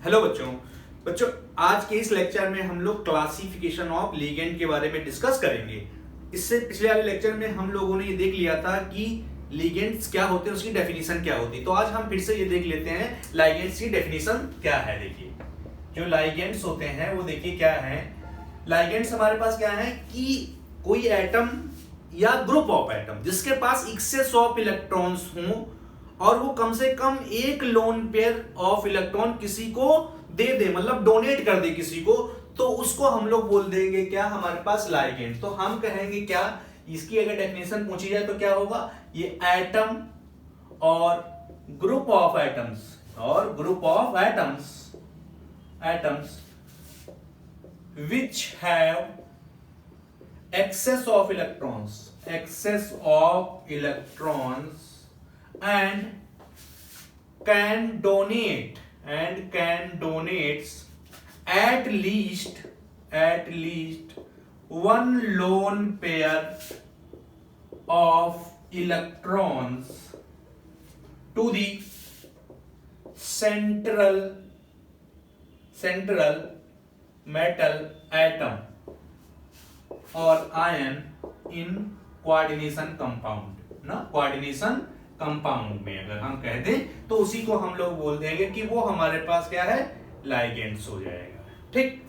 Hello बच्चों आज के इस लेक्चर में हम लोग क्लासिफिकेशन ऑफ लिगेंड के बारे में डिस्कस करेंगे। इससे पिछले वाले लेक्चर में हम लोगों ने ये देख लिया था कि लिगेंड्स क्या होते हैं, उसकी डेफिनेशन क्या होती है। तो आज हम फिर से ये देख लेते हैं लिगेंड्स की डेफिनेशन क्या है। देखिए जो लिगेंड्स होते हैं वो देखिए क्या है। लिगेंड्स हमारे पास क्या है कि कोई एटम या ग्रुप ऑफ एटम जिसके पास एक्सेस ऑफ इलेक्ट्रॉन्स हों और वो कम से कम एक लोन पेयर ऑफ इलेक्ट्रॉन किसी को दे दे, मतलब डोनेट कर दे किसी को, तो उसको हम लोग बोल देंगे क्या, हमारे पास लिगेंड। तो हम कहेंगे क्या, इसकी अगर डेफिनेशन पूछी जाए तो क्या होगा, ये एटम और group of atoms which have excess of electrons and can donate at least one lone pair of electrons to the central metal atom or ion in coordination compound में अगर हम कह दें तो उसी को हम लोग बोल देंगे कि वो हमारे पास क्या है, लिगेंड्स हो जाएगा। ठीक,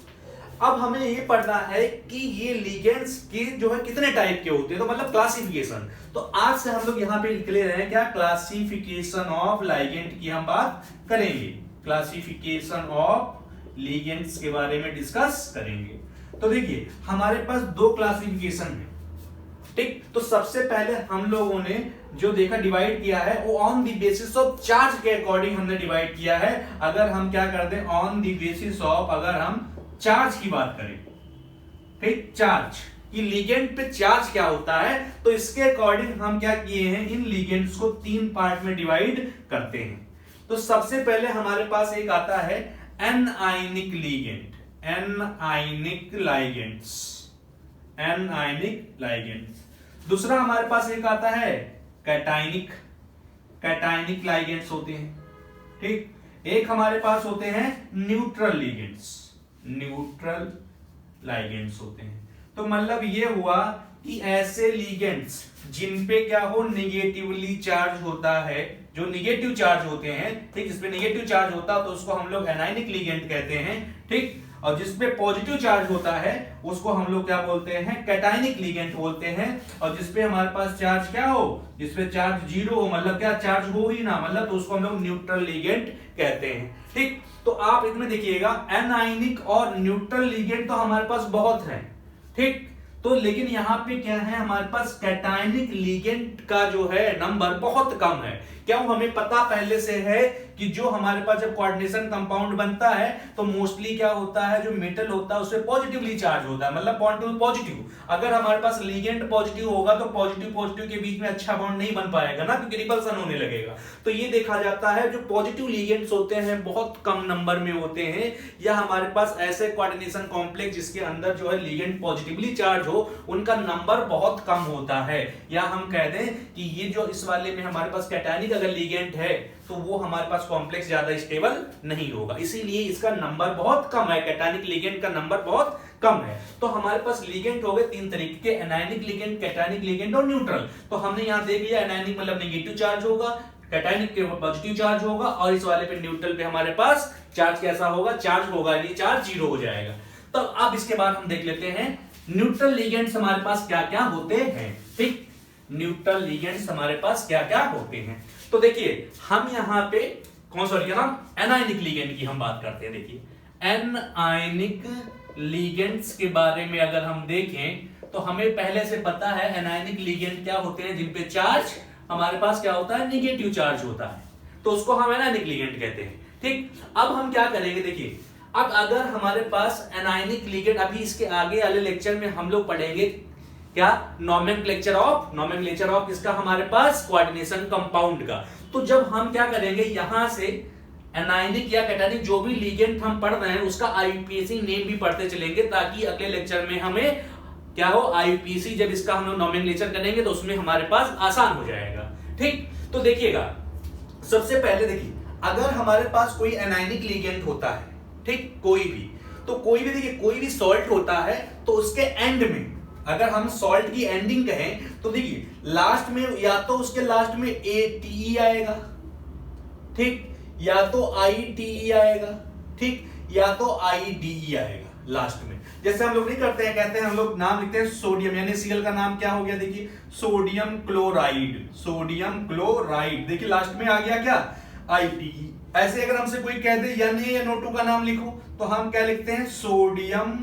अब हमें ये पढ़ना है कि ये लिगेंड्स के जो है कितने टाइप के होते हैं, तो मतलब क्लासिफिकेशन। तो आज से हम लोग यहाँ पे लिख ले रहे हैं क्या, क्लासिफिकेशन ऑफ लिगेंड की हम बात करेंगे। क्लासिफिकेशन ऑफ लिगेंड्स के बारे में डिस्कस करेंगे। तो देखिए हमारे पास दो क्लासिफिकेशन है। ठीक, तो सबसे पहले हम लोगों ने जो देखा डिवाइड किया है वो on the basis of charge के अकॉर्डिंग हमने डिवाइड किया है। अगर हम क्या कर दें, ऑन द बेसिस ऑफ, अगर हम चार्ज की बात करें, ठीक, चार्ज कि लिगेंड पे चार्ज क्या होता है, तो इसके अकॉर्डिंग हम क्या किए हैं, इन लिगेंड्स को तीन पार्ट में डिवाइड करते हैं। तो सबसे पहले हमारे पास एक आता है एनायनिक लिगेंड्स। दूसरा हमारे पास एक आता है कैटायनिक लिगेंड्स होते हैं। ठीक, एक हमारे पास होते हैं न्यूट्रल लिगेंड्स होते हैं। तो मतलब ये हुआ कि ऐसे लिगेंड्स जिन पे क्या हो, निगेटिवली चार्ज होता है, जो निगेटिव चार्ज होते हैं, ठीक, जिसपे निगेटिव चार्ज होता है तो उसको हम लोग एनायनिक लिगेंड कहते हैं। ठीक, और जिसपे पॉजिटिव चार्ज होता है उसको हम लोग क्या बोलते हैं, कैटायनिक लिगेंड बोलते हैं। और जिसपे हमारे पास चार्ज क्या हो, जिसपे चार्ज जीरो हो, मतलब क्या चार्ज हो ही ना, मतलब तो उसको हम लोग न्यूट्रल लिगेंड कहते हैं। ठीक, तो आप इसमें देखिएगा एनायनिक और न्यूट्रल लिगेंड तो हमारे पास बहुत है। ठीक, तो लेकिन यहां पे क्या है, हमारे पास कैटायनिक लिगेंड का जो है नंबर बहुत कम है। क्यों, हमें पता पहले से है कि जो हमारे पास जब कोऑर्डिनेशन कंपाउंड बनता है तो मोस्टली क्या होता है, जो मेटल होता है उससे पॉजिटिवली चार्ज होता है, मतलब बॉन्ड टू पॉजिटिव। अगर हमारे पास लिगेंड पॉजिटिव होगा तो पॉजिटिव के बीच में अच्छा बॉन्ड नहीं बन पाएगा ना, क्योंकि रिपल्सन होने लगेगा। तो ये देखा जाता है जो पॉजिटिव लिगेंड्स होते हैं बहुत कम नंबर में होते हैं, या हमारे पास ऐसे कोऑर्डिनेशन कॉम्प्लेक्स जिसके अंदर जो है लिगेंड पॉजिटिवली चार्ज हो, उनका नंबर बहुत कम होता है। या हम कह दें कि ये जो इस वाले में हमारे पास कैटायनिक अगर लिगेंड है तो वो हमारे पास कॉम्प्लेक्स ज्यादा स्टेबल नहीं होगा, इसीलिए इसका नंबर बहुत कम है, कैटायनिक लिगेंड का नंबर बहुत कम है। तो हमारे पास लिगेंड हो गए तीन तरीके के, एनायनिक लिगेंड, कैटायनिक लिगेंड और न्यूट्रल। तो हमने यहां देख लिया एनायनिक मतलब नेगेटिव चार्ज होगा, कैटायनिक के पॉजिटिव चार्ज होगा, और इस वाले पे न्यूट्रल पे हमारे पास चार्ज कैसा होगा, चार्ज होगा नहीं, चार्ज जीरो हो जाएगा। तो अब इसके बाद हम देख लेते हैं न्यूट्रल लिगेंड्स हमारे पास क्या क्या होते हैं। ठीक, न्यूट्रल लिगेंड्स हमारे पास क्या क्या होते हैं। तो देखिए हम यहां पे कौन सा लिया ना, एनायनिक लिगेंड की हम बात करते हैं। देखिए एनायनिक लिगेंड्स के बारे में अगर हम देखें तो हमें पहले से पता है एनायनिक लिगेंड क्या होते हैं, जिनपे चार्ज हमारे पास क्या होता है, निगेटिव चार्ज होता है, तो उसको हम एनायनिक लिगेंड कहते हैं। ठीक, अब हम क्या करेंगे, देखिए अब अगर हमारे पास एनायनिक लिगेंड, अभी इसके आगे वाले लेक्चर में हम लोग पढ़ेंगे क्या, नोमेनक्लेचर ऑफ इसका हमारे पास कोऑर्डिनेशन कंपाउंड का। तो जब हम क्या करेंगे, यहां से एनायनिक या कैटायनिक जो भी लिगेंड हम पढ़ रहे हैं उसका आईयूपीएसी नेम भी पढ़ते चलेंगे, ताकि अगले लेक्चर में हमें क्या हो, आईयूपीएसी जब इसका हम लोग नोमेनक्लेचर करेंगे तो उसमें हमारे पास आसान हो जाएगा। ठीक, तो देखिएगा सबसे पहले देखिए अगर हमारे पास कोई एनायनिक लिगेंड होता है, ठीक, कोई भी, तो कोई भी देखिए कोई भी सॉल्ट होता है तो उसके एंड में अगर हम सॉल्ट की एंडिंग कहें तो देखिए लास्ट में या तो उसके लास्ट में ATE आएगा, ठीक, या तो ITE आएगा, ठीक, या तो IDE आएगा लास्ट में। जैसे हम लोग नहीं करते हैं, कहते हैं हम लोग नाम लिखते हैं सोडियम, यानी Cl का नाम क्या हो गया, देखिए सोडियम क्लोराइड, सोडियम क्लोराइड, देखिए लास्ट में आ गया क्या, ITE। ऐसे अगर हमसे कोई कह दे NaNO2 का नाम लिखो तो हम क्या लिखते हैं, सोडियम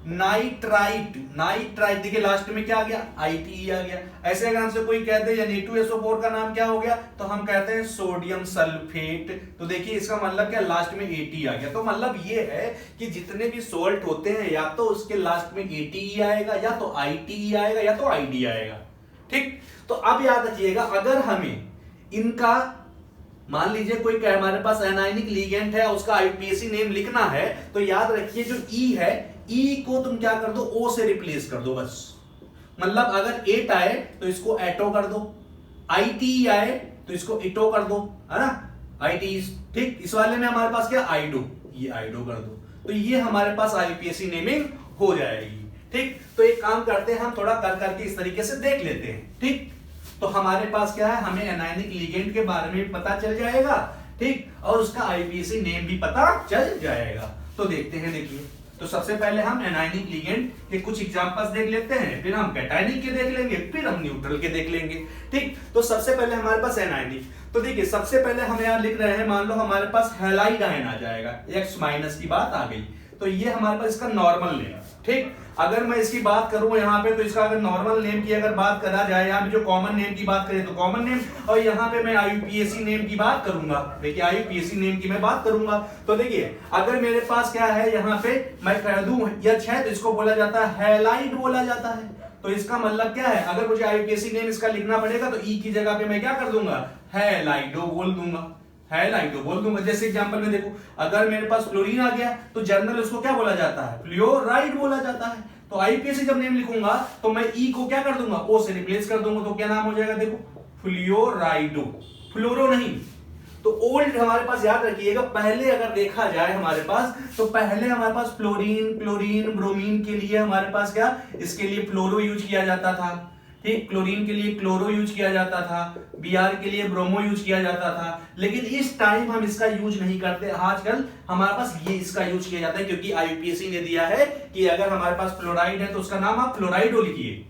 नाइट्राइट, नाइट्राइट, देखिए लास्ट में क्या आ गया, ITE आ गया। ऐसे अगर हमसे कोई कह दे Na2SO4 का नाम क्या हो गया, तो हम कहते हैं सोडियम सल्फेट, तो देखिए इसका मतलब क्या, लास्ट में AT आ गया। तो मतलब ये है कि जितने भी सोल्ट होते हैं या तो उसके लास्ट में ATE आएगा, या तो ITE आएगा, या तो ID आएगा, ठीक। तो अब याद रखिएगा, अगर हमें इनका मान लीजिए कोई हमारे पास एनायनिक लिगेंड है, उसका IUPAC नेम लिखना है, तो याद रखिए जो E है, E को तुम क्या कर दो, O से रिप्लेस कर दो बस। मतलब अगर 8 आए तो इसको एटो कर दो, ITE आए तो इसको इटो कर दो, है ना, ITE, ठीक। इस वाले में हमारे पास क्या, आइडो, ये आइडो कर दो, तो ये हमारे पास IUPAC नेमिंग हो जाएगी, ठीक। तो एक काम करते हैं, हम थोड़ा कर करके इस तरीके से देख लेते हैं, ठीक। तो हमारे पास क्या है, हमें एनायनिक लिगेंड के बारे में पता चल जाएगा, ठीक, और उसका IUPAC नेम भी पता चल जाएगा। तो देखते हैं, देखिए, तो सबसे पहले हम एनायनिक लिगेंड के कुछ एग्जांपल्स देख लेते हैं, फिर हम कैटायनिक के देख लेंगे, फिर हम न्यूट्रल के देख लेंगे, ठीक। तो सबसे पहले हमारे पास एनायनिक, तो देखिए सबसे पहले हम यहाँ लिख रहे हैं, मान लो हमारे पास हैलाइड आयन आ जाएगा, X माइनस की बात आ गई, तो ये हमारे पास इसका नॉर्मल नेम, ठीक। अगर मैं इसकी बात करूं यहाँ पे, तो इसका अगर नॉर्मल नेम की अगर बात करा जाए, यहाँ पे जो कॉमन नेम की बात करें तो कॉमन नेम, और यहाँ पे मैं IUPAC नेम की बात करूंगा, देखिए IUPAC नेम की मैं बात करूंगा, तो देखिए अगर मेरे पास क्या है, यहाँ पे मैं कह दूं H है तो इसको बोला जाता है हैलाइड बोला जाता है। तो इसका मतलब क्या है, अगर मुझे IUPAC नेम इसका लिखना पड़ेगा तो E की जगह पे मैं क्या कर दूंगा, हैलाइडो बोल दूंगा, हैलाइडो बोल दूंगा। जैसे एग्जांपल में देखो, अगर मेरे पास क्लोरीन आ गया तो जर्नल उसको क्या बोला जाता है, फ्लोराइड बोला जाता है। तो IUPAC जब नेम लिखूंगा तो मैं E को क्या कर दूंगा, O से रिप्लेस कर दूंगा, तो क्या नाम हो जाएगा, देखो फ्लोराइडो, फ्लोरो नहीं। तो ओल्ड हमारे पास याद रखिएगा, पहले अगर देखा जाए हमारे पास, तो पहले हमारे पास फ्लोरीन, क्लोरीन, ब्रोमीन के लिए हमारे पास क्या, इसके लिए फ्लोरो यूज किया जाता था, ठीक, क्लोरीन के लिए क्लोरो यूज किया जाता था, Br के लिए ब्रोमो यूज किया जाता था। लेकिन इस टाइम हम इसका यूज नहीं करते, आजकल हमारे पास ये इसका यूज किया जाता है, क्योंकि IUPAC ने दिया है कि अगर हमारे पास फ्लोराइड है तो उसका नाम आप फ्लोराइडो लिखिए।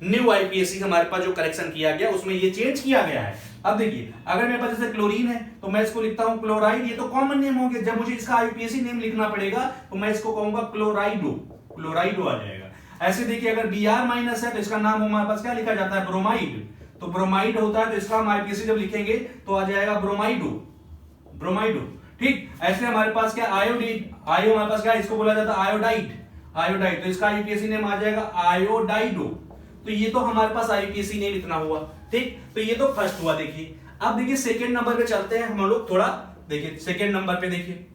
न्यू IUPAC हमारे पास जो करेक्शन किया गया उसमें ये चेंज किया गया है। अब देखिए, अगर मेरे पास जैसे क्लोरीन है तो मैं इसको लिखता हूं क्लोराइड, ये तो कॉमन नेम हो गया। जब मुझे इसका IUPAC नेम लिखना पड़ेगा तो मैं इसको कहूंगा क्लोराइडो, क्लोराइडो आ जाएगा। ऐसे देखिए, अगर Br माइनस है तो इसका नाम हमारे पास क्या लिखा जाता है, ब्रोमाइड। तो ब्रोमाइड होता है तो इसका हम IUPAC जब लिखेंगे तो आ जाएगा ब्रोमाइडो, ब्रोमाइडो, ठीक। ऐसे हमारे पास क्या, आयोडीन, आयो हमारे पास क्या, इसको बोला जाता है आयोडाइड, आयोडाइड, तो इसका IUPAC नेम आ जाएगा आयोडाइडो। तो ये तो हमारे पास IUPAC नेम इतना हुआ, ठीक। तो ये तो फर्स्ट हुआ। देखिए अब देखिए सेकंड नंबर पे चलते हैं हम लोग, थोड़ा देखिए सेकंड नंबर पे देखिए,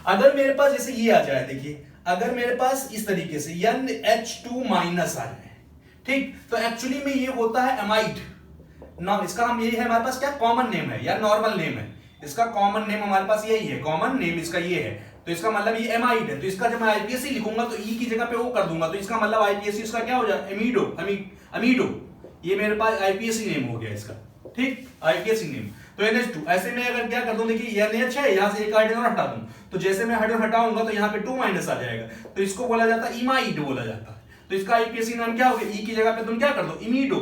अगर मेरे पास जैसे ये आ जाए, देखिए अगर मेरे पास इस तरीके से NH2 माइनस आ जाए, ठीक, तो एक्चुअली में ये होता है एमाइड नाम, इसका हम यही है, हमारे पास क्या कॉमन नेम है या नॉर्मल नेम है, इसका कॉमन नेम हमारे पास यही है, कॉमन नेम इसका ये है। तो इसका मतलब ये एमाइड है, तो इसका जब मैं IUPAC लिखूंगा तो E की जगह पे O कर दूंगा, तो इसका मतलब IUPAC इसका क्या हो जाए, एमिडो, अमीडो, ये मेरे पास IUPAC नेम हो गया इसका, ठीक, IUPAC नेम। तो NH2, ऐसे में अगर क्या कर दूं, देखिए NH है, यहां से एक हाइड्रोजन हटा दूं, तो जैसे मैं हाइड्रोजन हटाऊंगा तो यहाँ पे 2 माइनस आ जाएगा, तो इसको बोला जाता है इमाइड बोला जाता है। तो इसका IUPAC नाम क्या हो गया, E की जगह पे तुम क्या कर दो, इमिडो,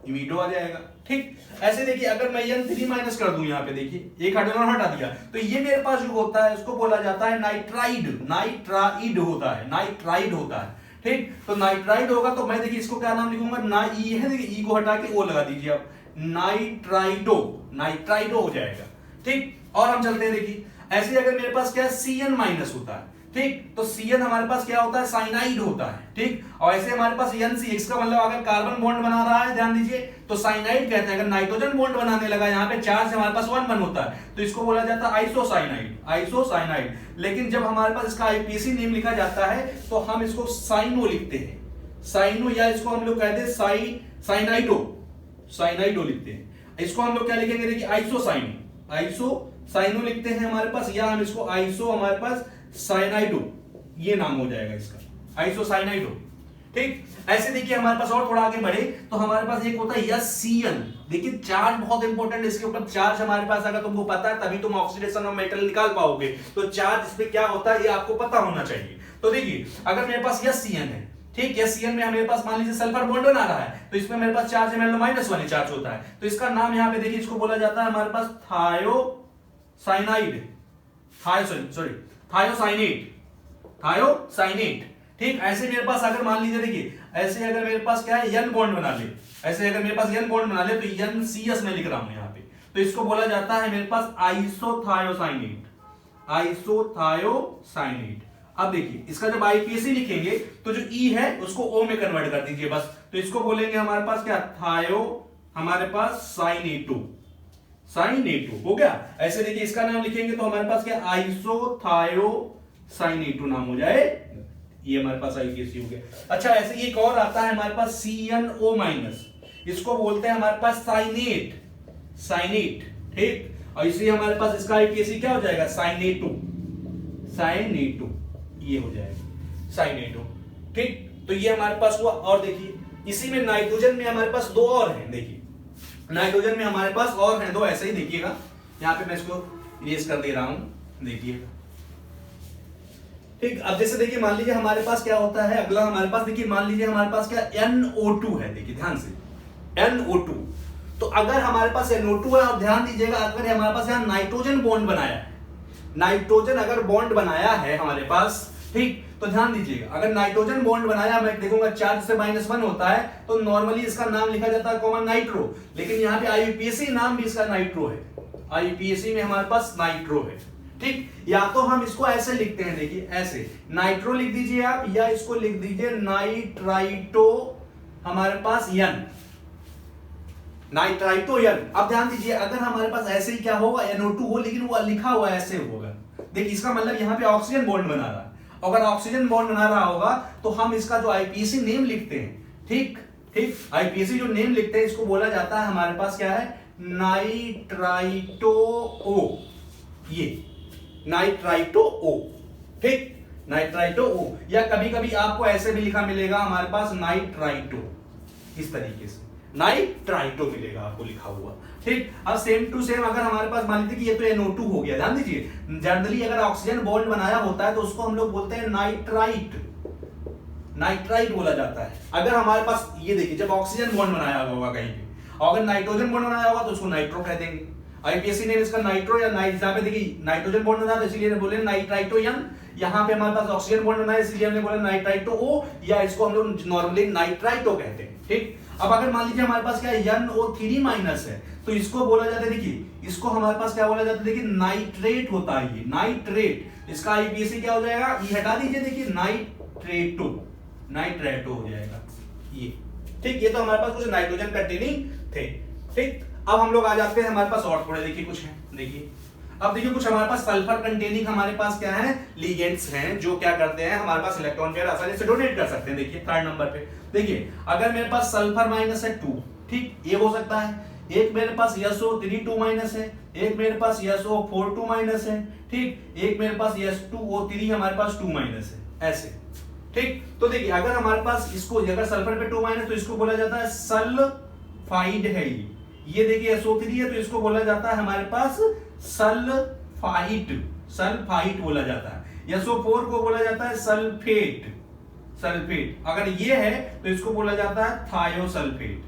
इमिडो आ जाएगा, ठीक। ऐसे देखिए, अगर मैं N3 माइनस कर दूं, यहाँ पे देखिए एक हाइड्रोजन हटा दिया, तो ये मेरे पास जो होता है उसको बोला जाता है नाइट्राइड, नाइट्राइड होता है, नाइट्राइड होता है, ठीक। तो नाइट्राइड होगा तो मैं देखिए इसको क्या नाम लिखूंगा, ना E है, देखिए E को हटा के O लगा दीजिए आप, नाइट्राइडो, नाइट्राइडो हो जाएगा, ठीक। और हम चलते हैं, देखिए ऐसे अगर मेरे पास क्या है CN माइनस होता है, ठीक, तो CN हमारे पास क्या होता है, साइनाइड होता है, ठीक। और ऐसे हमारे पास NCX का मतलब अगर कार्बन बॉन्ड बना रहा है, ध्यान दीजिए, तो साइनाइड कहते हैं। अगर नाइट्रोजन बॉन्ड बनाने लगा, यहाँ पे चार्ज से हमारे पास 1 बन होता है, तो इसको बोला जाता है आइसोसाइनाइड, आइसोसाइनाइड। लेकिन जब हमारे पास इसका IUPAC नेम लिखा जाता है तो हम इसको साइनो लिखते हैं, साइनो, या इसको हम लोग कहते हैं साइनाइडो, साइनाइडो लिखते हैं। इसको हम लोग क्या लिखेंगे, देखिए आइसोसाइन, आइसोसाइनो लिखते हैं हमारे पास, या हम इसको आइसो हमारे पास साइनाइडो, ये नाम हो जाएगा इसका, आइसोसाइनाइडो। ठीक, ऐसे देखिए हमारे पास और थोड़ा आगे बढ़े तो हमारे पास एक होता है HCl। देखिए चार्ज बहुत इंपॉर्टेंट, इसके ऊपर चार्ज हमारे पास अगर तुमको पता है तभी तुम ऑक्सीडेशन ऑफ मेटल निकाल पाओगे, तो चार्ज इस पे क्या होता है ये आपको पता होना चाहिए। तो देखिए अगर मेरे पास HCl है, ठीक, HCl में मेरे पास मान लीजिए सल्फर बॉन्ड बना रहा है, तो इसमें मेरे पास चार्ज है -1 चार्ज होता है, तो इसका नाम यहाँ पे देखिए इसको बोला जाता है हमारे पास थायोसाइनाइड, थायोसाइनेट। ठीक, ऐसे मेरे पास अगर मान लीजिए देखिए ऐसे अगर मेरे पास क्या है N बॉन्ड बना ले, ऐसे अगर मेरे पास N बॉन्ड बना ले तो NCS में लिख रहा हूं यहाँ पे, तो इसको बोला जाता है मेरे पास आइसोथायोसाइनेट, आइसोथायोसाइनेट। अब देखिए इसका जब IPAC लिखेंगे तो जो E है उसको O में कन्वर्ट कर दीजिए बस, तो इसको बोलेंगे हमारे पास क्या, थायो हमारे पास साइनेटो, साइनेटो हो गया। ऐसे देखिए इसका नाम लिखेंगे तो हमारे पास क्या, आइसोथायोसाइनेटो नाम हो जाए, ये हमारे पास IPAC हो गया। अच्छा ऐसे एक और आता है हमारे पास CnO-, इसको बोलते हैं हमारे पास साइनेट, साइनेट। ठीक, और इसलिए हमारे पास इसका IPAC क्या हो जाएगा, साइनेटो, साइनेटो, ये हो जाएगा साइनेटो। ठीक, तो ये हमारे पास हुआ। और देखिए इसी में नाइट्रोजन में हमारे पास दो और हैं, देखिए नाइट्रोजन में हमारे पास और हैं दो, ऐसे ही देखिएगा, यहाँ पे मैं इसको इरेज कर दे रहा हूं, देखिएगा। ठीक, अब जैसे देखिए मान लीजिए हमारे पास क्या होता है, अगला हमारे पास देखिए मान लीजिए हमारे पास क्या NO2 है, देखिए ध्यान से NO2। तो अगर हमारे पास NO2 है और ध्यान दीजिएगा अगर हमारे पास यहाँ नाइट्रोजन बॉन्ड बनाया है, नाइट्रोजन अगर बॉन्ड बनाया है हमारे पास, ठीक, तो ध्यान दीजिएगा अगर नाइट्रोजन बॉन्ड बनाया, मैं देखूंगा चार्ज से -1 होता है तो नॉर्मली इसका नाम लिखा जाता है कॉमन नाइट्रो, लेकिन यहाँ पे IUPAC नाम भी इसका नाइट्रो है, IUPAC में हमारे पास नाइट्रो है। ठीक, या तो हम इसको ऐसे लिखते हैं, देखिए ऐसे नाइट्रो लिख दीजिए आप, या इसको लिख दीजिए नाइट्राइटो हमारे पास N, नाइट्राइटो N। अब ध्यान दीजिए अगर हमारे पास ऐसे ही क्या होगा, NO2 हो लेकिन वो लिखा हुआ ऐसे होगा, देखिए इसका मतलब यहाँ पे ऑक्सीजन बॉन्ड बना रहा है, अगर ऑक्सीजन बॉन्ड बना रहा होगा तो हम इसका जो IPAC नेम लिखते हैं, ठीक ठीक, IPAC जो नेम लिखते हैं इसको बोला जाता है हमारे पास क्या है, नाइट्राइटो O, ये नाइट्राइटो O। ठीक, नाइट्राइटो O, या कभी कभी आपको ऐसे भी लिखा मिलेगा हमारे पास नाइट्राइटो, इस तरीके से नाइट्राइटो मिलेगा आपको लिखा हुआ। ठीक, अब सेम टू सेम अगर हमारे पास मान लीजिए कि ये तो NO2 हो गया, ध्यान दीजिए जनरली अगर ऑक्सीजन बॉन्ड बनाया होता है तो उसको हम लोग बोलते हैं नाइट्राइट, नाइट्राइट बोला जाता है। अगर हमारे पास ये देखिए जब ऑक्सीजन बॉन्ड बनाया होगा कहीं पे, और अगर नाइट्रोजन बॉन्ड बनाया होगा तो उसको नाइट्रो कह देंगे। IPAC ने इसका नाइट्रो या नाइट, जहां पे देखिए नाइट्रोजन बॉन्ड बना था इसलिए बोले नाइट्राइटो N, यहाँ पे हमारे पास ऑक्सीजन बॉन्ड बना है इसलिए हमने बोला नाइट्राइटो O, या इसको हम लोग नॉर्मली नाइट्राइटो कहते हैं। ठीक, अब अगर मान लीजिए हमारे पास क्या है NO3- है तो इसको बोला जाता है, देखिए इसको हमारे पास क्या बोला जाता है, देखिए नाइट्रेट होता है ये, नाइट्रेट। इसका IPAC क्या हो जाएगा, ये हटा दीजिए, देखिए नाइट्रेटो, नाइट्रेटो हो जाएगा ये। ठीक, ये तो हमारे पास कुछ नाइट्रोजन कंटेनिंग थे। ठीक, अब हम लोग आ जाते हैं हमारे पास और थोड़े, देखिए कुछ है, देखिए अब देखिए कुछ हमारे पास सल्फर कंटेनिंग हमारे पास क्या है, लिगेंड्स हैं जो क्या करते हैं हमारे पास इलेक्ट्रॉन पेयर आसानी से डोनेट कर सकते हैं। देखिए थर्ड नंबर पे देखिए अगर मेरे पास सल्फर माइनस है 2, ठीक, ये हो सकता है, एक मेरे पास SO3 है, एक मेरे पास SO4 है, ठीक, एक मेरे पास S2O3 हमारे पास 2 है, ऐसे। ठीक, तो देखिए अगर हमारे पास इसको अगर सल्फर पे 2 तो इसको बोला जाता है सल्फाइड है ये देखिए SO3 है तो इसको बोला जाता है हमारे पास सल्फाइट, सल्फाइट बोला जाता है। SO4 को बोला जाता है सल्फेट, सल्फेट। अगर ये है तो इसको बोला जाता है थायोसल्फेट,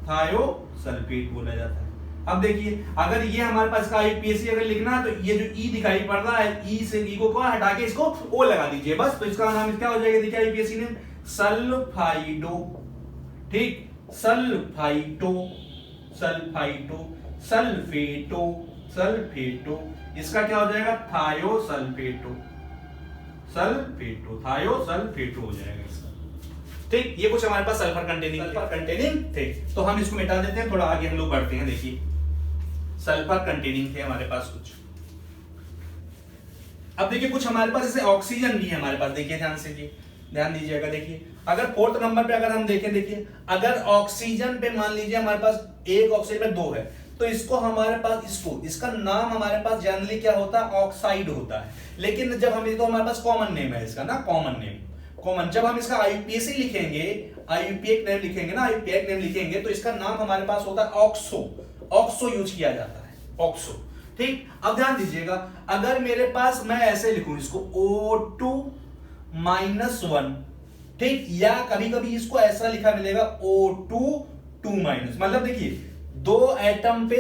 थायोसल्फेट बोला जाता है। अब देखिए अगर ये हमारे पास का IPAC अगर लिखना है तो ये जो E दिखाई पड़ रहा है, E से E को हटा के इसको O लगा दीजिए बस, तो इसका नाम क्या हो जाएगा, देखिए IPAC ने सल्फाइडो, ठीक, सल्फाइटो, सल्फाइटो, सल्फेटो, सल्फेटो, इसका क्या हो जाएगा, थायोसल्फेटो, सल्फेटो, थायोसल्फेटो हो जाएगा इसका। ठीक, ये कुछ हमारे पास सल्फर कंटेनिंग थे, तो हम इसको मिटा देते हैं, थोड़ा आगे हम लोग बढ़ते हैं। देखिए सल्फर कंटेनिंग थे हमारे पास कुछ। अब देखिए कुछ हमारे पास जैसे ऑक्सीजन भी है हमारे पास, देखिए ध्यान से जी, ध्यान दीजिएगा। देखिए अगर फोर्थ नंबर पे अगर हम देखें, देखिए अगर ऑक्सीजन पे मान लीजिए हमारे पास एक ऑक्सीजन में 2 है तो इसको हमारे पास इसका नाम हमारे पास जनरली क्या होता है, ऑक्साइड होता है। लेकिन जब हम तो हमारे पास कॉमन नेम है इसका ना, कॉमन नेम, जब हम इसका आईयूपीएसी लिखेंगे, आईयूपीएक नेम लिखेंगे ना, आईयूपीएक नेम लिखेंगे तो इसका नाम हमारे पास होता है ऑक्सो यूज किया जाता है, ऑक्सो। ठीक, अब ध्यान दीजिएगा, अगर मेरे पास मैं ऐसे लिखूं इसको O2-1, ठीक, या कभी कभी इसको ऐसा लिखा मिलेगा O2-2-, मतलब देखिए दो एटम पे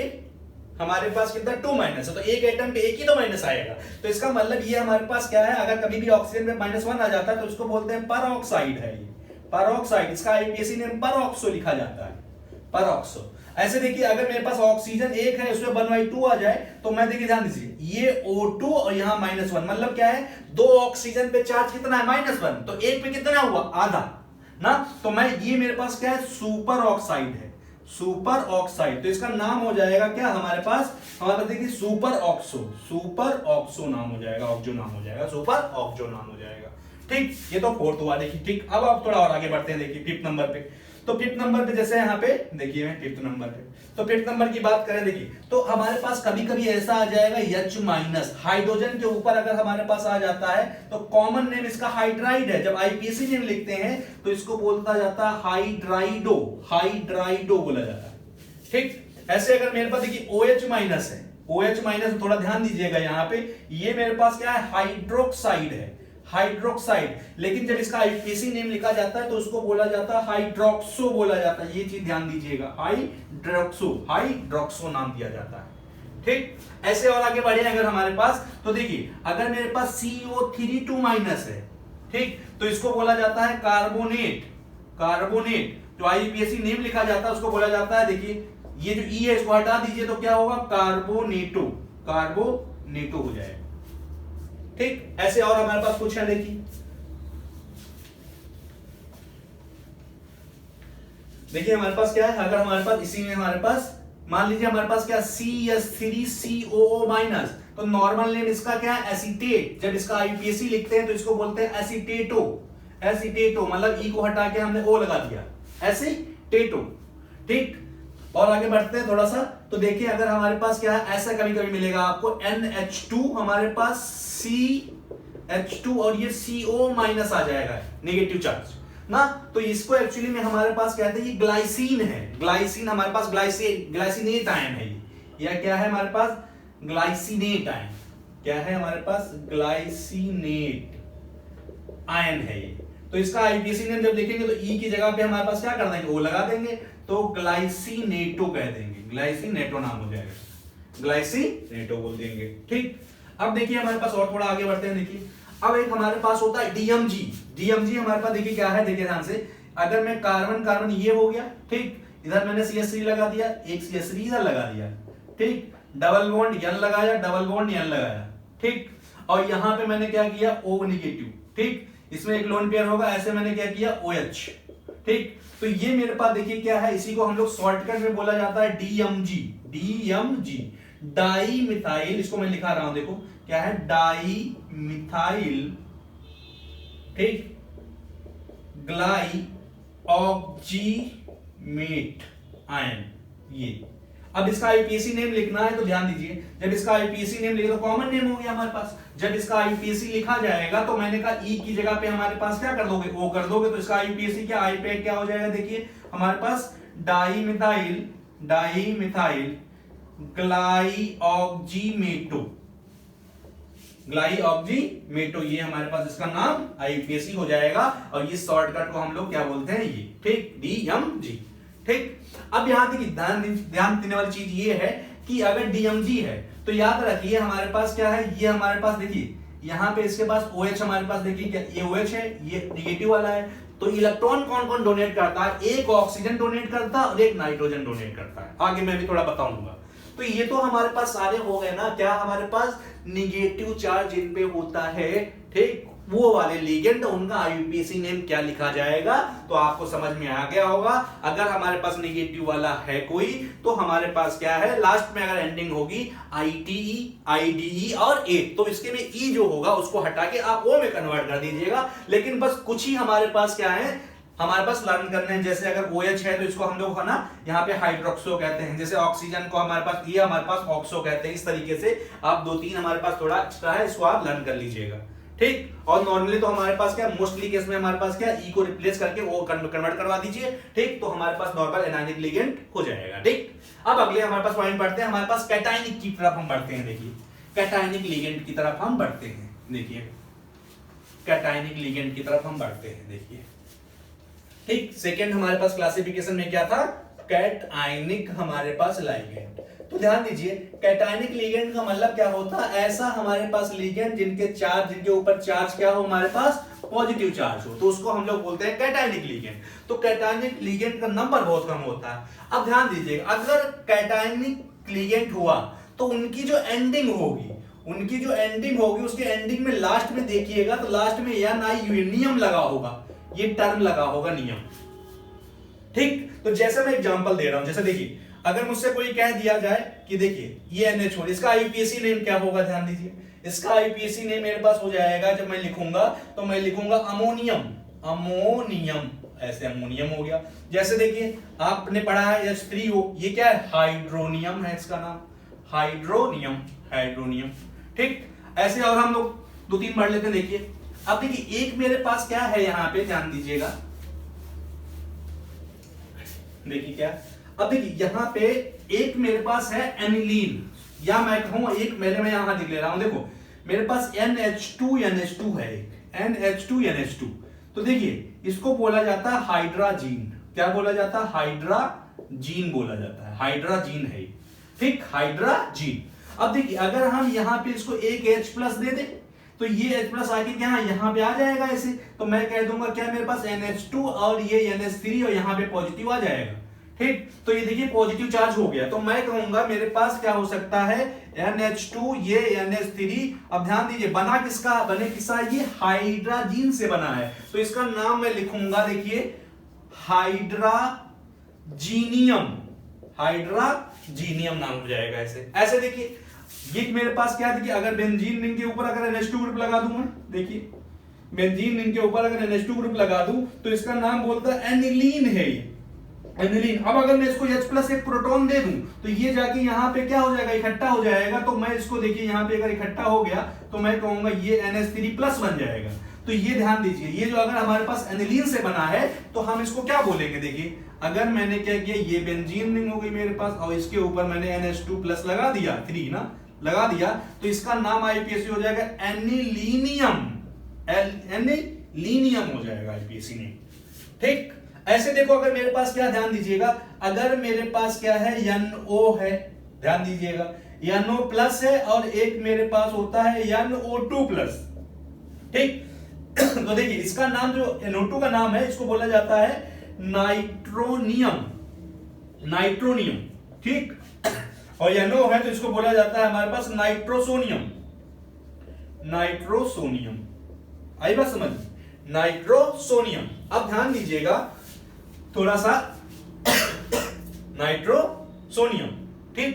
हमारे पास कितना 2 माइनस है, तो एक एटम पे एक ही तो माइनस आएगा, तो इसका मतलब ये हमारे पास क्या है, अगर कभी भी ऑक्सीजन पे -1 आ जाता है तो इसको बोलते हैं परऑक्साइड है, ये परऑक्साइड, इसका आईयूपीएसी नेम परऑक्सो लिखा जाता है, परऑक्सो। ऐसे देखिए अगर मेरे पास ऑक्सीजन एक है उसमें 1/2 आ जाए तो मैं देखिए ध्यान दीजिए ये O2 और यहां -1, मतलब क्या है, दो ऑक्सीजन पे चार्ज कितना है, -1, तो एक पे कितना हुआ, आधा ना, तो मैं ये मेरे पास क्या है, सुपर ऑक्साइड है, सुपर ऑक्साइड, तो इसका नाम हो जाएगा क्या हमारे पास देखिए सुपर ऑक्सो नाम हो जाएगा, ऑक्सो नाम हो जाएगा, सुपर ऑक्सो नाम हो जाएगा। ठीक, ये तो फोर्थ हुआ। देखिए ठीक, अब आप थोड़ा और आगे बढ़ते हैं, देखिए फिफ्थ नंबर पे, तो फिफ्थ नंबर पे जैसे यहाँ पे देखिए मैं फिफ्थ नंबर पे, तो फिफ्थ नंबर की बात करें, देखिए तो हमारे पास कभी कभी ऐसा आ जाएगा H-, हाइड्रोजन के ऊपर अगर हमारे पास आ जाता है तो कॉमन नेम इसका हाइड्राइड है, जब आईपीएसी नेम लिखते हैं तो इसको बोलता जाता है हाइड्राइडो बोला जाता है। ठीक, ऐसे अगर मेरे पास देखिए OH- है, OH- थोड़ा ध्यान दीजिएगा यहाँ पे, ये मेरे पास क्या है, हाइड्रोक्साइड है, हाइड्रोक्साइड, लेकिन जब इसका आईपीएसी नेम लिखा जाता है तो उसको बोला जाता है हाइड्रोक्सो बोला जाता है, ये चीज ध्यान दीजिएगा, हाइड्रोक्सो नाम दिया जाता है। ठीक, ऐसे और आगे बढ़े अगर हमारे पास, तो देखिए अगर मेरे पास CO3 है, ठीक, तो इसको बोला जाता है कार्बोनेट, जो आईपीएसी नेम लिखा जाता है उसको बोला जाता है, देखिए ये जो ई है इसको हटा दीजिए तो क्या होगा, कार्बोनेटो हो जाएगा। ठीक, ऐसे और हमारे पास कुछ है, देखिए हमारे पास क्या है, अगर हमारे पास इसी में हमारे पास मान लीजिए हमारे पास क्या CH3COO-, तो नॉर्मल नेम इसका क्या है, एसीटेट, जब इसका आईपीएसी लिखते हैं तो इसको बोलते हैं एसीटेटो, मतलब ई को हटा के हमने ओ लगा दिया, एसीटेटो। ठीक, और आगे बढ़ते हैं थोड़ा सा, तो देखिए अगर हमारे पास क्या है, ऐसा कभी कभी मिलेगा आपको NH2, हमारे पास CH2 और ये CO- आ जाएगा, नेगेटिव चार्ज ना, तो इसको एक्चुअली में हमारे पास कहते हैं ये ग्लाइसिन है, ग्लाइसिन हमारे पास ग्लाइसिनेट आयन है, ये क्या है हमारे पास, ग्लाइसिनेट आयन, क्या है हमारे पास, ग्लाइसिनेट आयन है ये। तो इसका आईपीएसी नेम जब लिखेंगे तो ई की जगह पे हमारे पास क्या कर देंगे, ओ लगा देंगे, तो ग्लाइसिनेटो कह देंगे, ग्लाइसिनेटो नाम हो जाएगा, ग्लाइसिनेटो बोल देंगे। ठीक, अब देखिए हमारे पास और थोड़ा आगे बढ़ते हैं, देखिए अब एक हमारे पास होता है डीएमजी हमारे पास देखिए क्या है, देखिए ध्यान से, अगर मैं कार्बन ये हो गया, ठीक, इधर मैंने CH3 लगा दिया, एक CH3 इधर लगा दिया, ठीक, डबल बॉन्ड N लगाया, डबल बॉन्ड N लगाया, ठीक, और यहां पे मैंने क्या किया, O नेगेटिव, ठीक, इसमें एक लोन पेयर होगा, ऐसे मैंने क्या किया, OH, ठीक, तो ये मेरे पास देखिए क्या है, इसी को हम लोग शॉर्टकट में बोला जाता है डीएमजी, डाई मिथाइल, इसको मैं लिखा रहा हूं, देखो क्या है, डाई मिथाइल, ठीक, ग्लाइऑक्सीमेट आयन, ये। अब इसका आईपीएसी नेम लिखना है तो ध्यान दीजिए, जब इसका आईपीएसी नेम लिखे तो कॉमन नेम हो गया हमारे पास, जब इसका आईपीएसी लिखा जाएगा तो मैंने कहा ई की जगह पे हमारे पास क्या कर दोगे, ओ कर दोगे, तो इसका आईपीएसी क्या, आईपीए क्या हो जाएगा, देखिए हमारे पास डाई मिथाइल ग्लाइऑक्सीमेटो, ये हमारे पास इसका नाम आईपीएसी हो जाएगा, और ये शॉर्टकट को हम लोग क्या बोलते हैं, ये, ठीक, डीएमजी। ठीक, अब यहां देखिए ध्यान देने वाली चीज ये है कि अगर डीएमजी है तो याद रखिए हमारे पास क्या है, ये हमारे पास देखिए यहां पे इसके पास OH हमारे पास देखिए क्या, ये OH है, ये नेगेटिव वाला है, तो इलेक्ट्रॉन कौन कौन डोनेट करता है, एक ऑक्सीजन डोनेट करता है और एक नाइट्रोजन डोनेट करता है, आगे मैं भी थोड़ा बताऊंगा। तो ये तो हमारे पास सारे हो गए ना, क्या हमारे पास नेगेटिव चार्ज जिन पे होता है, ठीक, वो वाले लिगेंड, उनका आईयूपीएसी नेम क्या लिखा जाएगा, तो आपको समझ में आ गया होगा। अगर हमारे पास नेगेटिव वाला है कोई तो हमारे पास क्या है, लास्ट में अगर एंडिंग होगी ITE और A, तो इसके में E जो होगा उसको हटा के आप O में कन्वर्ट कर दीजिएगा, लेकिन बस कुछ ही हमारे पास क्या है, हमारे पास लर्न करने हैं। जैसे अगर OH है तो इसको हम लोग है ना यहाँ पे हाइड्रोक्सो कहते हैं, जैसे ऑक्सीजन को हमारे पास ये हमारे पास ऑक्सो कहते हैं। इस तरीके से आप 2-3 हमारे पास थोड़ा एक्स्ट्रा है, इसको आप लर्न कर लीजिएगा, ठीक। और नॉर्मली तो हमारे पास क्या मोस्टली केस में हमारे पास क्या ई को रिप्लेस करके वो कन्वर्ट करवा दीजिए, ठीक, तो हमारे पास नॉर्मल एनायनिक लिगेंड हो जाएगा, ठीक। अब अगले हमारे पास पॉइंट पढ़ते हैं, हमारे पास कैटायनिक की तरफ हम बढ़ते हैं। देखिए कैटायनिक लिगेंड की तरफ हम बढ़ते हैं, देखिए कैटायनिक लिगेंड की तरफ हम बढ़ते हैं, देखिए ठीक। सेकंड हमारे पास क्लासिफिकेशन में क्या था, कैटायनिक हमारे पास लिगेंड। तो ध्यान दीजिए कैटायनिक लिगेंड का मतलब क्या होता है, ऐसा हमारे पास लिगेंड जिनके ऊपर चार्ज क्या हो, हमारे पास पॉजिटिव चार्ज हो, तो उसको हम लोग बोलते हैं कैटायनिक लिगेंड। तो कैटायनिक लिगेंड का नंबर बहुत कम होता है। अब ध्यान दीजिएगा अगर कैटायनिक लिगेंड हुआ तो उनकी जो एंडिंग होगी उसके एंडिंग में लास्ट में देखिएगा तो लास्ट में नियम लगा होगा, ये टर्म लगा होगा नियम, ठीक। तो जैसे मैं एग्जांपल दे रहा हूं, जैसे देखिए अगर मुझसे कोई कह दिया जाए कि देखिए ये NH4, इसका आईयूपीएसी नेम क्या होगा, ध्यान दीजिए इसका आईयूपीएसी नेम मेरे पास हो जाएगा, जब मैं लिखूंगा तो मैं लिखूंगा अमोनियम, ऐसे अमोनियम हो गया। जैसे देखिए आपने पढ़ा है H3O, ये क्या है, हाइड्रोनियम है इसका नाम, हाइड्रोनियम, ठीक। ऐसे और हम लोग 2-3 पढ़ लेते हैं। देखिए अब देखिए एक मेरे पास क्या है यहाँ पे, ध्यान दीजिएगा, देखिए क्या, अब देखिए यहाँ पे एक मेरे पास है एनिलीन, या मैं कहूं एक मैं यहां लिख ले रहा हूं, देखो मेरे पास NH2 है, NH2 तो देखिए इसको बोला जाता है हाइड्राजीन। क्या बोला जाता है, हाइड्राजीन बोला जाता है, हाइड्राजीन है, ठीक, हाइड्राजीन। अब देखिए अगर हम यहाँ पे इसको एक H+ दे दें तो ये H+ आके क्या यहाँ पे आ जाएगा ऐसे, तो मैं कह दूंगा क्या मेरे पास NH2 और ये NH3 और यहाँ पे पॉजिटिव आ जाएगा, ठीक। तो ये देखिए पॉजिटिव चार्ज हो गया, तो मैं कहूंगा मेरे पास क्या हो सकता है, NH2 ये NH3। अब ध्यान दीजिए बना किसका, ये हाइड्राजीन से बना है, तो इसका नाम मैं लिखूंगा, देखिए हाइड्राजीनियम नाम हो जाएगा ऐसे देखिए ये मेरे पास क्या देखिए अगर बेंजीन रिंग के ऊपर अगर NH2 ग्रुप लगा दूं मैं, देखिए बेंजीन रिंग के ऊपर अगर NH2 ग्रुप लगा दूं तो इसका नाम बोलता है एनिलीन है, ये एनिलीन। अब अगर मैं इसको H+ एक प्रोटॉन दे दूं तो ये जाके यहाँ पे क्या हो जाएगा, इकट्ठा हो जाएगा, तो मैं इसको देखिए यहाँ पे अगर इकट्ठा हो गया तो मैं कहूंगा ये NH3+ बन जाएगा। तो ये ध्यान दीजिए ये जो अगर हमारे पास एनिलीन से बना है तो हम इसको क्या बोलेंगे, देखिए अगर मैंने क्या किया, ये बेंजीन रिंग हो गई मेरे पास और इसके ऊपर मैंने NH2+ लगा दिया, 3 ना लगा दिया, तो इसका नाम आईयूपीएसी हो जाएगा एनिलीनियम हो जाएगा आईयूपीएसी ने, ठीक। ऐसे देखो अगर मेरे पास क्या, ध्यान दीजिएगा अगर मेरे पास क्या है NO है, ध्यान दीजिएगा NO+ है और एक मेरे पास होता है NO2+, ठीक। तो देखिए इसका नाम जो NO2 का नाम है इसको बोला जाता है नाइट्रोनियम, ठीक। और NO है तो इसको बोला जाता है हमारे पास नाइट्रोसोनियम। आई बात समझ, नाइट्रोसोनियम। अब ध्यान दीजिएगा थोड़ा सा नाइट्रोसोनियम, ठीक।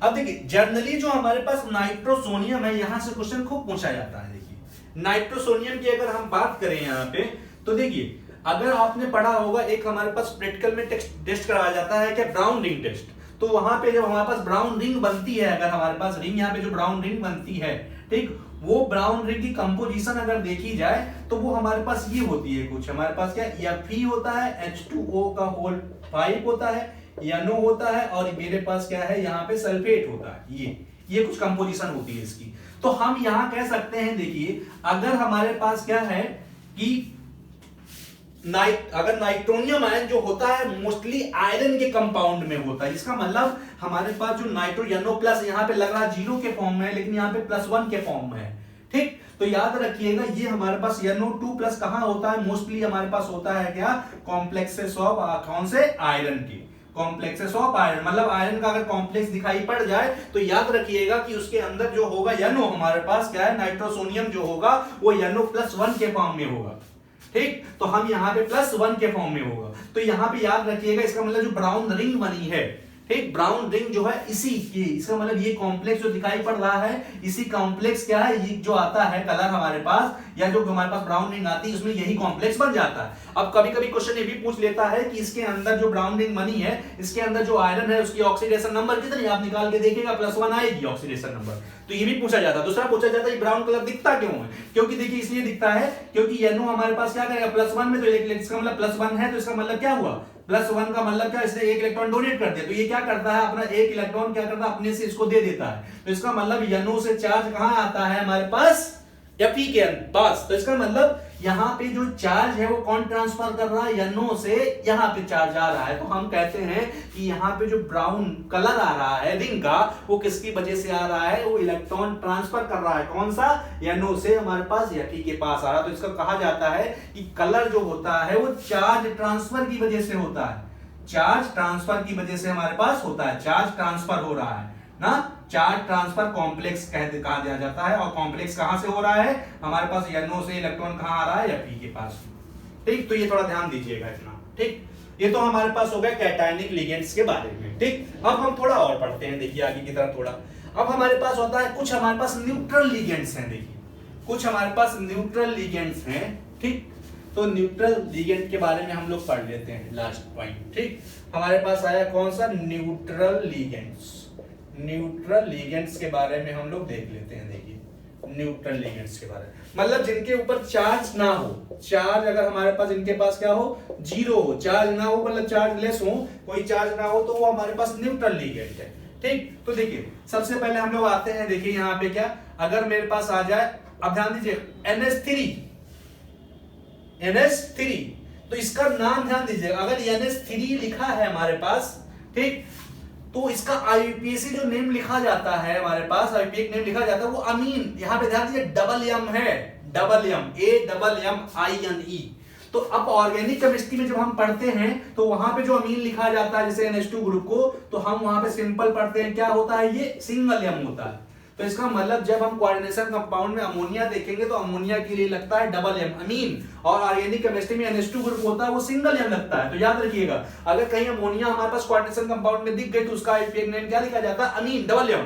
अब देखिए जनरली जो हमारे पास नाइट्रोसोनियम है यहां से क्वेश्चन खूब पूछा जाता है। देखिए नाइट्रोसोनियम की अगर हम बात करें यहां पे तो देखिए अगर आपने पढ़ा होगा एक हमारे पास प्रैक्टिकल में टेस्ट कराया जाता है क्या, ब्राउन रिंग टेस्ट। तो वहां पे जब हमारे पास ब्राउन रिंग बनती है, अगर हमारे पास रिंग यहाँ पे जो ब्राउन रिंग बनती है, ठीक, वो ब्राउन रिंग की कंपोजिशन अगर देखी जाए तो वो हमारे पास ये होती है कुछ, हमारे पास क्या Fe होता है, H2O का होल 5 होता है, NO होता है और मेरे पास क्या है यहाँ पे सल्फेट होता है, ये कुछ कंपोजिशन होती है इसकी। तो हम यहाँ कह सकते हैं देखिए अगर हमारे पास क्या है कि अगर नाइट्रोनियम आयन जो होता है मोस्टली आयरन के कंपाउंड में होता है, इसका मतलब हमारे पास जो नाइट्रो NO+ यहाँ पे लग रहा है 0 के फॉर्म में है लेकिन यहाँ पे +1 के फॉर्म में है, ठीक। तो याद रखिएगा ये हमारे पास NO2+ कहां होता है, मोस्टली हमारे पास होता है क्या, कॉम्प्लेक्सेस ऑफ कौन से, आयरन के, कॉम्प्लेक्सेस ऑफ आयरन। मतलब आयरन का अगर कॉम्प्लेक्स दिखाई पड़ जाए तो याद रखिएगा कि उसके अंदर जो होगा NO हमारे पास क्या है, नाइट्रोसोनियम जो होगा वो NO+1 के फॉर्म में होगा, ठीक। तो हम यहाँ पे +1 के फॉर्म में होगा। तो यहाँ पे याद रखिएगा इसका मतलब जो ब्राउन रिंग बनी है, ठीक, ब्राउन रिंग जो है इसी की, इसका मतलब ये कॉम्प्लेक्स जो दिखाई पड़ रहा है, इसी कॉम्प्लेक्स क्या है, ये जो आता है कलर हमारे पास, या जो हमारे पास ब्राउन रिंग आती है, उसमें यही कॉम्प्लेक्स बन जाता है। अब कभी कभी क्वेश्चन ये भी पूछ लेता है कि इसके अंदर जो ब्राउन रिंग बनी है, इसके अंदर जो आयरन है उसकी ऑक्सीडेशन नंबर कितनी, आप निकाल के देखिएगा +1 आएगी ऑक्सीडेशन नंबर। तो ये भी पूछा जाता है। दूसरा पूछा जाता है ब्राउन कलर दिखता क्यों है, क्योंकि देखिए इसलिए दिखता है क्योंकि NO हमारे पास क्या करेगा, +1 में, तो इसका मतलब +1 है, तो इसका मतलब क्या हुआ, +1 का मतलब क्या, इसने एक इलेक्ट्रॉन डोनेट कर दिया, तो ये क्या करता है, अपना एक इलेक्ट्रॉन क्या करता है, अपने से इसको दे देता है। तो इसका मतलब NO से चार्ज कहां आता है हमारे पास, Fe के पास। तो इसका मतलब यहां पे जो चार्ज है वो कौन ट्रांसफर कर रहा है, NO से यहां पे चार्ज आ रहा है। तो हम कहते हैं कि यहां पे जो ब्राउन कलर आ रहा है रिंग का, वो किसकी वजह से आ रहा है, वो इलेक्ट्रॉन ट्रांसफर कर रहा है, कौन सा, NO से हमारे पास Fe के पास आ रहा है। तो इसका कहा जाता है कि कलर जो होता है वो चार्ज ट्रांसफर की वजह से होता है, चार्ज ट्रांसफर की वजह से हमारे पास होता है, चार्ज ट्रांसफर हो रहा है ना, चार्ज ट्रांसफर कॉम्प्लेक्स कहा दिया जाता है। और कॉम्प्लेक्स कहां से हो रहा है, हमारे पास NO से इलेक्ट्रॉन कहां आ रहा है, Fe के पास। ठीक, तो ये थोड़ा ध्यान दीजिएगा इतना। ठीक, ये तो हमारे पास हो गया कैटायनिक लिगेंड्स के बारे में। ठीक, अब हम थोड़ा और पढ़ते हैं, देखिए आगे की तरफ थोड़ा। अब हमारे पास होता है कुछ हमारे पास न्यूट्रल लिगेंड्स हैं, देखिए कुछ हमारे पास न्यूट्रल लिगेंड्स हैं। ठीक, तो न्यूट्रल लिगेंड के बारे में हम लोग पढ़ लेते हैं, लास्ट पॉइंट। ठीक, हमारे पास आया कौन सा, न्यूट्रल लिगेंड्स। न्यूट्रल लिगेंड्स के बारे में हम लोग देख लेते हैं। देखिए न्यूट्रल लिगेंड्स के बारे में, मतलब जिनके ऊपर चार्ज ना हो, चार्ज अगर हमारे पास इनके पास क्या हो, 0 हो, चार्ज ना हो, मतलब चार्ज लेस हो, कोई चार्ज ना हो, तो वो हमारे पास न्यूट्रल लिगेंड है। ठीक, तो देखिए सबसे पहले हम लोग आते हैं, देखिए यहाँ पे क्या, अगर मेरे पास आ जाए, अब ध्यान दीजिए NH3, तो इसका नाम ध्यान दीजिए, अगर NH3 लिखा है हमारे पास, ठीक, तो इसका IUPAC जो नेम लिखा जाता है हमारे पास, IUPAC नेम लिखा जाता है वो अमीन, यहां पे ध्यान दीजिए डबल M है, डबल M, AMMINE। तो अब ऑर्गेनिक केमिस्ट्री में जब हम पढ़ते हैं तो वहां पे जो अमीन लिखा जाता है जैसे NH2 ग्रुप को, तो हम वहां पे सिंपल पढ़ते हैं, क्या होता है, ये सिंगल M होता है। तो इसका मतलब जब हम कोऑर्डिनेशन कंपाउंड में अमोनिया देखेंगे तो अमोनिया के लिए लगता है डबल M अमीन, और ऑर्गेनिक केमिस्ट्री में NH2 ग्रुप होता है वो सिंगल M लगता है। तो याद रखिएगा, अगर कहीं अमोनिया हमारे पास कोऑर्डिनेशन कंपाउंड में दिख गई तो उसका IUPAC नेम क्या लिखा जाता है, अमीन, डबल M।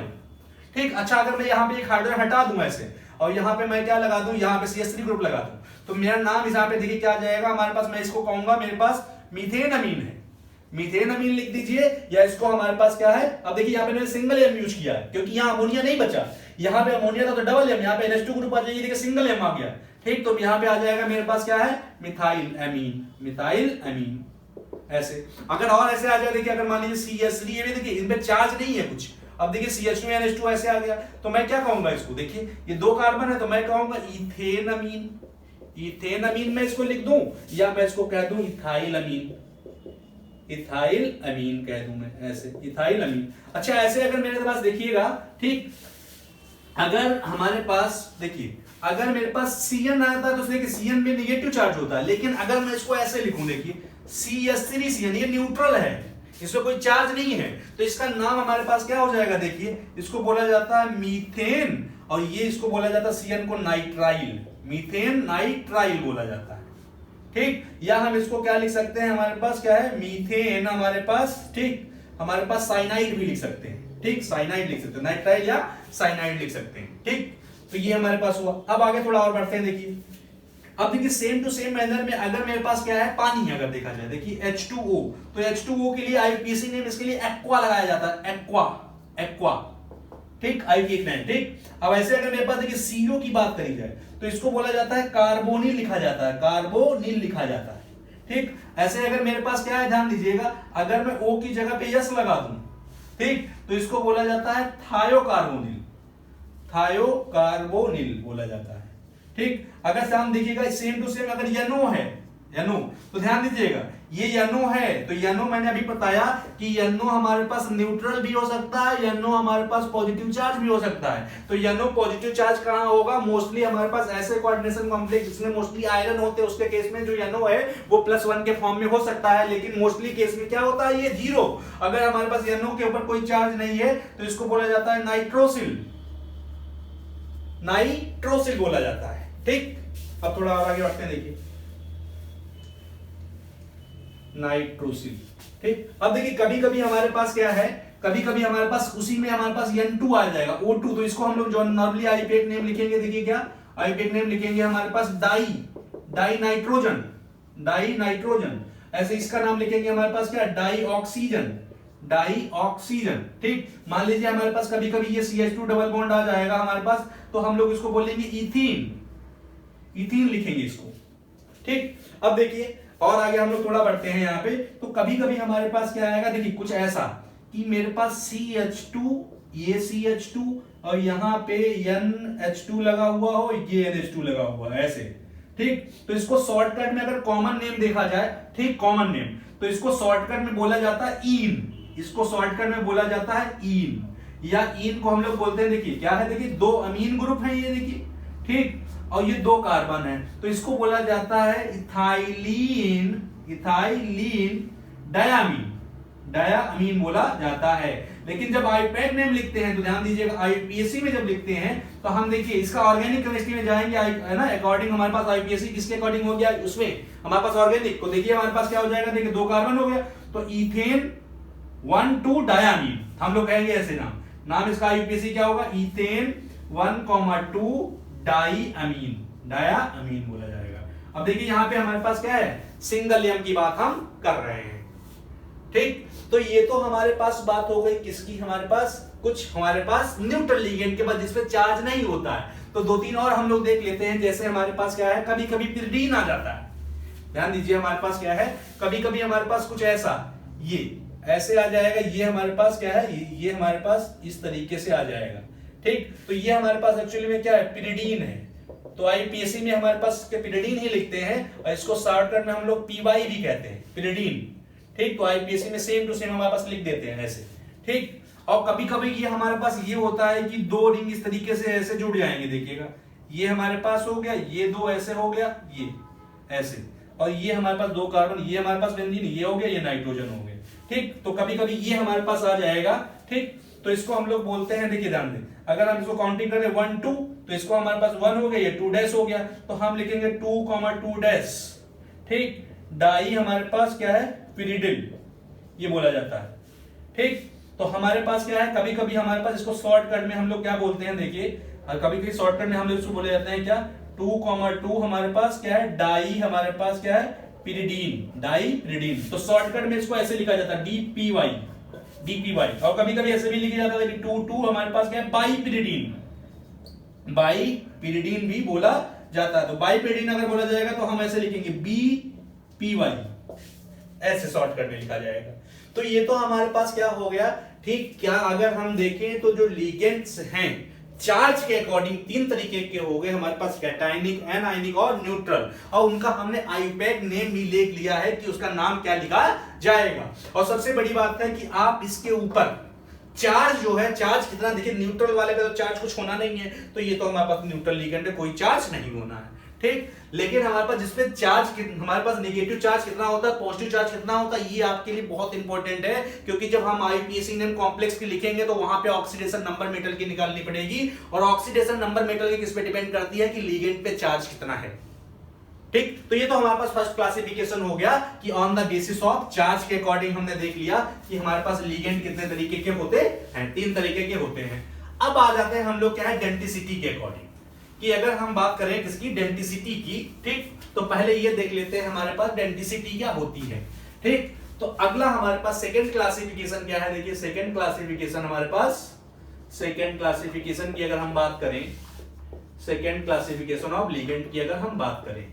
ठीक, अच्छा अगर मैं यहाँ पे एक हाइड्रोजन हटा दूं ऐसे, और यहाँ पे मैं क्या लगा दूं, यहाँ पे CH3 ग्रुप लगा दूं, तो मेरा नाम यहाँ पे देखिए क्या आ जाएगा हमारे पास, मैं इसको कहूंगा मेरे पास मीथेन अमीन है, मीथेन अमीन लिख दीजिए, या इसको हमारे पास क्या है, अब देखिए यहाँ पे मैंने सिंगल M यूज किया है क्योंकि यहाँ अमोनिया नहीं बचा, यहाँ पे अमोनिया था तो डबल M, यहाँ पे NH2 ग्रुप आ जाएगी, देखिए सिंगल M आ गया। ठीक, तो यहाँ पे आ जाएगा मेरे पास क्या है, मिथाइल अमीन, मिथाइल अमीन ऐसे। अगर और ऐसे आ जाए, देखिए अगर मान लीजिए CH3, ये भी देखिए इनपे चार्ज नहीं है कुछ, अब देखिए CH2 NH2 ऐसे आ गया, तो मैं क्या कहूंगा इसको, देखिए ये 2 कार्बन है तो मैं कहूंगा इथेन अमीन, इथेन अमीन मैं इसको लिख दूं, या मैं इसको कह दूं इथाइल अमीन, इथाइल अमीन कह दूं मैं ऐसे, इथाइल अमीन। अच्छा ऐसे अगर मेरे पास देखिएगा, ठीक, अगर हमारे पास देखिए, अगर मेरे पास CN आता है तो देखिए CN में नेगेटिव चार्ज होता है, लेकिन अगर मैं इसको ऐसे लिखूं, देखिए CH3CN, ये न्यूट्रल है, इसमें कोई चार्ज नहीं है, तो इसका नाम हमारे पास क्या हो जाएगा, देखिए इसको बोला जाता है मीथेन, और ये इसको बोला जाता है CN को नाइट्राइल, मीथेन नाइट्राइल बोला जाता है। ठीक, या हम इसको क्या लिख सकते हैं, हमारे पास क्या है, मीथेन हमारे पास, ठीक, हमारे पास साइनाइड भी लिख सकते हैं। ठीक, साइनाइड लिख सकते हैं, नाइट्राइल या साइनाइड लिख सकते हैं। ठीक, तो ये हमारे पास हुआ। अब आगे थोड़ा और बढ़ते हैं, देखिए अब देखिए सेम टू सेम मैनर में अगर मेरे पास क्या है, पानी अगर देखा जाए, देखिए H2O, तो H2O के लिए IUPAC नेम इसके लिए एक्वा लगाया जाता है, एक्वा, एक्वा। ठीक, IUPAC नेम। ठीक, अब ऐसे अगर मेरे पास देखिए CO की बात करी जाए तो इसको बोला जाता है कार्बोनिल लिखा जाता है, कार्बोनिल लिखा जाता है। ठीक, ऐसे अगर मेरे पास क्या है, ध्यान दीजिएगा, अगर मैं O की जगह पे यस लगा दूं, ठीक, तो इसको बोला जाता है थायोकार्बोनिल, थायोकार्बोनिल बोला जाता है। ठीक, अगर हम देखिएगा सेम टू सेम अगर NO है, NO, तो ध्यान दीजिएगा ये NO है, तो NO मैंने अभी बताया कि NO हमारे पास न्यूट्रल भी हो सकता है, NO हमारे पास पॉजिटिव चार्ज भी हो सकता है। तो NO पॉजिटिव चार्ज कहां होगा, मोस्टली हमारे पास ऐसे कोऑर्डिनेशन कॉम्प्लेक्स जिसमें मोस्टली आयरन होते हैं, उसके केस में जो NO है वो +1 के फॉर्म में हो सकता है, लेकिन मोस्टली केस में क्या होता है, ये 0। अगर हमारे पास NO के ऊपर कोई चार्ज नहीं है तो इसको बोला जाता है नाइट्रोसिल, नाइट्रोसिल बोला जाता है। ठीक, अब थोड़ा और आगे बढ़ते हैं, देखिए नाइट्रोसिल। ठीक, अब देखिए कभी कभी हमारे पास क्या है, कभी कभी हमारे पास उसी में हमारे पास N2 आ जाएगा O2, तो इसको हम लोग जो नॉर्मली आईयूपैक नेम लिखेंगे, देखिए क्या आईयूपैक नेम लिखेंगे हमारे पास डाई नाइट्रोजन। ऐसे इसका नाम लिखेंगे हमारे पास क्या डाई ऑक्सीजन। ठीक, मान लीजिए हमारे पास कभी कभी ये CH2 डबल बॉन्ड आ जाएगा हमारे पास, तो हम लोग इसको बोलेंगे इथीन लिखेंगे इसको। ठीक, अब देखिए और आगे हम लोग थोड़ा बढ़ते हैं यहाँ पे, तो कभी कभी हमारे पास क्या आएगा, देखिए कुछ ऐसा कि मेरे पास CH2, ये CH2 और यहाँ पे NH2 लगा हुआ हो, ये NH2 लगा हुआ है ऐसे। ठीक, तो इसको शॉर्टकट में अगर कॉमन नेम देखा जाए, ठीक कॉमन नेम, तो इसको शॉर्टकट में बोला जाता है ईन, इसको शॉर्टकट में बोला जाता है ईन, या ईन को हम लोग बोलते हैं, देखिए क्या है, देखिए दो अमीन ग्रुप है ये, देखिए ठीक, और ये दो कार्बन है, तो इसको बोला जाता है इथाइलीन डायामीन बोला जाता है। लेकिन जब आईयूपैक नेम लिखते हैं तो ध्यान दीजिएगा, आईपीएससी में जब लिखते हैं तो हम देखिए इसका ऑर्गेनिक केमिस्ट्री में जाएंगे, है ना, अकॉर्डिंग हमारे पास आईपीएससी किसके अकॉर्डिंग हो गया, उसमें हमारे पास ऑर्गेनिक, तो देखिए हमारे पास क्या हो जाएगा, देखिए दो कार्बन हो गया, तो इथेन 1,2 डायामीन, हम लोग कहेंगे ऐसे नाम इसका आईपीएससी क्या होगा, इथेन 1,2 डायामीन बोला जाएगा। अब देखिए यहाँ पे हमारे पास क्या है, सिंगल एम की बात हम कर रहे हैं। ठीक, तो ये तो हमारे पास बात हो गई किसकी, हमारे पास कुछ हमारे पास न्यूट्रल लिगेंड के बाद जिसपे चार्ज नहीं होता है। तो दो तीन और हम लोग देख लेते हैं, जैसे हमारे पास क्या है, कभी कभी पिरिडीन आ जाता है, ध्यान दीजिए हमारे पास क्या है, कभी कभी हमारे पास कुछ ऐसा ये ऐसे आ जाएगा, ये हमारे पास क्या है, ये हमारे पास इस तरीके से आ जाएगा। ठीक, तो ये हमारे पास एक्चुअली में क्या है, पिरिडीन है, तो आईपीएससी में हमारे पास पिरिडीन ही लिखते हैं, और इसको शॉर्टकट में हम लोग पीवाई भी कहते हैं, पिरिडीन। ठीक, तो आईपीएससी में सेम टू सेम हमारे पास लिख देते हैं ऐसे। ठीक, और कभी कभी ये हमारे पास ये होता है कि दो रिंग इस तरीके से ऐसे जुड़ जाएंगे, देखिएगा ये हमारे पास हो गया, ये दो ऐसे हो गया, ये ऐसे, और ये हमारे पास दो कार्बन, ये हमारे पास बेंजीन, ये हो गया, ये नाइट्रोजन हो गया। ठीक, तो कभी कभी ये हमारे पास आ जाएगा। ठीक, तो इसको हम लोग बोलते हैं, देखिए ध्यान दें, अगर हम इसको काउंटिंग करें 1 2, तो इसको हमारे पास 1 हो गया, ये 2 डैश हो गया, तो हम लिखेंगे 2,2 डैश। ठीक, डाई हमारे पास क्या है, पिरिडिल ये बोला जाता है। ठीक, तो हमारे पास क्या है, कभी कभी हमारे पास इसको शॉर्टकट में हम लोग क्या बोलते हैं, देखिए कभी कभी शॉर्टकट में हम लोग इसको बोले जाते हैं क्या, 2,2 हमारे पास क्या है, डाई हमारे पास क्या है, पिरिडीन, डाई पिरिडीन, तो शॉर्टकट में इसको ऐसे लिखा जाता है डीपीवाई, और कभी कभी ऐसे भी लिखा जाता है कि 2,2 हमारे पास क्या है, बाईपिरिडीन भी बोला जाता है। तो बाईपिरिडीन अगर बोला जाएगा तो हम ऐसे लिखेंगे BPY, ऐसे शॉर्टकट में लिखा जाएगा। तो ये तो हमारे पास क्या हो गया। ठीक, क्या अगर हम देखें तो जो लिगेंड्स हैं चार्ज के अकॉर्डिंग तीन तरीके के हो गए हमारे पास, कैटायनिक, एनायनिक और न्यूट्रल, और उनका हमने आईयूपैक नेम भी लिख लिया है कि उसका नाम क्या लिखा जाएगा। और सबसे बड़ी बात है कि आप इसके ऊपर चार्ज जो है, चार्ज कितना, देखिए न्यूट्रल वाले का तो चार्ज कुछ होना नहीं है, तो ये तो हमारे पास न्यूट्रल लिगेंड है, कोई चार्ज नहीं होना है। ठीक, लेकिन हमारे पास जिसपे चार्ज, हमारे पास नेगेटिव चार्ज कितना होता है, पॉजिटिव चार्ज कितना होता है, ये आपके लिए बहुत इंपॉर्टेंट है, क्योंकि जब हम आईपीएससी नेम कॉम्प्लेक्स की लिखेंगे तो वहां पे ऑक्सीडेशन नंबर मेटल की निकालनी पड़ेगी, और ऑक्सीडेशन नंबर मेटल की किस पे डिपेंड करती है कि लिगेंड पे चार्ज कितना है। ठीक, तो ये तो हमारे पास फर्स्ट क्लासिफिकेशन हो गया कि on the basis of charge के अकॉर्डिंग हमने देख लिया कि हमारे पास लिगेंड कितने तरीके के होते हैं, तीन तरीके के होते हैं। अब आ जाते हैं हम लोग क्या है, डेंसिटी के अकॉर्डिंग, कि अगर हम बात करें किसकी, डेंसिटी की। ठीक, तो पहले ये देख लेते हैं हमारे पास डेंसिटी क्या होती है। ठीक, तो अगला हमारे पास सेकंड क्लासिफिकेशन क्या है, देखिए सेकंड क्लासिफिकेशन हमारे पास, सेकंड क्लासिफिकेशन की अगर हम बात करें, सेकंड क्लासिफिकेशन ऑफ लिगेंड की अगर हम बात करें,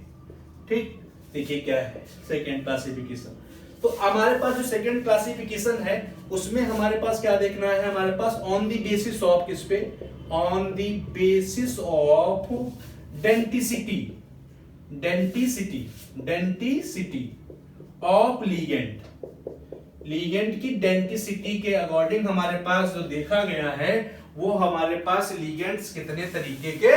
ठीक, देखिए क्या है सेकंड क्लासिफिकेशन। तो हमारे पास जो सेकंड क्लासिफिकेशन है उसमें हमारे पास क्या देखना है, हमारे pass on the basis of किस पे, on the basis of density of ligand की डेंसिटी के अकॉर्डिंग हमारे पास जो देखा गया है वो हमारे पास लिगेंड्स कितने तरीके के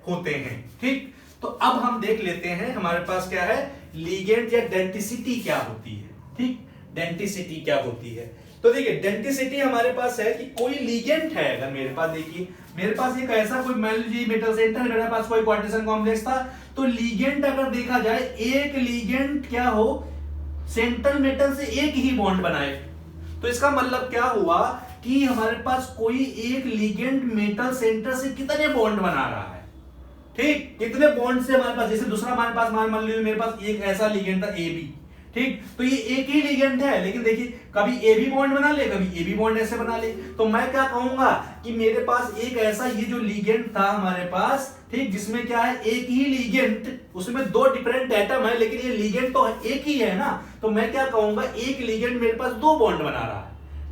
होते हैं। ठीक, तो अब हम देख लेते हैं हमारे पास क्या है, लिगेंड या डेंसिटी क्या होती है। ठीक, डेंसिटी क्या होती है, तो देखिए डेंसिटी हमारे पास है कि कोई लिगेंड है, अगर मेरे पास, देखिए मेरे पास एक ऐसा कोई मान लीजिए मेटल सेंटर है, मेरे पास कोई क्वार्टेशन कॉम्प्लेक्स था, तो लिगेंड अगर देखा जाए, एक लिगेंड क्या हो सेंट्रल मेटल से एक ही बॉन्ड बनाए। तो इसका मतलब क्या हुआ कि हमारे पास कोई एक लिगेंड मेटल सेंटर से कितने बॉन्ड बना रहा है, ठीक, कितने बॉन्ड से हमारे पास, जैसे दूसरा हमारे पास मान लीजिए मेरे पास एक ऐसा लिगेंड था ए बी, ठीक, तो ये एक ही लिगेंड है, लेकिन देखिए कभी ए बी बॉन्ड बना ले, कभी ए बी बॉन्ड ऐसे बना ले। तो मैं क्या कहूंगा कि मेरे पास एक ऐसा ये जो लिगेंड था हमारे पास, ठीक, जिसमें क्या है एक ही लिगेंड, उसमें दो डिफरेंट एटम है लेकिन ये लिगेंड तो एक ही है ना, तो मैं क्या कहूंगा एक लिगेंड मेरे पास दो बॉन्ड बना रहा है,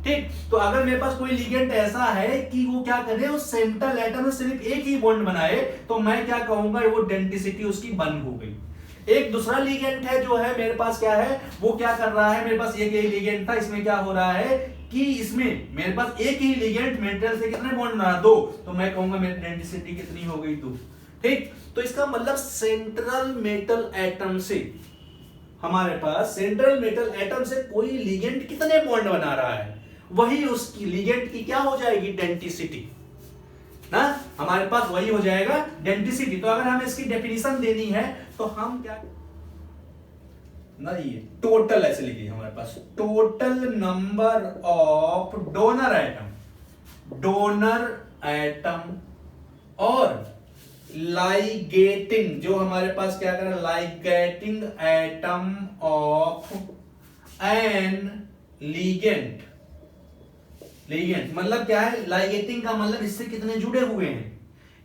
ठीक। तो अगर मेरे पास कोई लिगेंड ऐसा है कि वो क्या करे, उस सेंट्रल एटम में सिर्फ एक ही बॉन्ड बनाए, तो मैं क्या कहूंगा वो डेंसिटी उसकी वन हो गई। एक दूसरा लिगेंड है जो है मेरे पास क्या है, वो क्या कर रहा है, मेरे पास एक ही लिगेंड था, इसमें क्या हो रहा है कि इसमें मेरे पास एक ही लिगेंड मेटल से कितने बॉन्ड बना, दो, तो मैं कहूंगा मेरी डेंसिटी कितनी हो गई, दो, ठीक। तो इसका मतलब सेंट्रल मेटल एटम से हमारे पास, सेंट्रल मेटल एटम से कोई लिगेंड कितने बॉन्ड बना रहा है, वही उसकी लिगेंड की क्या हो जाएगी, डेंसिटी ना, हमारे पास वही हो जाएगा डेंसिटी। तो अगर हमें इसकी डेफिनेशन देनी है तो हम क्या ना, ये टोटल ऐसे लिखिए हमारे पास, total number of donor atom और लाइगेटिंग, जो हमारे पास क्या कर, ligating atom of an ligand मतलब क्या है, लाइगेटिंग का मतलब इससे कितने जुड़े हुए हैं,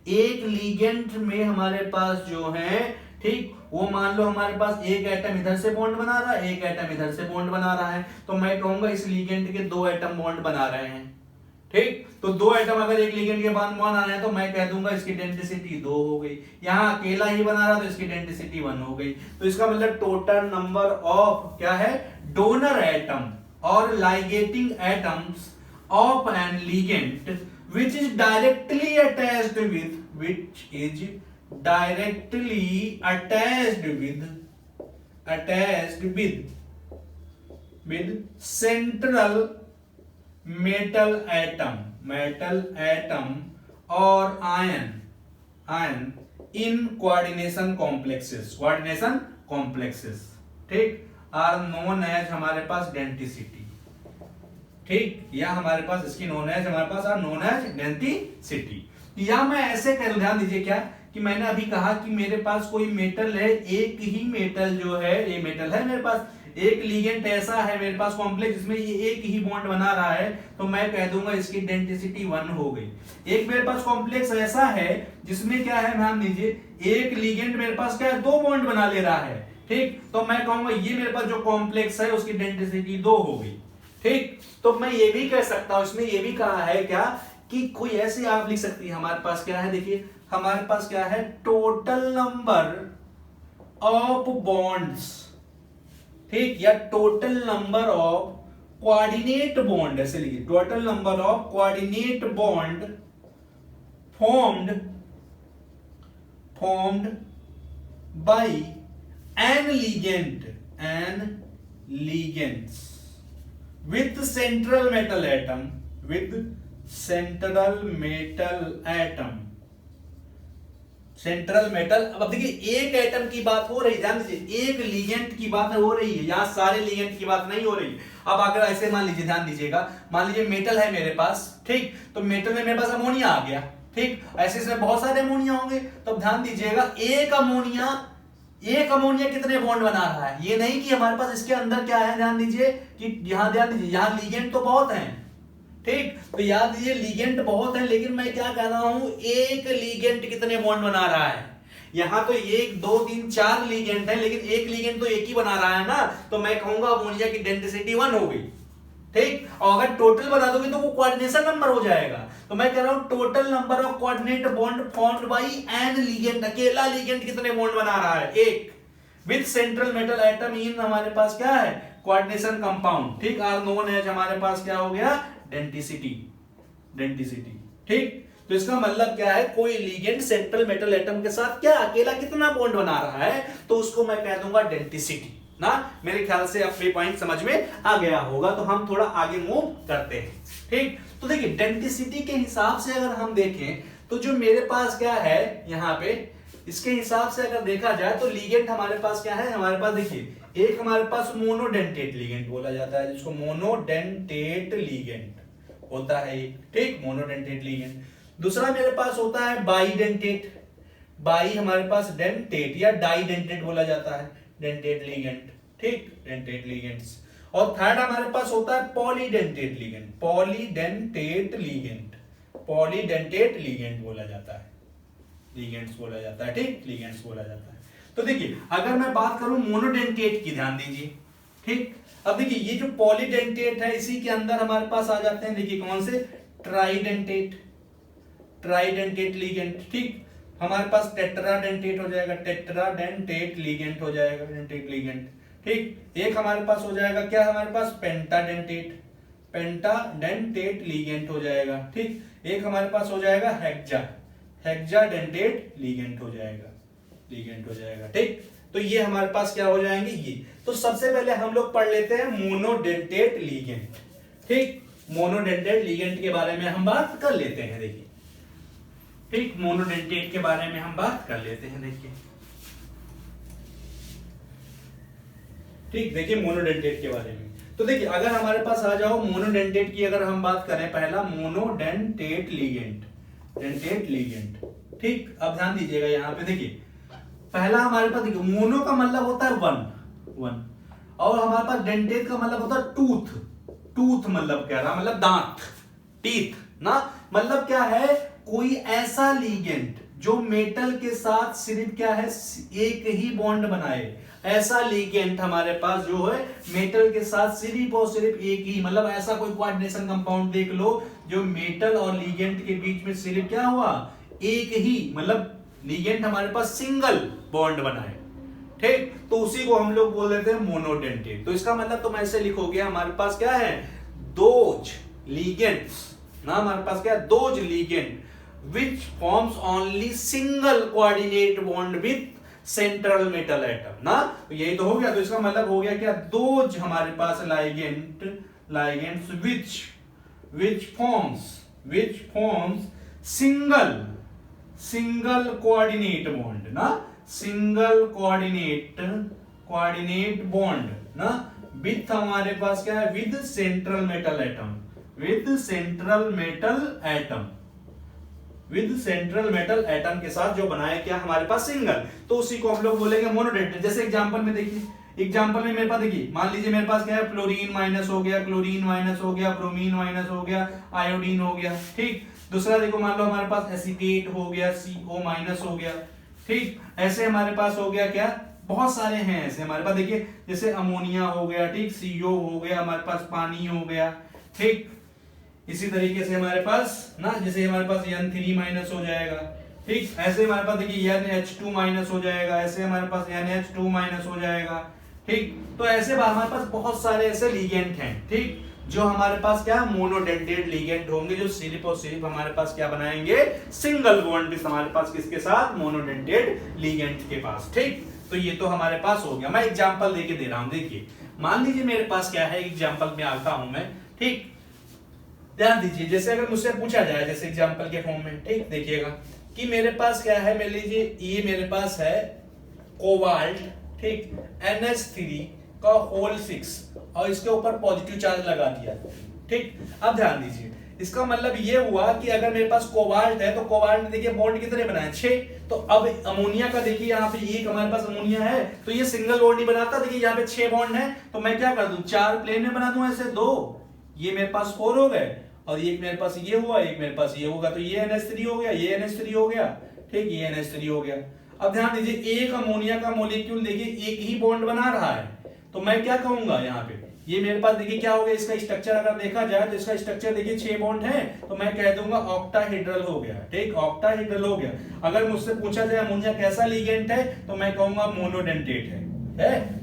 एक लिगेंड में हमारे पास जो है, ठीक, वो मान लो हमारे पास एक एटम इधर से बॉन्ड बना रहा है, एक एटम इधर से बॉन्ड बना रहा है, तो मैं कहूंगा इस लिगेंड के दो एटम बॉन्ड बना रहे हैं, ठीक। तो दो एटम अगर एक लिगेंड के बाद बॉन्ड आ रहे हैं तो मैं कह दूंगा इसकी डेंसिटी 2 हो गई। यहां अकेला ही बना रहा तो इसकी डेंसिटी 1 हो गई। तो इसका मतलब टोटल नंबर ऑफ क्या है, डोनर एटम और ligating atoms of an ligand which is directly attached with central metal atom or ion in coordination complexes, ठीक, are known as हमारे पास डेंसिटी, ठीक, या हमारे पास इसकी नोन एज हमारे पास आर नोन एज डेंसिटी। या मैं ऐसे कर, ध्यान दीजिए क्या कि मैंने अभी कहा कि मेरे पास कोई मेटल है, एक ही मेटल जो है, ये मेटल है मेरे पास, एक लिगेंड ऐसा है मेरे पास कॉम्प्लेक्स जिसमें ये एक ही बॉन्ड बना रहा है, तो मैं कह दूंगा इसकी डेंसिटी 1 हो गई। एक मेरे पास कॉम्प्लेक्स ऐसा है जिसमें क्या है, ध्यान दीजिए, एक लिगेंड मेरे पास क्या है, दो बॉन्ड बना ले रहा है, ठीक, तो मैं कहूंगा ये मेरे पास जो कॉम्प्लेक्स है उसकी डेंसिटी 2 हो गई, ठीक। तो मैं ये भी कह सकता हूं, इसमें ये भी कहा है क्या कि कोई ऐसे आप लिख सकती है, हमारे पास क्या है, देखिए हमारे पास क्या है, टोटल नंबर ऑफ बॉन्ड्स, ठीक, या total number of coordinate bond, ऐसे लिखिए, total number of coordinate bond formed by an ligands with central metal atom, central metal. अब देखिए एक एटम की बात हो रही है, ध्यान दीजिए, एक लिगेंड की बात हो रही है, यहां सारे लिगेंड की बात नहीं हो रही। अब अगर ऐसे मान लीजिए, ध्यान दीजिएगा, मान लीजिए मेटल है मेरे पास, ठीक, तो मेटल में मेरे पास अमोनिया आ गया, ठीक, ऐसे इसमें बहुत सारे अमोनिया होंगे, तो ध्यान दीजिएगा एक अमोनिया कितने बॉन्ड बना रहा है, ये नहीं कि हमारे पास इसके अंदर क्या है, ध्यान दीजिए कि ध्यान दीजिए यहां लिगेंड तो बहुत हैं, ठीक, तो याद दीजिए लिगेंड बहुत है, लेकिन मैं क्या कह रहा हूं, एक लिगेंड कितने बॉन्ड बना रहा है, यहां तो 1 2 3 4 लिगेंड है, लेकिन एक लिगेंड तो एक ही बना रहा है ना, तो मैं कहूंगा अमोनिया की डेंसिटी 1 हो गई, ठीक। और अगर टोटल बता दोगे तो वो कोऑर्डिनेशन नंबर हो जाएगा। तो मैं कह रहा हूं total number of coordinate bond formed by an ligand, अकेला लिगेंड कितने बॉन्ड बना रहा है, एक, with central metal atom in हमारे पास क्या है, कोऑर्डिनेशन कंपाउंड, ठीक, आर नोन एज हमारे पास क्या हो गया, डेंसिटी, ठीक। तो इसका मतलब क्या है, कोई लिगेंड सेंट्रल मेटल एटम के साथ क्या अकेला कितना बॉन्ड बना रहा है, तो उसको मैं कह दूंगा डेंसिटी ना। मेरे ख्याल से अब ये पॉइंट समझ में आ गया होगा, तो हम थोड़ा आगे मूव करते हैं, ठीक। तो देखिए डेंसिटी के हिसाब से अगर हम देखें तो जो मेरे पास क्या है यहाँ पे, इसके हिसाब से अगर देखा जाए तो लिगेंड हमारे पास क्या है, हमारे पास देखिए एक हमारे पास मोनोडेंटेट लिगेंड बोला जाता है, जिसको मोनोडेंटेट लिगेंड होता है, ठीक, मोनोडेंटेट लिगेंड। दूसरा मेरे पास होता है बाईडेंटेट, बाई हमारे पास डेंटेट या डाईडेंटेट बोला जाता है, डेंटेट लिगेंड, ठीक, डेंटेट लिगेंड्स। और थर्ड हमारे पास होता है polydentate ligand, polydentate ligand, polydentate ligand बोला जाता है, लिगेंड्स बोला जाता है, ठीक, लिगेंड्स बोला जाता है। तो देखिए अगर मैं बात करूं मोनोडेंटेट की, ध्यान दीजिए, ठीक। अब देखिए ये जो पॉलीडेंटेट है इसी के अंदर हमारे पास आ जाते हैं, देखिए कौन से, ट्राइडेंटेट, ट्राइडेंटेट लिगेंड, ठीक। हमारे पास टेट्राडेंटेट हो जाएगा, टेट्राडेंटेट लिगेंड हो जाएगा, डेंटेट लिगेंड, ठीक। एक हमारे पास हो जाएगा क्या, हमारे पास पेंटाडेंटेट, पेंटाडेंटेट लिगेंड हो जाएगा, ठीक। एक हमारे पास हो जाएगा हेक्सा, हेक्साडेंटेट लिगेंड हो जाएगा, लिगेंड हो जाएगा, ठीक। तो ये हमारे पास क्या हो जाएंगे ये। तो सबसे पहले हम लोग पढ़ लेते हैं मोनोडेंटेट लिगेंड, ठीक। मोनोडेंटेट लिगेंड के बारे में हम बात कर लेते हैं, देखिए, ठीक, मोनोडेंटेट के बारे में हम बात कर लेते हैं, देखिए, ठीक। देखिए मोनोडेंटेट के बारे में, तो देखिए अगर हमारे पास आ जाओ मोनोडेंटेट की अगर हम बात करें, पहला मोनोडेंटेट लिगेंड, डेंटेट लिगेंड, ठीक। अब ध्यान दीजिएगा यहाँ पे, देखिए पहला हमारे पास देखिए मोनो का मतलब होता है वन, वन, और हमारे पास डेंटेट का मतलब होता है टूथ, टूथ मतलब क्या रहा, मतलब दांत, टीथ ना, मतलब क्या है, कोई ऐसा लिगेंड जो मेटल के साथ सिर्फ क्या है, एक ही बॉन्ड बनाए, ऐसा लिगेंड हमारे पास जो है मेटल के साथ सिर्फ और सिर्फ एक ही, मतलब ऐसा कोई कोऑर्डिनेशन कंपाउंड देख लो जो मेटल और लिगेंड के बीच में सिर्फ क्या हुआ, एक ही, मतलब लिगेंड हमारे पास सिंगल बॉन्ड बनाए, ठीक। तो उसी को हम लोग बोल देते हैं मोनोडेंटेट। तो इसका मतलब तुम ऐसे लिखोगे, हमारे पास क्या है, दोज लिगेंड्स ना, हमारे पास क्या है, those ligand which forms only single coordinate bond with central metal atom ना, तो यही तो हो गया। तो इसका मतलब हो गया क्या, दोज हमारे पास ligands which forms single coordinate bond ना, single coordinate bond ना, with हमारे पास क्या है, with central metal atom, with central metal atom के साथ जो बनाया क्या हमारे पास, सिंगल, तो उसी को हम लोग बोलेंगे मोनोडेंटेट। जैसे एग्जांपल में देखिए, एग्जांपल में मेरे पास देखिए, मान लीजिए मेरे पास क्या है, फ्लोरीन माइनस हो गया, क्लोरीन माइनस हो गया, ब्रोमीन माइनस हो गया, आयोडीन हो गया, ठीक। दूसरा देखो, मान लो हमारे पास एसीटेट हो गया, CO माइनस हो गया, ठीक। ऐसे हमारे पास हो गया क्या, बहुत सारे हैं ऐसे हमारे पास, देखिए जैसे अमोनिया हो गया, ठीक, CO हो गया, हमारे पास पानी हो गया, ठीक। इसी तरीके से हमारे पास ना, जैसे हमारे पास N3 माइनस हो जाएगा, ठीक। ऐसे हमारे पास देखिए NH2 माइनस हो जाएगा, ऐसे हमारे पास NH2 माइनस हो जाएगा, ठीक। तो ऐसे हमारे पास बहुत सारे ऐसे लिगेंड हैं, ठीक, जो हमारे पास क्या मोनोडेंटेट लिगेंड होंगे, जो सिर्फ और सिर्फ हमारे पास क्या बनाएंगे, सिंगल बॉन्ड हमारे पास किसके साथ, मोनोडेंटेट लिगेंड के पास, ठीक। तो ये तो हमारे पास हो गया। मैं एग्जांपल देके दे रहा हूं, देखिए मान लीजिए मेरे पास क्या है, एग्जांपल में आता हूं मैं, ठीक। ध्यान दीजिए, जैसे अगर मुझसे पूछा जाए, जैसे एग्जांपल के फॉर्म में, ठीक, देखिएगा कि मेरे पास क्या है, मान लीजिए ये मेरे पास है कोबाल्ट, ठीक, NH3 का होल 6 और इसके ऊपर पॉजिटिव चार्ज लगा दिया, ठीक। अब ध्यान दीजिए, इसका मतलब ये हुआ कि अगर मेरे पास कोबाल्ट है तो कोबाल्ट ने देखिए बॉन्ड कितने बनाए, 6। तो अब अमोनिया का देखिए यहाँ पे एक हमारे पास अमोनिया है, तो ये सिंगल बॉन्ड नहीं बनाता, देखिए यहाँ पे 6 बॉन्ड है, तो मैं क्या कर दूं, 4 प्लेन में बना दूं, ऐसे 2, ये मेरे पास 4 हो गए, और एक मेरे पास ये हुआ, एक मेरे पास ये होगा, तो ये NH3 हो गया, ये NH3 हो गया, ठीक, ये NH3 हो गया। अब ध्यान दीजिए, एक अमोनिया का मॉलिक्यूल देखिए एक ही बॉन्ड बना रहा है, तो मैं क्या कहूंगा यहाँ पे, ये मेरे पास देखिए क्या हो गया, इसका स्ट्रक्चर अगर देखा जाए तो इसका स्ट्रक्चर देखिए 6 बॉन्ड है, तो मैं कह दूंगा ऑक्टाहेड्रल हो गया, ठीक, ऑक्टाहेड्रल हो गया। अगर मुझसे पूछा जाए अमोनिया कैसा लिगेंड है, तो मैं कहूंगा मोनोडेंटेट है,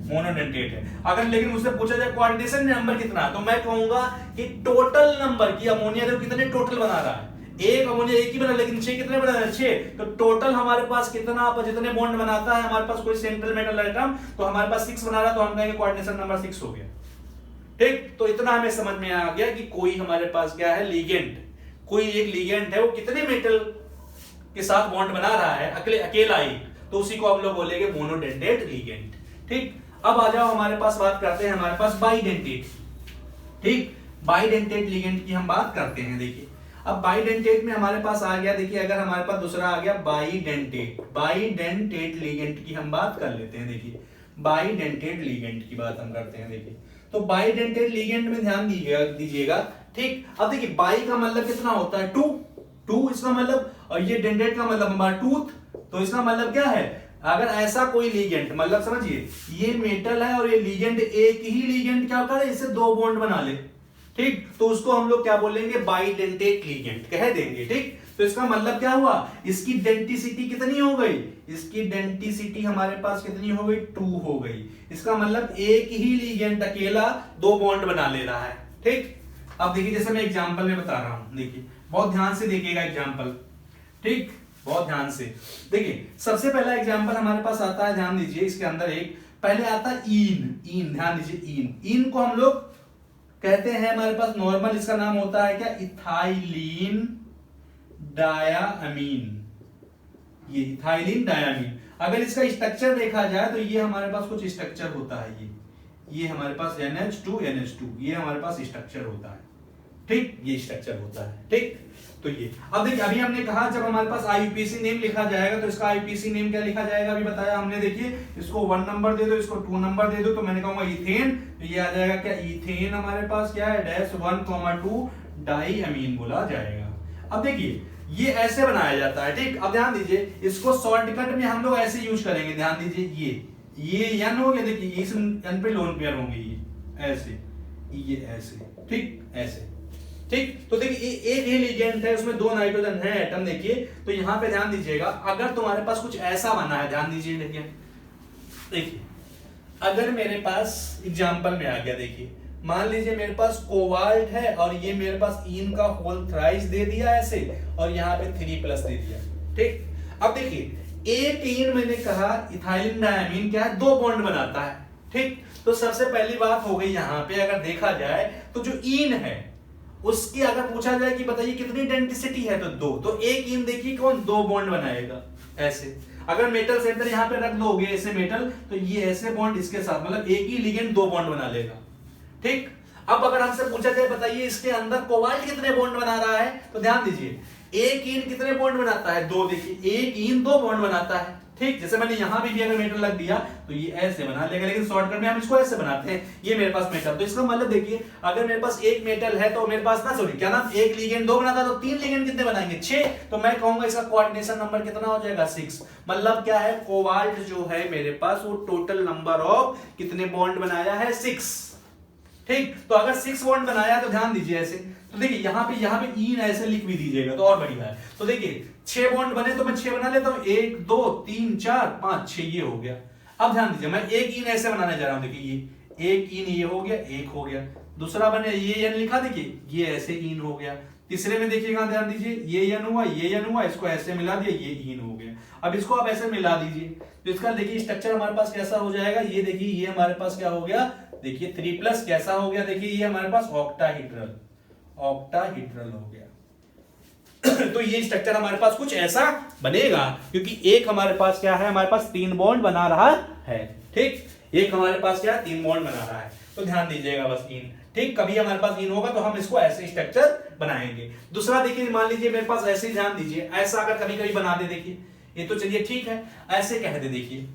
मोनोडेंटेट है। अगर लेकिन मुझसे पूछा जाए कोऑर्डिनेशन नंबर कितना है, तो मैं कहूंगा कि टोटल नंबर की अमोनिया देखो कितने टोटल बना रहा है, एक अमोनिया एक ही बना, लेकिन 6 कितने बना रहा है, 6। तो टोटल हमारे पास कितना, जितने बॉन्ड बनाता है हमारे पास कोई सेंट्रल मेटल एटम, तो हमारे पास 6 बना रहा है, तो हम कहेंगे कोऑर्डिनेशन नंबर 6 हो गया, ठीक। तो इतना हमें समझ में आ गया कि कोई हमारे पास क्या है, लिगेंड, कोई एक लिगेंड है, वो कितने मेटल के साथ बॉन्ड बना रहा है, अकेला ही, तो उसी को हम लोग बोलेंगे मोनोडेंटेट लिगेंड, ठीक। अब आ जाओ हमारे पास बात करते हैं हमारे पास बाइडेंटेट। ठीक, बाइडेंटेट लिगेंड की हम बात करते हैं। देखिए अब बाइडेंटेट में हमारे पास आ गया, देखिए अगर हमारे पास दूसरा आ गया बाइडेंटेट, बाइडेंटेट लिगेंड की हम बात कर लेते हैं। देखिए बाइडेंटेट लिगेंड की बात हम करते हैं। देखिए तो बाइडेंटेट लिगेंड में ध्यान दीजिएगा। ठीक, अब देखिए बाई का मतलब कितना होता है, टू इसका मतलब, और ये डेंटेट का मतलब हमारा टूथ, तो इसका मतलब क्या है, अगर ऐसा कोई लीगेंड, मतलब समझिए ये मेटल है और ये लीगेंड, एक ही लीगेंड क्या करे, इससे दो बॉन्ड बना ले। ठीक, तो उसको हम लोग क्या बोलेंगे, बाइडेंटेट लिगेंड कह देंगे। ठीक, तो इसका मतलब क्या हुआ, इसकी डेंटिसिटी कितनी हो गई, इसकी डेंटिसिटी हमारे पास कितनी हो गई, 2 हो गई। इसका मतलब एक ही लिगेंड अकेला दो बॉन्ड बना ले रहा है। ठीक, अब देखिए जैसे मैं एग्जांपल में बता रहा हूं, देखिए बहुत ध्यान से देखिएगा एग्जांपल। ठीक, बहुत ध्यान से देखिए, सबसे पहला एग्जांपल हमारे पास आता है, ध्यान दीजिए इसके अंदर एक पहले आता है ईन, ध्यान दीजिए ईन को हम लोग कहते हैं हमारे पास नॉर्मल, इसका नाम होता है क्या, इथाइलिन डायामीन। ये इथाइलिन डायामीन, अगर इसका स्ट्रक्चर देखा जाए तो ये हमारे पास कुछ स्ट्रक्चर होता है, ये हमारे पास NH2 ये हमारे पास स्ट्रक्चर होता है। ठीक, ये स्ट्रक्चर होता है। ठीक, तो ये अब देखिए अभी हमने कहा जब हमारे पास IUPAC नेम लिखा जाएगा तो इसका IUPAC नेम क्या लिखा जाएगा, अभी बताया हमने। देखिए इसको 1 नंबर दे दो, इसको 2 नंबर दे दो, तो मैंने कहूंगा इथेन, तो ये आ जाएगा क्या, इथेन हमारे पास क्या है, -1,2 डाईअमीन बोला जाएगा। अब देखिए ये ऐसे बनाया जाता है। ठीक, अब ध्यान दीजिए इसको शॉर्टकट में हम लोग ऐसे यूज करेंगे। ध्यान दीजिए ये N हो गया, देखिए इस N पे लोन पेयर होंगे, ये ऐसे, ये ऐसे। ठीक, ऐसे। ठीक, तो देखिए एक ही लिगेंड है, उसमें 2 नाइट्रोजन है एटम। देखिए तो यहां पे ध्यान दीजिएगा, अगर तुम्हारे पास कुछ ऐसा बना है, ध्यान दीजिए, देखिए अगर मेरे पास एग्जांपल में आ गया, देखिए मान लीजिए मेरे पास कोबाल्ट है और ये मेरे पास ईन का होल थ्राइस दे दिया ऐसे, और यहाँ पे 3+ दे दिया। ठीक, अब देखिए एक ईन मैंने कहा इथाइलिन डायमीन क्या है, 2 बॉन्ड बनाता है। ठीक, तो सबसे पहली बात हो गई यहाँ पे, अगर देखा जाए तो जो ईन है उसकी अगर पूछा जाए कि बताइए कितनी डेंसिटी है, तो 2, तो एक ईन देखिए कौन 2 बॉन्ड बनाएगा ऐसे। अगर मेटल सेंटर यहाँ पे रख दोगे ऐसे मेटल, तो ये ऐसे बॉन्ड इसके साथ, मतलब एक ही लिगेंड 2 बॉन्ड बना लेगा। ठीक, अब अगर हमसे पूछा जाए बताइए इसके अंदर कोबाल्ट कितने बॉन्ड बना रहा है, तो ध्यान दीजिए एक ईन कितने बॉन्ड बनाता है, 2। देखिए एक ईन 2 बॉन्ड बनाता है। ठीक, जैसे मैंने यहां भी अगर मेटल लग दिया तो ये ऐसे बना लेगा, लेकिन शॉर्टकट में हम इसको ऐसे बनाते हैं। ये मेरे पास मेटल, तो इसका मतलब देखिए अगर मेरे पास एक मेटल है तो मेरे पास ना, सॉरी क्या नाम, एक लिगेंड 2 बनाता, तो 3 लिगेंड कितने बनाएंगे, 6। तो मैं कहूंगा इसका कोऑर्डिनेशन नंबर कितना हो जाएगा, 6। मतलब क्या है, कोबाल्ट जो है मेरे पास वो टोटल नंबर ऑफ कितने बॉन्ड बनाया है, 6। ठीक, तो अगर 6 बॉन्ड बनाया तो ध्यान दीजिए ऐसे, तो देखिए यहाँ पे ईन ऐसे लिख भी दीजिएगा तो और बढ़िया है। तो देखिए 6 बॉन्ड बने तो मैं 6 बना लेता हूँ, 1 2 3 4 5 6, ये हो गया। अब ध्यान दीजिए मैं एक ईन ऐसे बनाने जा रहा हूँ, देखिए ये एक ईन ये हो गया, एक हो गया। दूसरा बने ये एन लिखा, देखिए ये ऐसे ईन हो गया। तीसरे में देखिएगा, ध्यान दीजिए ये एन हुआ, ये एन हुआ, इसको ऐसे मिला दिया, ये ईन हो गया। अब इसको आप ऐसे मिला दीजिए तो इसका देखिए स्ट्रक्चर हमारे पास कैसा हो जाएगा, ये देखिए ये हमारे पास क्या हो गया, देखिए 3+ कैसा हो गया, देखिए ये हमारे पास ऑक्टाहीड्रल हो गया। तो ये स्ट्रक्चर हमारे पास कुछ ऐसा बनेगा, क्योंकि एक हमारे पास क्या है, हमारे पास 3 बॉन्ड बना रहा है। ठीक, एक हमारे पास क्या है, 3 बॉन्ड बना रहा है। तो ध्यान दीजिएगा बस ईन। ठीक, कभी हमारे पास ईन होगा तो हम इसको ऐसे स्ट्रक्चर बनाएंगे। दूसरा देखिए मान लीजिए मेरे पास ऐसे, ध्यान दीजिए ऐसा अगर कभी कभी बना दे, देखिए ये तो चलिए ठीक है, ऐसे कह दे। देखिए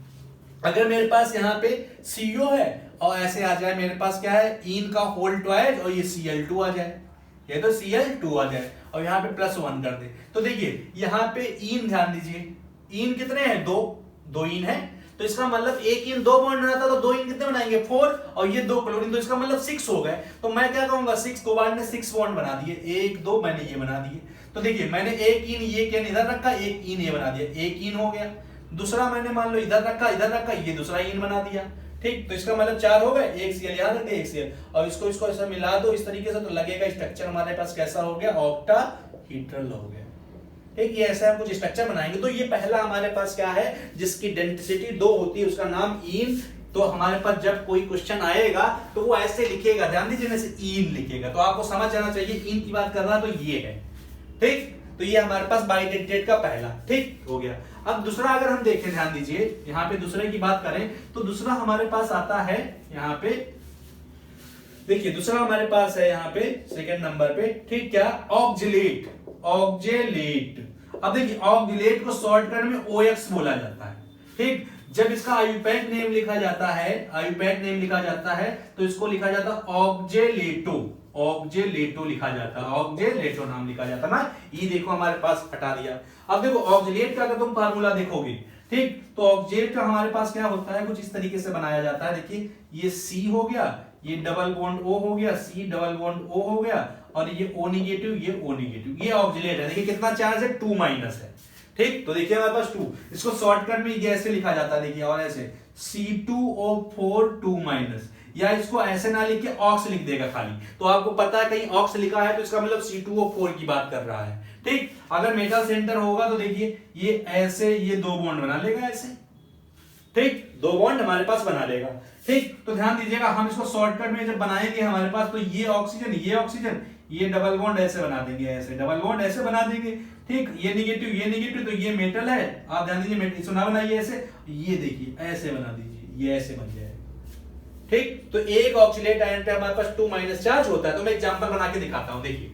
अगर मेरे पास यहाँ पे CO है और ऐसे आ जाए मेरे पास क्या है, ईन का होल ट्वाइस, और ये Cl2 आ जाए, ये तो Cl2 आ जाए, और यहाँ पे +1 कर दे, तो देखिए यहाँ पे ईन, ध्यान दीजिए ईन कितने हैं, 2 ईन है, तो इसका मतलब एक ईन 2 बॉन्ड बनाता, तो 2 ईन कितने बनाएंगे, 4, और ये 2 क्लोरीन, तो इसका मतलब 6 हो गए। तो मैं क्या कहूंगा, 6 कोबाल्ट ने 6 बॉन्ड बना दिए, 1 2 मैंने ये बना दिए। तो देखिए मैंने एक ईन ये कैन इधर रखा, एक ईन ये बना दिया, एक ईन हो गया। दूसरा मैंने मान लो इधर रखा, ये दूसरा ईन बना दिया। ठीक, तो इसका मतलब 4 हो गए, एक Cl यहाँ रख दे, एक Cl, और इसको ऐसा मिला दो इस तरीके से, तो लगेगा स्ट्रक्चर हमारे पास कैसा हो गया, ऑक्टाहीड्रल हो गया। ठीक, ये ऐसा हम कुछ स्ट्रक्चर बनाएंगे। तो ये पहला हमारे पास क्या है, जिसकी डेंसिटी 2 होती है, उसका नाम ईन। तो हमारे पास जब कोई क्वेश्चन आएगा तो वो ऐसे लिखेगा, ध्यान दीजिए जैसे ईन लिखेगा, तो आपको समझ जाना चाहिए ईन की बात कर रहा है तो ये है। ठीक, तो ये हमारे पास बाइडेंटेट का पहला, ठीक हो गया। अब दूसरा अगर हम देखें, ध्यान दीजिए, यहाँ पे दूसरे की बात करें तो दूसरा हमारे पास आता है यहाँ पे, देखिए दूसरा हमारे पास है यहाँ पे सेकंड नंबर पे, ठीक, क्या, ऑक्जिलेट। ऑक्जिलेट, अब देखिए ऑक्जिलेट को शॉर्टकट में OX बोला जाता है, ठीक। जब इसका आयुपैक नेम लिखा जाता है, आयुपैक नेम लिखा जाता है तो इसको लिखा जाता है ऑक्जेलेटो। ऑक्जेलेटो लिखा जाता है, ऑक्जेलेटो नाम लिखा जाता ना। ये देखो हमारे पास हटा दिया। अब देखो ऑक्जेलेट का अगर तुम फार्मूला देखोगे, ठीक, तो ऑक्जेलेट का हमारे पास क्या होता है, कुछ इस तरीके से बनाया जाता है। देखिए ये C हो गया, ये डबल बॉन्ड O हो गया, C डबल बॉन्ड O हो गया, और ये O निगेटिव, ये O निगेटिव, ये ऑक्जेलेट है। देखिए कितना चार्ज है, 2 माइनस है, ठीक। तो देखिए हमारे पास 2, इसको शॉर्टकट में ऐसे लिखा जाता है, देखिए, और ऐसे C2O4 2 माइनस, या इसको ऐसे ना लिख के ऑक्स लिख देगा खाली, तो आपको पता है कहीं ऑक्स लिखा है तो इसका मतलब C2O4 की बात कर रहा है, ठीक। अगर मेटल सेंटर होगा तो देखिए ये ऐसे, ये 2 बॉन्ड बना लेगा ऐसे, ठीक, 2 बॉन्ड हमारे पास बना लेगा, ठीक। तो ध्यान दीजिएगा, हम इसको शॉर्टकट में जब बनाएंगे हमारे पास, तो ये ऑक्सीजन, ये ऑक्सीजन, ये डबल बॉन्ड ऐसे बना देंगे, ऐसे डबल बॉन्ड ऐसे बना देंगे, ठीक। ये निगेटिव, ये निगेटिव, तो ये मेटल है, आप ध्यान दीजिए, इसको ना बनाइए ऐसे, ये देखिए ऐसे बना दीजिए, ये ऐसे बन जाएगा, ठीक। तो एक ऑक्सीलेट आयन पे हमारे पास 2 माइनस चार्ज होता है। तो मैं एग्जांपल बना के दिखाता हूं। देखिए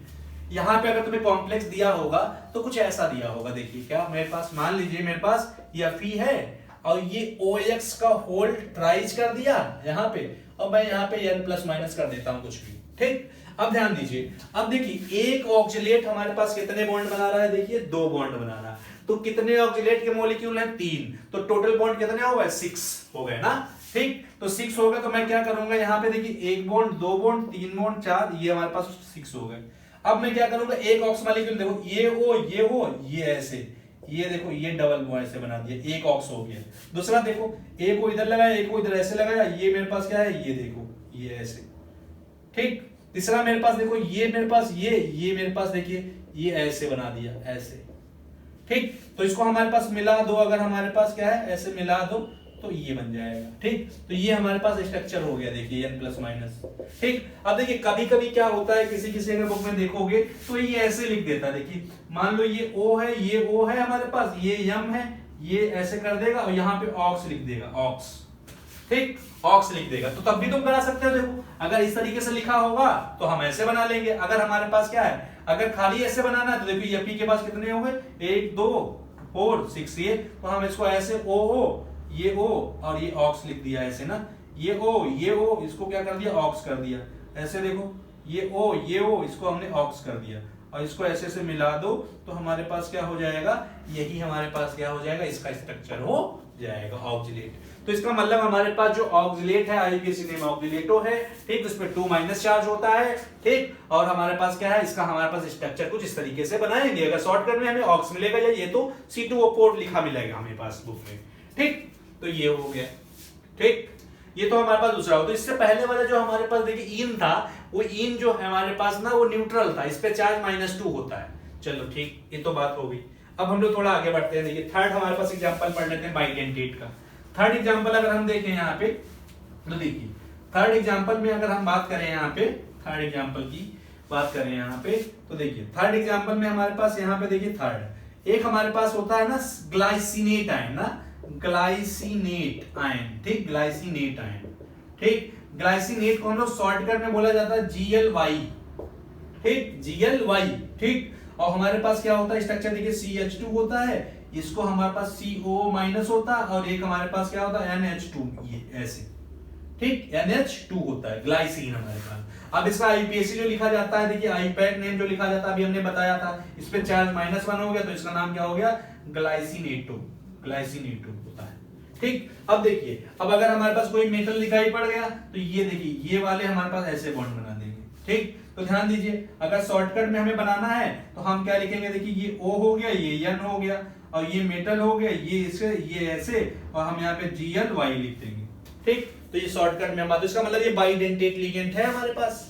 यहां पे अगर तुम्हें कॉम्प्लेक्स दिया होगा तो कुछ ऐसा दिया होगा। देखिए क्या मेरे पास, मान लीजिए मेरे पास ये Fe है और ये OX का होल ट्राइज कर दिया यहाँ पे, और मैं यहाँ पे n प्लस माइनस कर देता हूं कुछ भी, ठीक। अब ध्यान दीजिए, अब देखिए एक ऑक्सीलेट हमारे पास कितने बॉन्ड बना रहा है, देखिए 2 बॉन्ड बना रहा है। तो कितने ऑक्सीलेट के मॉलिक्यूल हैं, 3, तो टोटल बॉन्ड कितने हो गए, 6 हो गए ना, ठीक। तो 6 हो गए, तो मैं क्या करूंगा, यहाँ पे देखिए 1 बॉन्ड, 2 बॉन्ड, 3 बॉन्ड, 4, ये हमारे पास 6 हो गए। अब मैं क्या करूंगा, एक ऑक्स मॉलिक्यूल देखो, ये हो, ये ऐसे, ये देखो ये डबल बॉन्ड ऐसे बना दिया, एक ऑक्स हो गया। दूसरा देखो, एक को इधर लगाया, एक को इधर ऐसे लगाया, ये मेरे पास क्या है, ये देखो ये ऐसे, ठीक। तीसरा मेरे पास देखो, ये मेरे पास ये मेरे पास देखिए ये ऐसे बना दिया, ऐसे, ठीक। तो इसको हमारे पास मिला दो, अगर हमारे पास क्या है, ऐसे मिला दो तो ये बन जाएगा, ठीक। तो ये हमारे पास स्ट्रक्चर हो गया, देखिए n प्लस माइनस, ठीक। अब देखिए कभी कभी क्या होता है, किसी किसी अगर बुक में देखोगे तो ये ऐसे लिख देता है। देखिए मान लो ये O है, ये O है हमारे पास, ये M है, ये ऐसे कर देगा और यहाँ पे ऑक्स लिख देगा, ऑक्स, ठीक, ऑक्स लिख देगा। तो तब भी तुम बना सकते हो। देखो अगर इस तरीके से लिखा होगा तो हम ऐसे बना लेंगे। अगर हमारे पास क्या है, अगर खाली ऐसे बनाना है तो देखो ये P के पास कितने हो गए, 1 2 4 6, ये, तो हम इसको ऐसे O, ये O और ये ऑक्स लिख दिया ऐसे ना, ये O, इसको क्या कर दिया, ऑक्स कर दिया, ऐसे देखो ये O, इसको हमने ऑक्स कर दिया, और इसको ऐसे ऐसे मिला दो तो हमारे पास क्या हो जाएगा, यही हमारे पास क्या हो जाएगा, इसका स्ट्रक्चर हो जाएगा, ऑक्जिलेट। तो इसका मतलब हमारे पास जो ऑक्जिलेट है, आईयूपीएसी नेम ऑक्जिलेटो है, ठीक, उसमें 2 माइनस चार्ज होता है, ठीक। और हमारे पास क्या है, इसका हमारे पास स्ट्रक्चर कुछ इस तरीके से बनाएंगे। अगर शॉर्टकट में हमें ऑक्स मिलेगा, या ये तो C2O4 लिखा मिलेगा हमें पास बुक में, ठीक। तो ये हो गया, ठीक। ये तो हमारे पास दूसरा हो। तो इससे पहले वाला जो हमारे पास देखिए इन था, वो इन जो है हमारे पास ना, वो न्यूट्रल था, इस पे चार्ज -2 होता है। चलो ठीक, ये तो बात हो गई। अब हम लोग थोड़ा आगे बढ़ते हैं। देखिए थर्ड हमारे पास एग्जांपल पढ़ लेते हैं बाइडेंटेट का। थर्ड एग्जांपल अगर हम देखें यहाँ पे, तो देखिए थर्ड एग्जांपल में अगर हम बात करें यहाँ पे, थर्ड एग्जांपल की बात करें यहाँ पे, तो देखिए थर्ड एग्जांपल में हमारे पास यहाँ पे देखिए थर्ड एक हमारे पास होता है ना ग्लाइसिनेट आयन, ना ग्लाइसिनेट आयन, ठीक, ग्लाइसिनेट आयन, ठीक। ग्लाइसिनेट को हम लोग शॉर्टकट में बोला जाता है GLY, ठीक, GLY, ठीक। और हमारे पास क्या होता है स्ट्रक्चर देखिए CH2 होता है, इसको हमारे पास CO- होता है, और एक हमारे पास क्या होता है NH2, ये ऐसे, ठीक, NH2 होता है ग्लाइसिन हमारे पास। अब इसका आईपीएसी जो लिखा जाता है, देखिए आईपैक नेम जो लिखा जाता है अभी हमने बताया था, इस पे चार्ज -1 हो गया तो इसका नाम क्या हो गया, ग्लाइसिनेटो, ग्लाइसिनेटो होता है, ठीक। अब देखिए, अब अगर हमारे पास कोई मेटल दिखाई पड़ गया तो ये देखिए ये वाले हमारे पास ऐसे बॉन्ड बना देंगे, ठीक। तो ध्यान दीजिए, अगर शॉर्टकट में हमें बनाना है तो हम क्या लिखेंगे, देखिए ये O हो गया, ये N हो गया, और ये मेटल हो गया, ये इसे, ये ऐसे, और हम यहाँ पे GLY लिख देंगे, ठीक। तो ये शॉर्टकट में हमारा, तो इसका मतलब ये बाइडेंटेट लिगेंड है हमारे पास,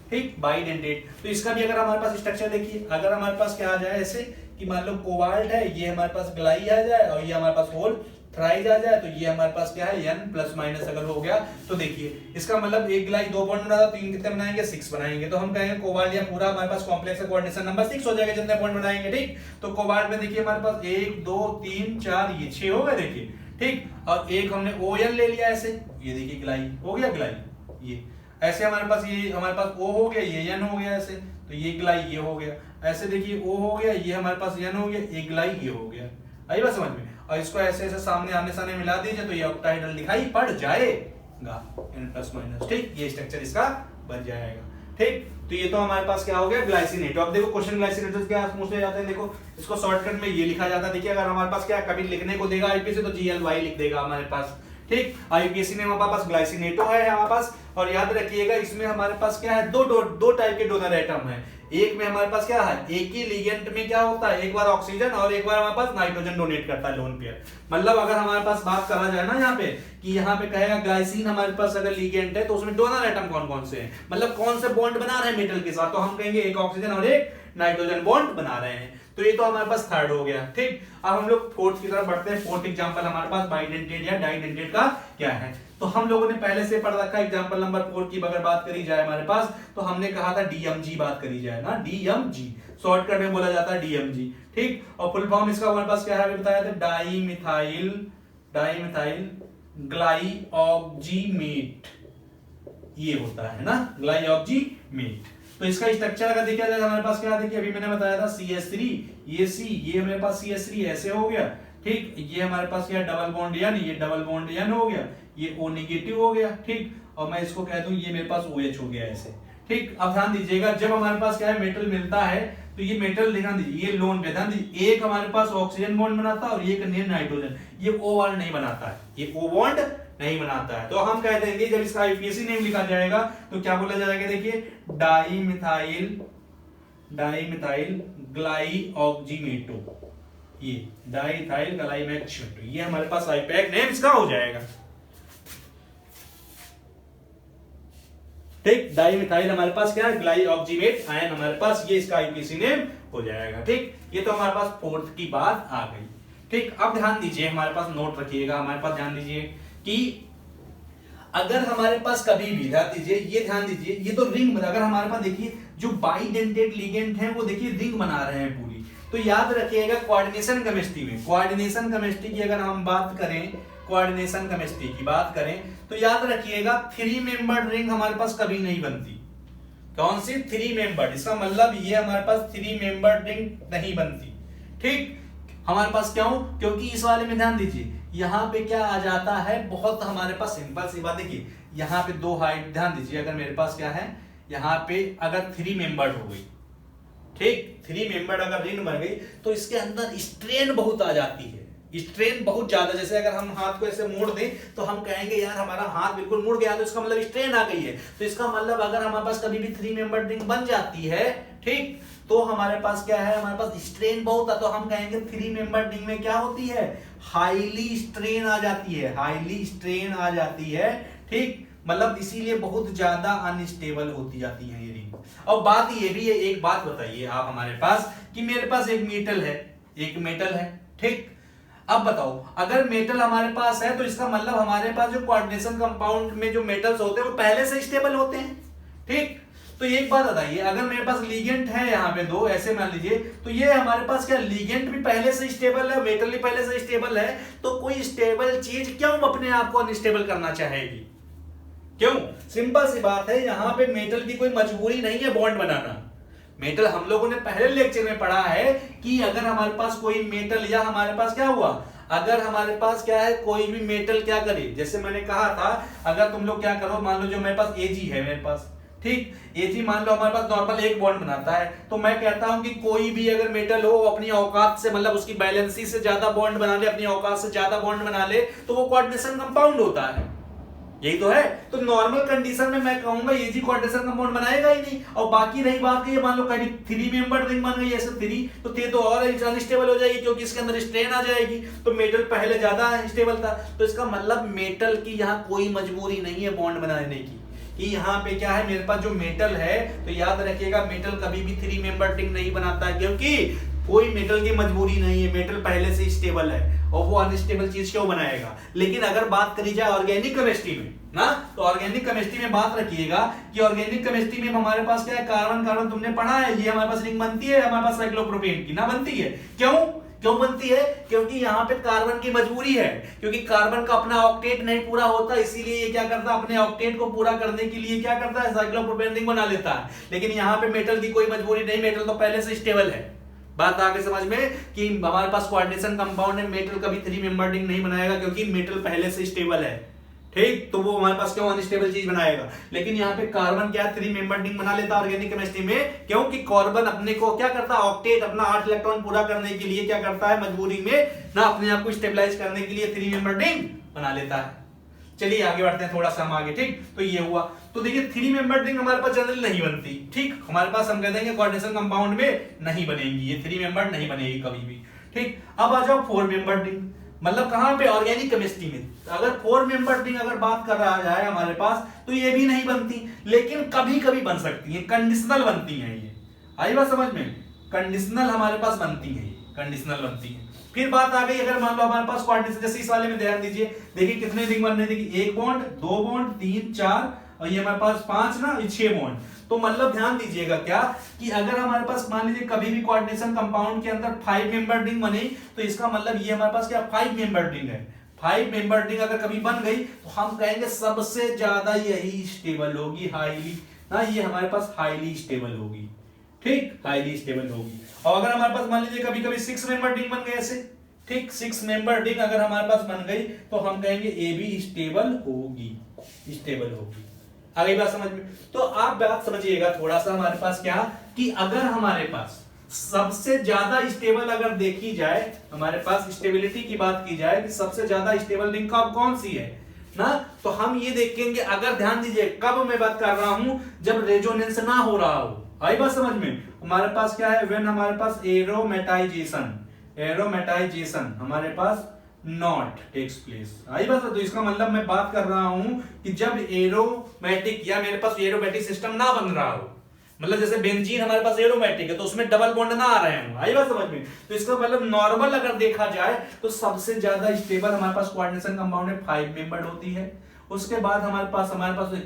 ठीक, बाइडेंटेट। तो इसका भी अगर हमारे पास स्ट्रक्चर देखिए, अगर हमारे पास क्या आ जाए ऐसे कि मान लो कोबाल्ट है, ये हमारे पास ग्लाई आ जाए, और ये हमारे पास होल थ्राइज आ जाए तो ये हमारे पास क्या है n प्लस माइनस अगर हो गया तो देखिए इसका मतलब एक ग्लाई 2 बॉन्ड बनाता तो 3 कितने बनाएंगे 6 बनाएंगे, तो हम कहेंगे कोबाल्ट या पूरा हमारे पास कॉम्प्लेक्स का कोऑर्डिनेशन नंबर 6 हो जाएगा जितने बॉन्ड बनाएंगे। ठीक, तो कोबाल्ट में देखिए हमारे पास 1 2 3 4 ये 6 हो गए देखिए। ठीक, और एक हमने ON ले लिया ऐसे, ये देखिए ग्लाई हो गया, ग्लाई ये ऐसे हमारे पास, ये हमारे पास O हो गया, ये N हो गया ऐसे, तो ये ग्लाई ये हो गया ऐसे, देखिए O हो गया, ये हमारे पास N हो गया, एक ग्लाई ये हो गया। आई बात समझ में? और इसको ऐसे ऐसे सामने आमने सामने मिला दीजिए तो ये ऑक्टाहेड्रल दिखाई पड़ जाएगा n प्लस माइनस। ठीक, ये स्ट्रक्चर इसका बन जाएगा। ठीक, तो ये तो हमारे पास क्या हो गया ग्लाइसिनेट। अब देखो क्वेश्चन ग्लाइसिनेट क्या पूछे जाते हैं, देखो इसको शॉर्टकट में ये लिखा जाता है। देखिए अगर हमारे पास क्या कभी लिखने को देगा आईपीएससी तो GLY लिख देगा हमारे पास। ठीक, आईपीएससी में हमारे पास ग्लाइसिनेटो है हमारे पास, और याद रखिएगा इसमें हमारे पास क्या है दो टाइप के डोनर एटम है। एक में हमारे पास क्या है, एक ही लिगेंड में क्या होता है, एक बार ऑक्सीजन और एक बार हमारे पास नाइट्रोजन डोनेट करता है लोन पेयर। मतलब अगर हमारे पास बात करा जाए ना यहाँ पे कि यहाँ पे कहेगा ग्लाइसिन हमारे पास अगर लिगेंड है तो उसमें डोनर एटम कौन कौन से हैं, मतलब कौन से बॉन्ड बना रहे हैं मेटल के साथ, तो हम कहेंगे एक ऑक्सीजन और एक नाइट्रोजन बॉन्ड बना रहे हैं। तो ये तो हमारे पास थर्ड हो गया। ठीक, अब हम लोग फोर्थ की तरफ बढ़ते हैं। फोर्थ एग्जांपल हमारे पास बाइडेंटेड या डाइडेंटेड का क्या है, तो हम लोगों ने पहले से पढ़ रखा है। एग्जांपल नंबर 4 की अगर बात करी जाए हमारे पास, तो हमने कहा था DMG बात करी जाए ना, DMG शॉर्टकट में बोला जाता है DMG। ठीक, और फुल फॉर्म इसका हमारे पास क्या है बताया था, डाई मिथाइल ग्लाइऑक्सीमेट ये होता है ना, ग्लाइऑक्सीमेट। तो इसका स्ट्रक्चर अगर देखा जाए हमारे पास क्या देखिए अभी मैंने बताया था CH3 ये C, ये हमारे पास CH3 ऐसे हो गया। ठीक, ये हमारे पास क्या डबल बॉन्ड N, ये डबल बॉन्ड N हो गया, ये O नेगेटिव हो गया। ठीक, और मैं इसको कह दूं ये मेरे पास OH हो गया ऐसे। ठीक, अब ध्यान दीजिएगा जब हमारे पास क्या है मेटल मिलता है तो ये मेटल ध्यान दीजिए, ये लोन पे ध्यान दीजिए, एक हमारे पास ऑक्सीजन बॉन्ड बनाता है और एक नाइट्रोजन, ये O बॉन्ड नहीं बनाता है, ये O बॉन्ड नहीं बनाता है। तो हम कह देंगे जब इसका आईपीएससी नेम लिखा जाएगा तो क्या बोला जाएगा, देखिए डाई मिथाइल ग्लाइऑक्सीमेटो, ये डाइथाइल ग्लाइमेक्समेटो, ये हमारे पास आईपैक नेम इसका हो जाएगा। ठीक, डाई मिथाइल हमारे पास क्या है ग्लाइऑक्सीमेट आयन हमारे पास, ये इसका आईपीएससी नेम हो जाएगा। ठीक, ये तो हमारे पास फोर्थ की बात आ गई। ठीक, अब ध्यान दीजिए हमारे पास नोट रखिएगा, हमारे पास ध्यान दीजिए कि अगर हमारे पास कभी भी ध्यान दीजिए, ये ध्यान दीजिए ये तो रिंग, अगर हमारे पास देखिए जो बाइडेंटेड लिगेंड है वो देखिए रिंग बना रहे हैं पूरी, तो याद रखिएगा कोऑर्डिनेशन केमिस्ट्री में, कोऑर्डिनेशन केमिस्ट्री की अगर हम बात करें, कोऑर्डिनेशन केमिस्ट्री की बात करें तो याद रखिएगा 3 मेंबर्ड रिंग हमारे पास कभी नहीं बनती। कौन सी 3 मेंबर्ड, इसका मतलब ये हमारे पास 3 मेंबर्ड रिंग नहीं बनती। ठीक, हमारे पास क्यों, क्योंकि इस वाले में ध्यान दीजिए यहाँ पे क्या आ जाता है, बहुत हमारे पास सिंपल सी बात, देखिए यहाँ पे 2 हाइट, ध्यान दीजिए अगर मेरे पास क्या है यहाँ पे अगर 3 मेंबर्ड हो गई, ठीक 3 मेंबर्ड अगर रिंग बन गई तो इसके अंदर स्ट्रेन बहुत आ जाती है, स्ट्रेन बहुत ज्यादा। जैसे अगर हम हाथ को ऐसे मोड़ दें तो हम कहेंगे यार हमारा हाथ बिल्कुल मुड़ गया, तो इसका मतलब स्ट्रेन आ गई है। तो इसका मतलब अगर हमारे पास कभी भी 3 मेंबर्ड रिंग बन जाती है, ठीक, तो हमारे पास क्या है, हमारे पास स्ट्रेन बहुत है, तो हम कहेंगे 3 मेंबर्ड रिंग में क्या होती है, हाईली स्ट्रेन आ जाती है, हाईली स्ट्रेन आ जाती है। ठीक, मतलब इसीलिए बहुत ज्यादा अनस्टेबल होती जाती है ये रिंग। और बात ये भी है, एक बात बताइए आप हमारे पास कि मेरे पास एक मेटल है, एक मेटल है, ठीक, अब बताओ अगर मेटल हमारे पास है तो इसका मतलब हमारे पास जो कोऑर्डिनेशन कंपाउंड में जो मेटल्स होते हैं वो पहले से स्टेबल होते हैं। ठीक, तो एक बात बताइए अगर मेरे पास लिगेंड है यहाँ पे 2 ऐसे मान लीजिए, तो ये हमारे पास क्या लिगेंड भी पहले से स्टेबल है, मेटल भी पहले से स्टेबल है, तो कोई स्टेबल चीज क्यों अपने आप को अनस्टेबल करना चाहेगी, क्यों? सिंपल सी बात है, यहाँ पे मेटल की कोई मजबूरी नहीं है बॉन्ड बनाना। मेटल हम लोगों ने पहले लेक्चर में पढ़ा है कि अगर हमारे पास कोई मेटल या हमारे पास क्या हुआ, अगर हमारे पास क्या है कोई भी मेटल क्या करे, जैसे मैंने कहा था अगर तुम लोग क्या करो, मान लो जो मेरे पास Ag है मेरे पास, ठीक, Ag मान लो हमारे पास नॉर्मल एक बॉन्ड बनाता है, तो मैं कहता हूं कि कोई भी अगर मेटल हो अपनी औकात से, मतलब उसकी बैलेंसी से ज्यादा बॉन्ड बना ले, अपनी औकात से ज्यादा बॉन्ड बना ले, तो वो कोऑर्डिनेशन कंपाउंड होता है, यही तो है। तो नॉर्मल कंडीशन में मैं कहूंगा Ag कोऑर्डिनेशन कंपाउंड बनाएगा ही नहीं। और बाकी रही बात कि मान लो कहीं 3 मेंबर्ड रिंग बन गई ऐसे 3, तो थे तो और अनस्टेबल हो जाएगी क्योंकि इसके अंदर स्ट्रेन आ जाएगी, तो मेटल पहले ज्यादा स्टेबल था। तो इसका मतलब मेटल की यहाँ कोई मजबूरी नहीं है बॉन्ड बनाने की, कि यहाँ पे क्या है मेरे पास जो मेटल है, तो याद रखिएगा मेटल कभी भी 3 मेंबर्ड रिंग नहीं बनाता है, क्योंकि कोई मेटल की मजबूरी नहीं है, मेटल पहले से स्टेबल है और वो अनस्टेबल चीज क्यों बनाएगा। लेकिन अगर बात करी जाए ऑर्गेनिक केमिस्ट्री में ना, तो ऑर्गेनिक केमिस्ट्री में बात रखिएगा कि ऑर्गेनिक केमिस्ट्री में हमारे पास क्या है, कार्बन कार्बन तुमने पढ़ा है, ये हमारे पास रिंग बनती है हमारे पास साइक्लोप्रोपेन की ना, बनती है। क्यों बनती है? क्योंकि यहाँ पे कार्बन की मजबूरी है, क्योंकि कार्बन का अपना ऑक्टेट नहीं पूरा होता, इसीलिए ये क्या करता है, अपने ऑक्टेट को पूरा करने के लिए क्या करता है, साइक्लोप्रोपेन रिंग बना लेता है। लेकिन यहाँ पे मेटल की कोई मजबूरी नहीं, मेटल तो पहले से स्टेबल है। बात आगे समझ में कि हमारे पास कोऑर्डिनेशन कंपाउंड है, मेटल कभी 3 मेंबर रिंग नहीं बनाएगा क्योंकि मेटल पहले से स्टेबल है, ठीक। तो वो हमारे पास क्यों अनस्टेबल चीज बनाएगा। लेकिन यहाँ पे कार्बन क्या 3 मेंबर रिंग बना लेता है ऑर्गेनिक केमिस्ट्री में, क्योंकि कार्बन अपने को क्या करता है, ऑक्टेट अपना 8 इलेक्ट्रॉन पूरा करने के लिए क्या करता है, मजबूरी में ना अपने आप को स्टेबलाइज करने के लिए 3 मेंबर रिंग बना लेता है। चलिए आगे बढ़ते हैं थोड़ा सा हम आगे, ठीक। तो ये हुआ। तो देखिए 3 मेंबर रिंग हमारे पास जनरली नहीं बनती, ठीक। हमारे पास हम कहते हैं कि कोऑर्डिनेशन कंपाउंड में नहीं बनेगी, ये 3 मेंबर नहीं बनेगी कभी भी, ठीक। अब आ जाओ 4 मेंबर रिंग, मतलब कहां पे, ऑर्गेनिक केमिस्ट्री में। अगर 4 मेंबर रिंग अगर बात कर रहा जाए हमारे पास, तो ये भी नहीं बनती, लेकिन कभी कभी बन सकती है, कंडीशनल बनती है ये। आई बात समझ में, कंडीशनल हमारे पास बनती है, ये कंडीशनल बनती है। फिर बात आ गई, अगर मान लो हमारे पास कोऑर्डिनेशन, जैसे इस वाले में ध्यान दीजिए, देखिए कितने रिंग बन रहे हैं, देखिए 1 बॉन्ड 2 बॉन्ड 3 4 और ये हमारे पास 5 ना, ये 6 बॉन्ड। तो मतलब ध्यान दीजिएगा क्या कि अगर हमारे पास मान लीजिए कभी भी कोऑर्डिनेशन कंपाउंड के अंदर 5 मेंबर रिंग बने, तो इसका मतलब ये हमारे पास क्या 5 मेंबर रिंग है। 5 मेंबर रिंग अगर कभी बन गई तो हम कहेंगे सबसे ज्यादा यही स्टेबल होगी, हाईली ना, ये हमारे पास हाईली स्टेबल होगी, ठीक, हाईली स्टेबल होगी। और अगर हमारे पास मान लीजिए कभी कभी 6 मेंबर रिंग बन गए ऐसे, ठीक, 6 मेंबर रिंग अगर हमारे पास बन गई तो हम कहेंगे ये भी स्टेबल होगी, स्टेबल होगी। आ गई बात समझ में। तो आप बात समझिएगा थोड़ा सा, हमारे पास क्या कि अगर हमारे पास सबसे ज्यादा स्टेबल अगर देखी जाए, हमारे पास स्टेबिलिटी की बात की जाए कि सबसे ज्यादा स्टेबल रिंग कौन सी है ना, तो हम ये देखेंगे, अगर ध्यान दीजिए कब मैं बात कर रहा हूं, जब रेजोनेंस ना हो रहा हो। आई बात समझ में। हमारे पास क्या है, व्हेन हमारे पास एरोमेटाइजेशन हमारे पास नॉट टेक्स प्लेस। आई बात। तो इसका मतलब मैं बात कर रहा हूं कि जब एरोमेटिक या मेरे पास एरोमेटिक सिस्टम ना बन रहा हो, मतलब जैसे बेंजीन हमारे पास एरोमेटिक है तो उसमें डबल बॉन्ड ना आ रहे हो। आई बात समझ में। तो इसका मतलब नॉर्मल अगर देखा जाए तो सबसे ज्यादा स्टेबल हमारे पास कोऑर्डिनेशन कंपाउंड में 5 मेंबर्ड होती है, उसके बाद हमारे पास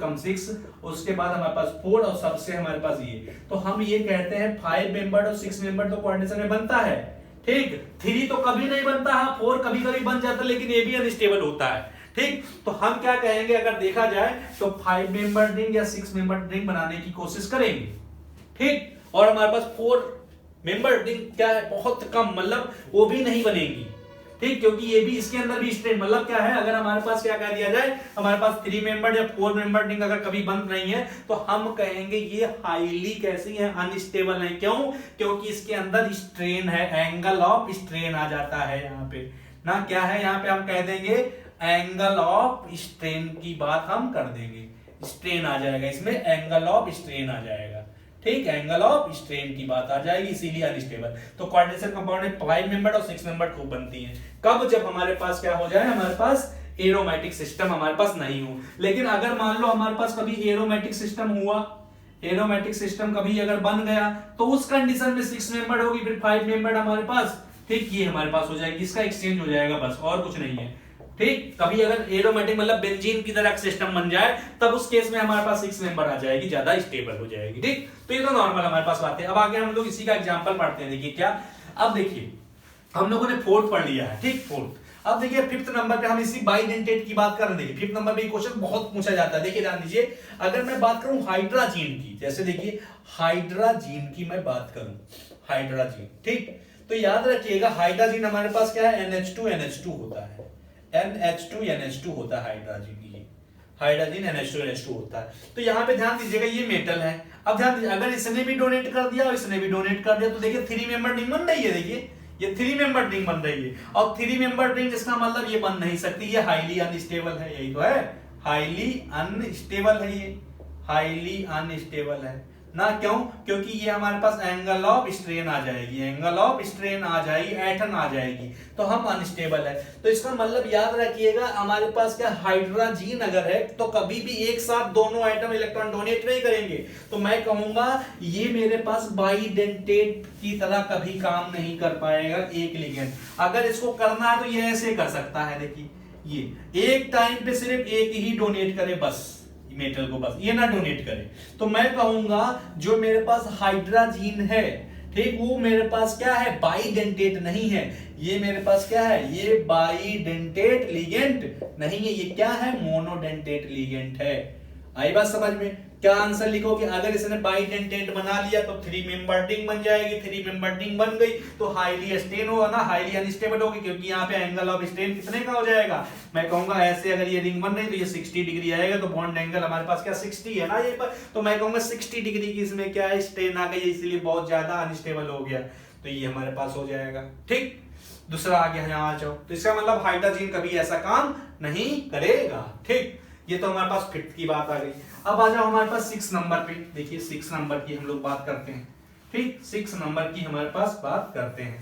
कम 6, उसके बाद हमारे पास 4 और सबसे हमारे पास ये। तो हम ये कहते हैं 5 मेंबर्ड और 6 मेंबर्ड तो कोऑर्डिनेशन में बनता है, ठीक। 3 तो कभी नहीं बनता है, 4 कभी कभी बन जाता है, लेकिन ये भी अनस्टेबल होता है, ठीक। तो हम क्या कहेंगे, अगर देखा जाए तो 5 मेंबर रिंग या 6 मेंबर रिंग बनाने की कोशिश करेंगे, ठीक। और हमारे पास 4 मेंबर रिंग क्या है, बहुत कम, मतलब वो भी नहीं बनेगी, ठीक, क्योंकि ये भी इसके अंदर भी स्ट्रेन, मतलब क्या है, अगर हमारे पास क्या कह दिया जाए, हमारे पास 3 मेंबर या 4 मेंबर रिंग अगर कभी बन रही है तो हम कहेंगे ये हाईली कैसी है, अनस्टेबल है। क्यों? क्योंकि इसके अंदर स्ट्रेन है, एंगल ऑफ स्ट्रेन आ जाता है यहाँ पे ना, क्या है यहाँ पे हम कह देंगे एंगल ऑफ स्ट्रेन की बात हम कर देंगे, स्ट्रेन आ जाएगा इसमें, एंगल ऑफ स्ट्रेन आ जाएगा, ठीक, एंगल ऑफ स्ट्रेन की बात आ जाएगी, इसीलिए अनस्टेबल। तो कोऑर्डिनेशन कंपाउंड में 5 मेंबर्ड और 6 मेंबर्ड खूब बनती हैं। कब? जब हमारे पास क्या हो जाए, हमारे पास एरोमेटिक सिस्टम हमारे पास नहीं हो। लेकिन अगर मान लो हमारे पास कभी एरोमेटिक सिस्टम हुआ, एरोमेटिक सिस्टम कभी अगर बन गया तो उस कंडीशन में 6 मेंबर्ड होगी, फिर 5 मेंबर्ड हमारे पास, ठीक, ये हमारे पास हो जाएगी, इसका एक्सचेंज हो जाएगा, बस और कुछ नहीं है, ठीक। कभी अगर एरोमेटिक मतलब बेंजीन की तरह सिस्टम बन जाए तब उस केस में हमारे पास 6 मेंबर आ जाएगी, ज्यादा स्टेबल हो जाएगी, ठीक। तो ये तो नॉर्मल हमारे पास बात है। अब आगे हम लोग इसी का एग्जांपल पढ़ते हैं। देखिए क्या, अब देखिए हम लोगों ने 4th पढ़ लिया है, ठीक, 4th। अब देखिए 5th नंबर पे हम इसी बाइडेंटेट की बात कर रहे हैं। देखिए 5th नंबर पे क्वेश्चन बहुत पूछा जाता है। देखिए ध्यान दीजिए, अगर मैं बात करूं हाइड्राजीन की, जैसे देखिए हाइड्राजीन की मैं बात करूं, हाइड्राजीन, ठीक, तो याद रखिएगा हाइड्राजीन हमारे पास क्या है, NH2 होता है, NH2 होता है हाइड्राजीन, ये हाइड्राजीन NH2 होता है। तो यहाँ पे ध्यान दीजिएगा ये मेटल है। अब ध्यान दीजिए, अगर इसने भी डोनेट कर दिया और इसने भी डोनेट कर दिया तो देखिए 3 मेंबर रिंग बन रही है। देखिए ये 3 मेंबर रिंग बन रही है, और 3 मेंबर रिंग इसका मतलब ये बन नहीं सकती, ये हाईली अनस्टेबल है, यही तो है, हाईली अनस्टेबल है, ये हाईली अनस्टेबल है। ना, क्यों? क्योंकि ये हमारे पास एंगल ऑफ स्ट्रेन आ जाएगी, एंगल ऑफ स्ट्रेन आ जाएगी, एटन आ जाएगी, तो हम अनस्टेबल है। तो इसका मतलब याद रखिएगा, हमारे पास क्या हाइड्रोजन अगर है तो कभी भी एक साथ दोनों एटम इलेक्ट्रॉन डोनेट नहीं करेंगे। तो मैं कहूंगा ये मेरे पास बाइडेंटेट की तरह कभी काम नहीं कर पाएगा एक लिगेंड। अगर इसको करना है तो ये ऐसे कर सकता है, देखिए ये एक टाइम पे सिर्फ एक ही डोनेट करे बस मेटल को, बस ये ना डोनेट करे। तो मैं कहूंगा जो मेरे पास हाइड्रोजन है, ठीक, वो मेरे पास क्या है, बाइडेंटेट नहीं है। ये मेरे पास क्या है, ये बाइडेंटेट लिगेंड नहीं है, ये क्या है, मोनोडेंटेट लिगेंड है। आई बात समझ में? क्या आंसर लिखोगे? अगर इसने बाइडेंटेट बना लिया तो 3 मेंबर रिंग बन जाएगी, 3 मेंबर रिंग बन गई तो हाईली स्टेन होगा ना, हाईली अनस्टेबल होगी, क्योंकि यहाँ पे एंगल ऑफ स्ट्रेन कितने का हो जाएगा। मैं कहूंगा ऐसे अगर ये रिंग बन रही तो ये 60 डिग्री आएगा, तो बॉन्ड एंगल हमारे पास क्या 60 है ना ये पर, तो मैं कहूंगा 60 डिग्री की इसमें क्या है, स्ट्रेन आ गई, इसलिए बहुत ज्यादा अनस्टेबल हो गया, तो ये हमारे पास हो जाएगा। ठीक, दूसरा आ गया, यहाँ आ जाओ। तो इसका मतलब हाइड्रोजन कभी ऐसा काम नहीं करेगा। ठीक, ये तो हमारे पास फिफ्थ की बात आ गई। अब आ जाओ हमारे पास 6 नंबर पे। देखिए 6 नंबर की हम लोग बात करते हैं। ठीक, 6 नंबर की हमारे पास बात करते हैं।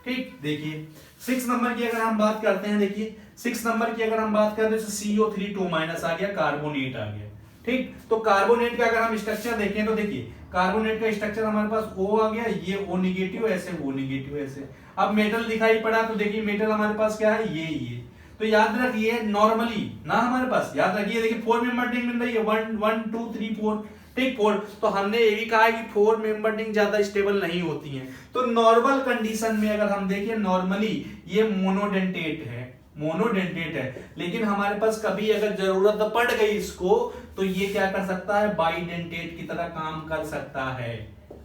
ठीक, देखिए 6 नंबर की अगर हम बात करते हैं, देखिए 6 नंबर की अगर हम बात करें तो CO3 2 माइनस आ गया, कार्बोनेट आ गया। ठीक, तो कार्बोनेट का अगर हम स्ट्रक्चर देखें तो देखिए कार्बोनेट का स्ट्रक्चर हमारे पास O आ गया, ये O नेगेटिव ऐसे, O नेगेटिव ऐसे। अब मेटल दिखाई पड़ा तो देखिए मेटल हमारे पास क्या है, ये। तो याद रखिए नॉर्मली ना हमारे पास, याद रखिए देखिए 4 मेंबर रिंग मिल रही है, 1 1 2 3 4। ठीक, 4। तो हमने ये भी कहा है कि 4 मेंबर रिंग ज्यादा स्टेबल नहीं होती हैं। तो नॉर्मल कंडीशन में अगर हम देखें नॉर्मली ये मोनोडेंटेट है, मोनोडेंटेट है। लेकिन हमारे पास कभी अगर जरूरत पड़ गई इसको तो ये क्या कर सकता है, बाइडेंटेट की तरह काम कर सकता है।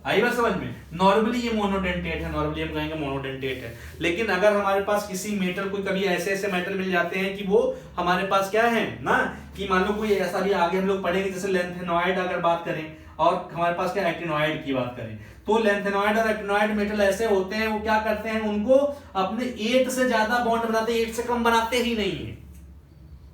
आई बात समझ में? नॉर्मली ये मोनोडेंटेट है, नॉर्मली हम कहेंगे मोनोडेंटेट है। लेकिन अगर हमारे पास किसी मेटल, कोई कभी ऐसे ऐसे मेटल मिल जाते हैं कि वो हमारे पास क्या है ना, कि मान लो कोई ऐसा भी आगे हम लोग पढ़ेंगे, जैसे लेंथेनॉइड अगर बात करें और हमारे पास क्या एक्टिनॉइड की बात करें, तो लेंथेनॉइड और एक्टिनॉइड मेटल ऐसे होते हैं, वो क्या करते हैं, उनको अपने 8 से ज्यादा बॉन्ड बनाते हैं, 8 से कम बनाते ही नहीं है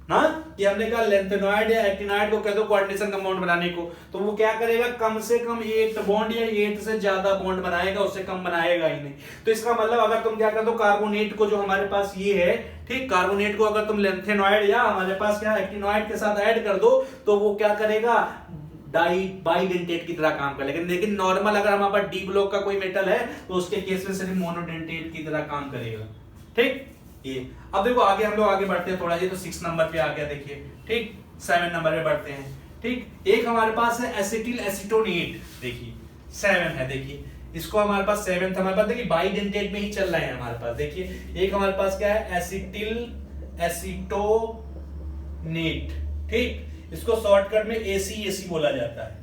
ना। कि हमने कहा लेंथेनॉइड या एक्टिनॉइड को कह दो कोऑर्डिनेशन कंपाउंड बनाने को, तो वो क्या करेगा, कम से कम 8 बॉन्ड या 8 से ज्यादा बॉन्ड बनाएगा, उससे कम बनाएगा ही नहीं। तो इसका मतलब अगर तुम क्या कर दो, कार्बोनेट को जो हमारे पास ये है, ठीक, कार्बोनेट को अगर तुम लेंथेनॉइड या हमारे पास क्या एक्टिनॉइड के साथ ऐड कर दो तो वो क्या करेगा, बाइडेंटेट की तरह काम करेगा। लेकिन नॉर्मल अगर हमारे पास डी ब्लॉक का कोई मेटल है तो उसके केस में सिर्फ मोनोडेंटेट की तरह काम करेगा। ठीक, ये अब देखो आगे हम लोग आगे बढ़ते हैं थोड़ा, ये तो 6 नंबर पे आ गया। देखिए ठीक, 7 नंबर पे बढ़ते हैं। ठीक, एक हमारे पास है एसिटिल एसीटोनेट, देखिए 7 है। देखिए इसको हमारे पास 7 हमारे पास, देखिए बाइडेंटेट में ही चल रहा है हमारे पास। देखिए एक हमारे पास क्या है, एसिटिल एसीटोनेट। ठीक, इसको शॉर्टकट में ACAC बोला जाता है।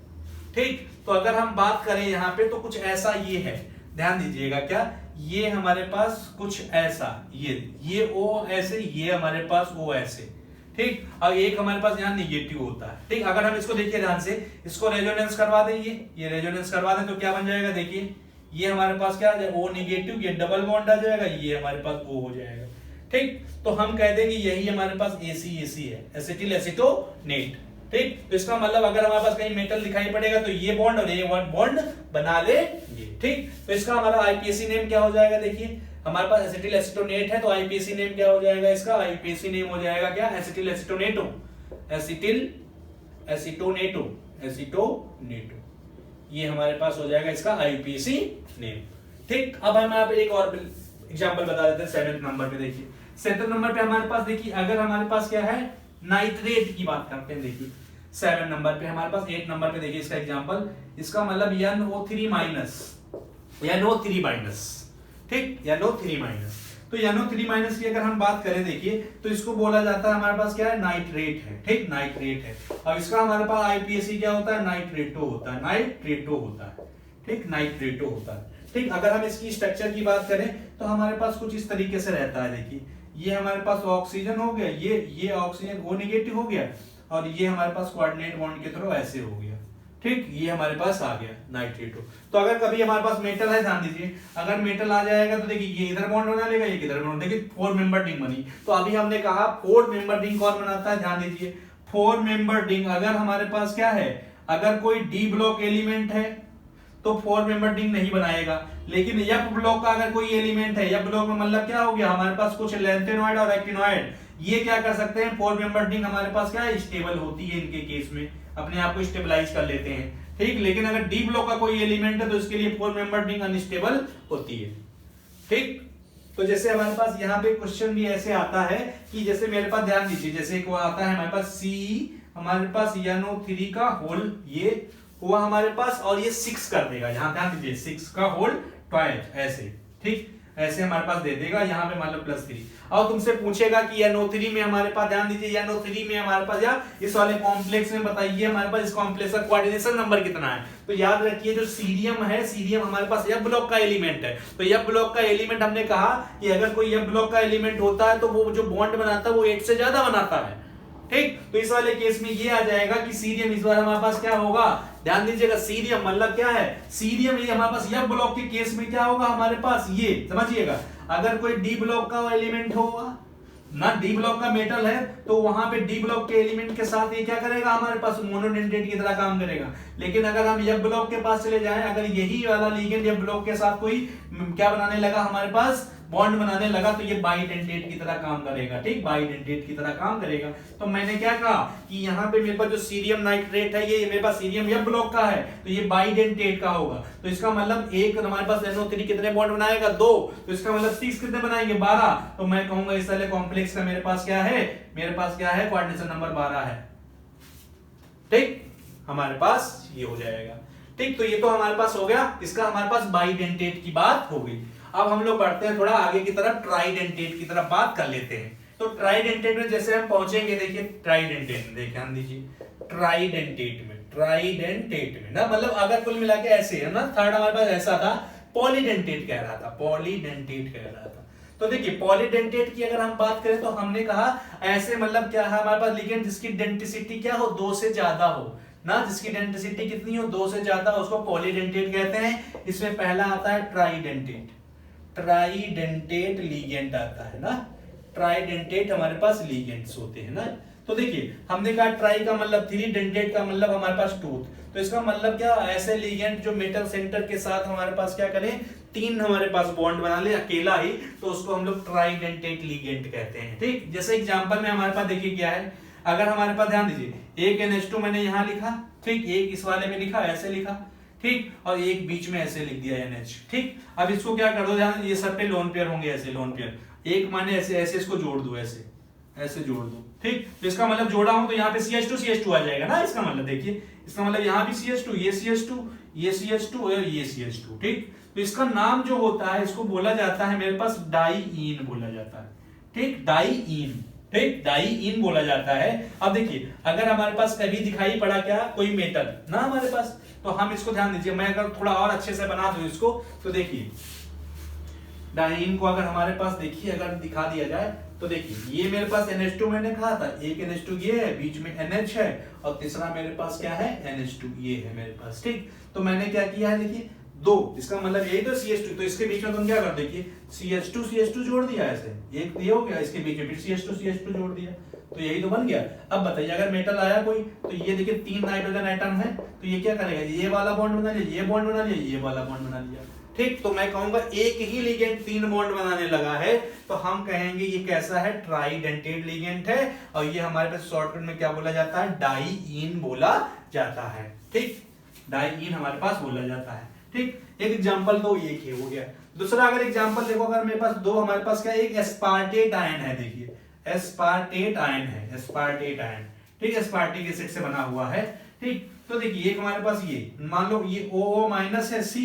ठीक, तो अगर हम बात करें यहाँ पे तो कुछ ऐसा ये है, ध्यान दीजिएगा, क्या ये हमारे पास कुछ ऐसा, ये O ऐसे, ये हमारे पास O ऐसे। ठीक, अब एक हमारे पास यहाँ निगेटिव होता है। ठीक, अगर हम इसको देखिए ध्यान से, इसको रेजोनेंस करवा दें, ये रेजोनेंस करवा दें तो क्या बन जाएगा, देखिए ये हमारे पास क्या आ जाएगा, O नेगेटिव, ये डबल बॉन्ड आ जाएगा, ये हमारे पास O हो जाएगा। ठीक, तो हम कह देंगे यही हमारे पास ACAC है, एसिटिल एसीटोनेट। ठीक, तो इसका मतलब अगर हमारे पास कहीं मेटल दिखाई पड़ेगा तो ये बॉन्ड और ये बॉन्ड बना लेंगे। ठीक, तो इसका हमारा IPAC नेम क्या हो जाएगा, देखिए हमारे पास एसिटिल एसीटोनेट है तो IPAC नेम क्या हो जाएगा, इसका IPAC नेम हो जाएगा क्या, एसिटिल एसीटोनेटो, एसिटिल एसीटोनेटो, एसीटोनेटो, ये हमारे पास हो जाएगा इसका IPAC नेम। ठीक, अब हम यहाँ पे एक और एग्जांपल बता देते हैं 7 नंबर पे। देखिए 7 नंबर पे हमारे पास, देखिए अगर हमारे पास क्या है, नाइट्रेट की बात करते हैं। देखिए 7 नंबर पे हमारे पास, 8 नंबर पे देखिए इसका एग्जांपल, इसका मतलब NO3 माइनस, NO3 माइनस। ठीक, NO3 माइनस। तो NO3 माइनस की अगर हम बात करें, देखिए तो इसको बोला जाता है हमारे पास क्या है, नाइट्रेट है। ठीक, नाइट्रेट है। अब इसका हमारे पास IPAC क्या होता है, नाइट्रेटो होता है, नाइट्रेटो होता है। ठीक, नाइट्रेटो होता है। ठीक, अगर हम इसकी स्ट्रक्चर की बात करें तो हमारे पास कुछ इस तरीके से रहता है। देखिए ये हमारे पास ऑक्सीजन हो गया, ये ऑक्सीजन O नेगेटिव हो गया, और ये हमारे पास कोऑर्डिनेट बॉन्ड के थ्रू ऐसे हो गया। ठीक, ये हमारे पास आ गया नाइट्रेटो। तो अगर कभी हमारे पास मेटल है, ध्यान दीजिए, अगर मेटल आ जाएगा तो देखिए ये इधर बॉन्ड बना लेगा, ये इधर बॉन्ड, देखिए 4 मेंबर रिंग बनी। तो अभी हमने कहा 4 मेंबर रिंग कौन बनाता है, ध्यान दीजिए 4 मेंबर रिंग अगर हमारे पास क्या है, अगर कोई डी ब्लॉक एलिमेंट है तो 4 मेंबर रिंग नहीं बनाएगा, लेकिन एफ ब्लॉक का अगर कोई एलिमेंट है, एफ ब्लॉक में मतलब क्या हो गया, हमारे पास कुछ लेंथेनॉइड और एक्टिनॉइड, ये क्या कर सकते हैं, 4 मेंबर रिंग हमारे पास क्या है, स्टेबल होती है, इनके केस में अपने आप को स्टेबलाइज कर लेते हैं, ठीक। लेकिन अगर डी ब्लॉक का कोई एलिमेंट है तो इसके लिए 4 मेंबर रिंग अनस्टेबल होती है, ठीक। तो जैसे हमारे पास यहाँ पे क्वेश्चन भी ऐसे आता है कि जैसे मेरे पास ध्यान दीजिए, जैसे एक आता है हमारे पास सी, हमारे पास NO3 का होल ये हुआ हमारे पास, और ये 6 कर देगा, यहाँ ध्यान दीजिए 6 का होल 12 ऐसे, ठीक, ऐसे हमारे पास दे देगा, यहाँ पे मान लो +3, और तुमसे पूछेगा कि NO3 में हमारे पास, ध्यान दीजिए NO3 में हमारे पास, या इस वाले कॉम्प्लेक्स में बताइए हमारे पास इस कॉम्प्लेक्स का कोऑर्डिनेशन नंबर कितना है। तो याद रखिए जो सीरियम है, सीरियम हमारे पास एफ ब्लॉक का एलिमेंट है, तो एफ ब्लॉक का एलिमेंट हमने कहा कि अगर कोई एफ ब्लॉक का एलिमेंट होता है तो वो जो बॉन्ड बनाता है वो 8 से ज्यादा बनाता है, ठीक। तो इस वाले केस में ये आ जाएगा कि सीरियम इस बार हमारे पास क्या होगा, ध्यान दीजिएगा सीरियम मतलब क्या है, सीरियम ये हमारे पास एफ ब्लॉक के केस में क्या होगा हमारे पास, ये समझिएगा, अगर कोई डी ब्लॉक का एलिमेंट होगा ना, डी ब्लॉक का मेटल है तो वहां पे डी ब्लॉक के एलिमेंट के साथ ये क्या करेगा, हमारे पास मोनोडेंटेट की तरह काम करेगा। लेकिन अगर हम एफ ब्लॉक के पास चले जाएं, अगर यही वाला लिगेंड एफ ब्लॉक के साथ कोई क्या बनाने लगा, हमारे पास बॉन्ड बनाने लगा, तो ये बाइडेंटेट की तरह काम करेगा, ठीक, बाइडेंटेट की तरह काम करेगा। तो मैंने क्या कहा कि यहाँ पे मेरे पास जो सीरियम नाइट्रेट है, ये मेरे पास सीरियम एफ ब्लॉक का है, तो ये बाइडेंटेट का होगा, तो इसका मतलब एक हमारे पास NO3 कितने बॉन्ड बनाएगा, 2, तो इसका मतलब 6 कितने बनाएंगे, 12, तो मैं कहूंगा इस वाले कॉम्प्लेक्स का मेरे पास क्या है, मेरे पास क्या है, कोऑर्डिनेशन नंबर 12 है, ठीक, हमारे पास ये हो जाएगा, ठीक। तो ये तो हमारे पास हो गया, इसका हमारे पास बाइडेंटेट की बात हो गई। अब हम लोग बढ़ते हैं थोड़ा आगे की तरफ, ट्राइडेंटेट की तरफ बात कर लेते हैं। तो ट्राइडेंटेट में जैसे हम पहुंचेंगे, देखिए ट्राइडेंटेट में, देखिए ध्यान दीजिए, ट्राइडेंटेट में ना, मतलब अगर कुल मिला के ऐसे है ना, थर्ड हमारे पास ऐसा था, पॉलीडेंटेट कह रहा था, पॉलीडेंटेट कह रहा था। तो देखिए पॉलीडेंटेट की अगर हम बात करें तो हमने कहा ऐसे मतलब क्या है हमारे पास लिगेंड जिसकी डेंसिटी क्या हो, 2 से ज्यादा हो ना, जिसकी डेंसिटी कितनी हो, 2 से ज्यादा, उसको पॉलीडेंटेट कहते हैं। इसमें पहला आता है ट्राइडेंटेट, ट्राइडेंटेट लिगेंड आता है ना, ट्राइडेंटेट हमारे पास लिगेंड्स होते हैं ना। तो देखिए हमने कहा ट्राई का मतलब 3, डेंटेट का मतलब हमारे पास टूथ, तो इसका मतलब क्या, ऐसे लिगेंड जो मेटल सेंटर के साथ हमारे पास क्या करें, 3 हमारे पास बॉन्ड बना ले अकेला ही, तो उसको हम लोग ट्राइडेंटेट लिगेंड कहते हैं, ठीक। जैसे एग्जांपल में हमारे पास देखिए क्या है, अगर हमारे पास ध्यान दीजिए एक NH2 मैंने यहां लिखा, ठीक, एक इस वाले में लिखा, ऐसे लिखा, ठीक, और एक बीच में ऐसे लिख दिया NH, ठीक। अब इसको क्या कर दो, ध्यान, ये सब पे लोन पेयर होंगे, ऐसे लोन पेयर, एक माने ऐसे ऐसे इसको जोड़ दो, ऐसे ऐसे जोड़ दो, ठीक। तो इसका मतलब जोड़ा हूं तो यहाँ पे CH2 आ जाएगा ना, इसका मतलब देखिए, इसका मतलब यहाँ भी CH2, ये CH2, ये CH2 और ये CH2, ठीक। तो इसका नाम जो होता है, इसको बोला जाता है मेरे पास डाईईन बोला जाता है, ठीक, डाईईन, ठीक, डाईईन बोला जाता है। अब देखिए अगर हमारे पास कभी दिखाई पड़ा क्या, कोई मेटल ना हमारे पास, तो हम इसको ध्यान दीजिए, मैं अगर थोड़ा और अच्छे से बना दूं इसको, तो देखिए डाईईन को अगर हमारे पास देखिए अगर दिखा दिया जाए, तो देखिए ये मेरे पास NH2 मैंने कहा था, एक NH2 ये है, बीच में NH है, और तीसरा मेरे पास क्या है, NH2 ये है मेरे पास, ठीक। तो मैंने क्या किया है, देखिए 2, इसका मतलब यही तो CH2, तो इसके बीच में तुम क्या कर, देखिए CH2 जोड़ दिया, ऐसे एक ये हो गया, इसके बीच में फिर CH2 जोड़ दिया, तो यही तो बन गया। अब बताइए अगर मेटल आया कोई, तो ये देखिए 3 नाइट्रोजन एटम है, तो ये क्या करेगा, ये वाला बॉन्ड बना लिया, ये बॉन्ड बना लिया, ये वाला बॉन्ड बना लिया, ठीक। तो मैं कहूंगा एक ही लिगेंड 3 बॉन्ड बनाने लगा है, तो हम कहेंगे ये कैसा है, ट्राइडेंटेट लिगेंड है, और ये हमारे पास शॉर्टकट में क्या बोला जाता है, डाईईन बोला जाता है, ठीक, डाईईन हमारे पास बोला जाता है, ठीक। एक एग्जांपल तो एक ही हो गया। दूसरा अगर एग्जांपल देखो, अगर मेरे पास 2 हमारे पास क्या, एक एस्पार्टेट आयन है, देखिए एस्पार्टेट आयन है, एस्पार्टेट आयन, ठीक, एस्पार्टिक एसिड से बना हुआ है, ठीक। तो देखिए एक हमारे पास ये मान लो ये OO माइनस है, C,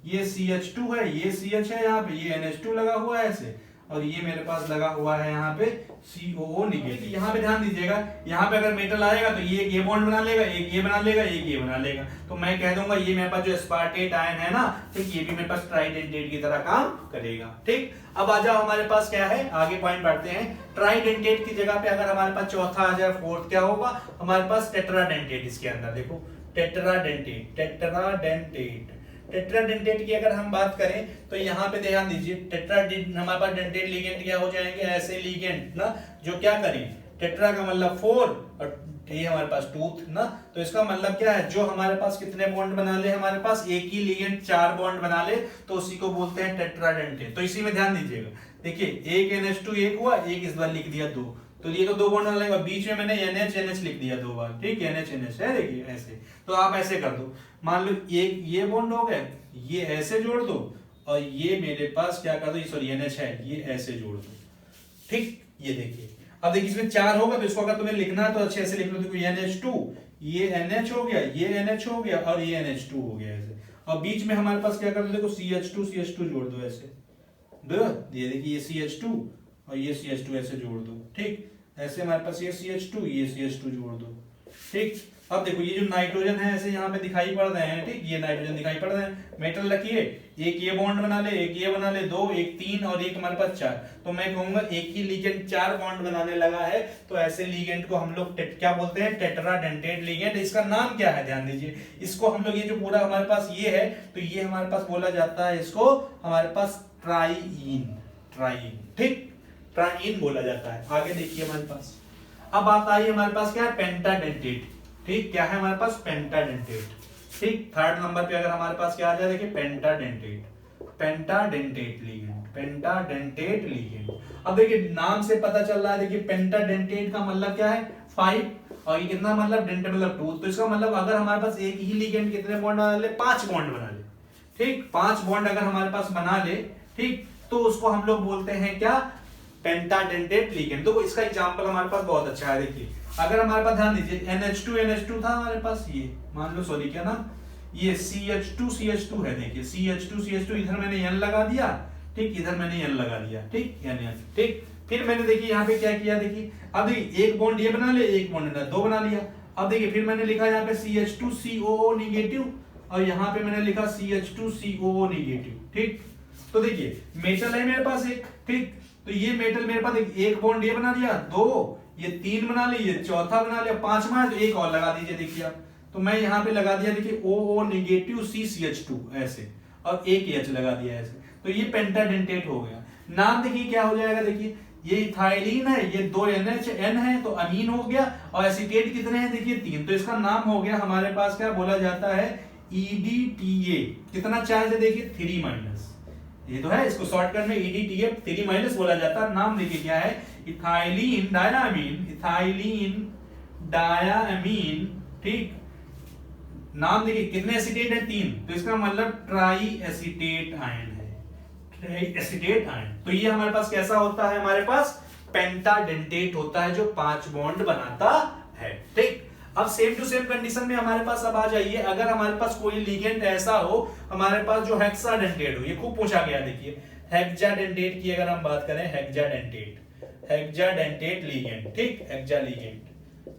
ये CH2 है, ये CH है, यहाँ पे ये NH2 लगा हुआ है ऐसे, और ये मेरे पास लगा हुआ है यहाँ पे COO निगेटिव। यहाँ पे ध्यान दीजिएगा, यहाँ पे अगर मेटल आएगा तो ये एक ये बॉन्ड बना लेगा, एक ये बना लेगा, एक ये बना लेगा, तो मैं कह दूंगा ये मेरे पास जो एस्पार्टेट आयन है ना, ठीक, ये भी मेरे पास ट्राइडेंटेट की तरह काम करेगा, ठीक। अब आ जाओ हमारे पास क्या है, आगे पॉइंट बढ़ते हैं। ट्राइडेंटेट की जगह पे अगर हमारे पास चौथा आ जाए, फोर्थ क्या होगा हमारे पास, टेट्राडेंटेट। इसके अंदर देखो टेट्राडेंटेट, टेट्राडेंटेट, टेट्राडेंटेट की अगर हम बात करें तो यहाँ पे ध्यान दीजिए, टेट्राडेंटेट हमारे पास डेंटेट लिगेंड क्या हो जाएंगे, ऐसे लिगेंड ना जो क्या करें, टेट्रा का मतलब 4 और ये हमारे पास टूथ ना, तो इसका मतलब क्या है, जो हमारे पास कितने बॉन्ड बना ले, हमारे पास एक ही लिगेंड 4 बॉन्ड बना ले तो उसी को बोलते हैं टेट्राडेंटेट। तो इसी में ध्यान दीजिएगा, देखिए एक NH2 एक हुआ, एक इस बार लिख दिया 2, तो ये तो 2 बॉन्ड बना लेगा, बीच में मैंने NH लिख दिया 2 बार, ठीक है, NH है, देखिए ऐसे। तो आप ऐसे कर दो, मान लो एक ये बॉन्ड हो गए, ये ऐसे जोड़ दो और ये मेरे पास क्या कर दो, सॉरी NH है, ये ऐसे जोड़ दो, ठीक। ये देखिए, अब देखिए इसमें 4 होगा तो इसको अगर तुम्हें लिखना है तो अच्छे ऐसे लिख लो, देखो NH2, ये NH हो गया, ये NH हो गया और ये NH2 हो गया ऐसे, और बीच में हमारे पास क्या कर दो, देखो CH2 जोड़ दो ऐसे, दो, ये देखिए ये CH2 और ये CH2 ऐसे जोड़ दो, ठीक। ऐसे हमारे पास ये CH2 ये CH2 जोड़ दो, ठीक। अब देखो ये जो नाइट्रोजन है ऐसे यहाँ पे दिखाई पड़ रहे हैं, ठीक, ये नाइट्रोजन दिखाई पड़ रहे हैं, मेटल रखिए, एक ये बॉन्ड बना ले, एक ये बना ले, 2, एक 3 और एक हमारे पास 4, तो मैं कहूंगा एक ही लिगेंड 4 बॉन्ड बनाने लगा है, तो ऐसे लिगेंड को हम लोग क्या बोलते हैं, टेट्राडेंटेट लिगेंड। इसका नाम क्या है, ध्यान दीजिए, इसको हम लोग ये जो पूरा हमारे पास ये है, तो ये हमारे पास बोला जाता है, इसको हमारे पास ट्राईन, ठीक, ट्राईन बोला जाता है। आगे देखिए हमारे पास, अब बात आई हमारे पास क्या है, पेंटाडेंटेट, ठीक, क्या है हमारे पास, पेंटाडेंटेट, ठीक। थर्ड नंबर पे अगर हमारे पास क्या आ जाए, देखिए पेंटाडेंटेट लिगेंड। अब देखिए नाम से पता चल रहा है, देखिए पेंटाडेंटेट का मतलब क्या है, 5, और ये कितना मतलब, डेंटेट मतलब 2, तो इसका मतलब अगर हमारे पास एक ही लिगेंड कितने बॉन्ड बना ले, 5 बॉन्ड बना ले, ठीक, 5 बॉन्ड अगर हमारे पास बना ले, ठीक, तो उसको हम लोग बोलते हैं क्या, पेंटाडेंटेट लिगेंड। तो इसका एग्जांपल हमारे पास बहुत अच्छा है, देखिए अगर हमारे पास ध्यान दीजिए NH2 था हमारे पास, ये मान लो, सॉरी क्या नाम, ये CH2 है, देखिए CH2 इधर मैंने N लगा दिया, ठीक, इधर मैंने N लगा दिया, ठीक, N, ठीक। फिर मैंने देखिए यहाँ पे क्या किया, देखिए अब देखिए एक बॉन्ड ये बना ले, एक बॉन्ड 2 बना लिया। अब देखिए फिर मैंने लिखा यहाँ पे CH2COO नेगेटिव और यहाँ पे मैंने लिखा CH2COO नेगेटिव, ठीक। तो देखिए मेटल है मेरे पास एक, ठीक, तो ये मेटल मेरे पास एक बॉन्ड ये बना दिया, 2, ये 3 बना लिया, ये चौथा बना लिया, 5वां है तो एक और लगा दीजिए, देखिए आप, तो मैं यहाँ पे लगा दिया, देखिए OO नेगेटिव CCH2 ऐसे, और एक H लगा दिया ऐसे, तो ये पेंटाडेंटेट हो गया। नाम देखिए क्या हो जाएगा, देखिए ये इथाइलिन है, ये 2 NH है तो अमीन हो गया, और एसीटेट कितने हैं, देखिए 3, तो इसका नाम हो गया हमारे पास क्या बोला जाता है, EDTA। कितना चार्ज है, देखिए 3-, ये तो है, इसको शॉर्टकट में EDTA 3- बोला जाता है। नाम देखिए क्या है, इथाइलिन डायामीन, ठीक। नाम देखिए कितने एसीटेट है, 3, तो इसका मतलब ट्राई एसीटेट आयन है, ट्राई एसीटेट आयन। तो ये हमारे पास कैसा होता है, हमारे पास पेंटाडेंटेट होता है, जो 5 बॉन्ड बनाता है, ठीक। अब सेम टू सेम कंडीशन में हमारे पास अब आ जाइए, अगर हमारे पास कोई लिगेंड ऐसा हो हमारे पास जो हेक्साडेंटेट हो, ये खूब पूछा गया, देखिए हेक्साडेंटेट की अगर हम बात करें, हेक्साडेंटेट लिगेंड, ठीक, हेक्सा लिगेंड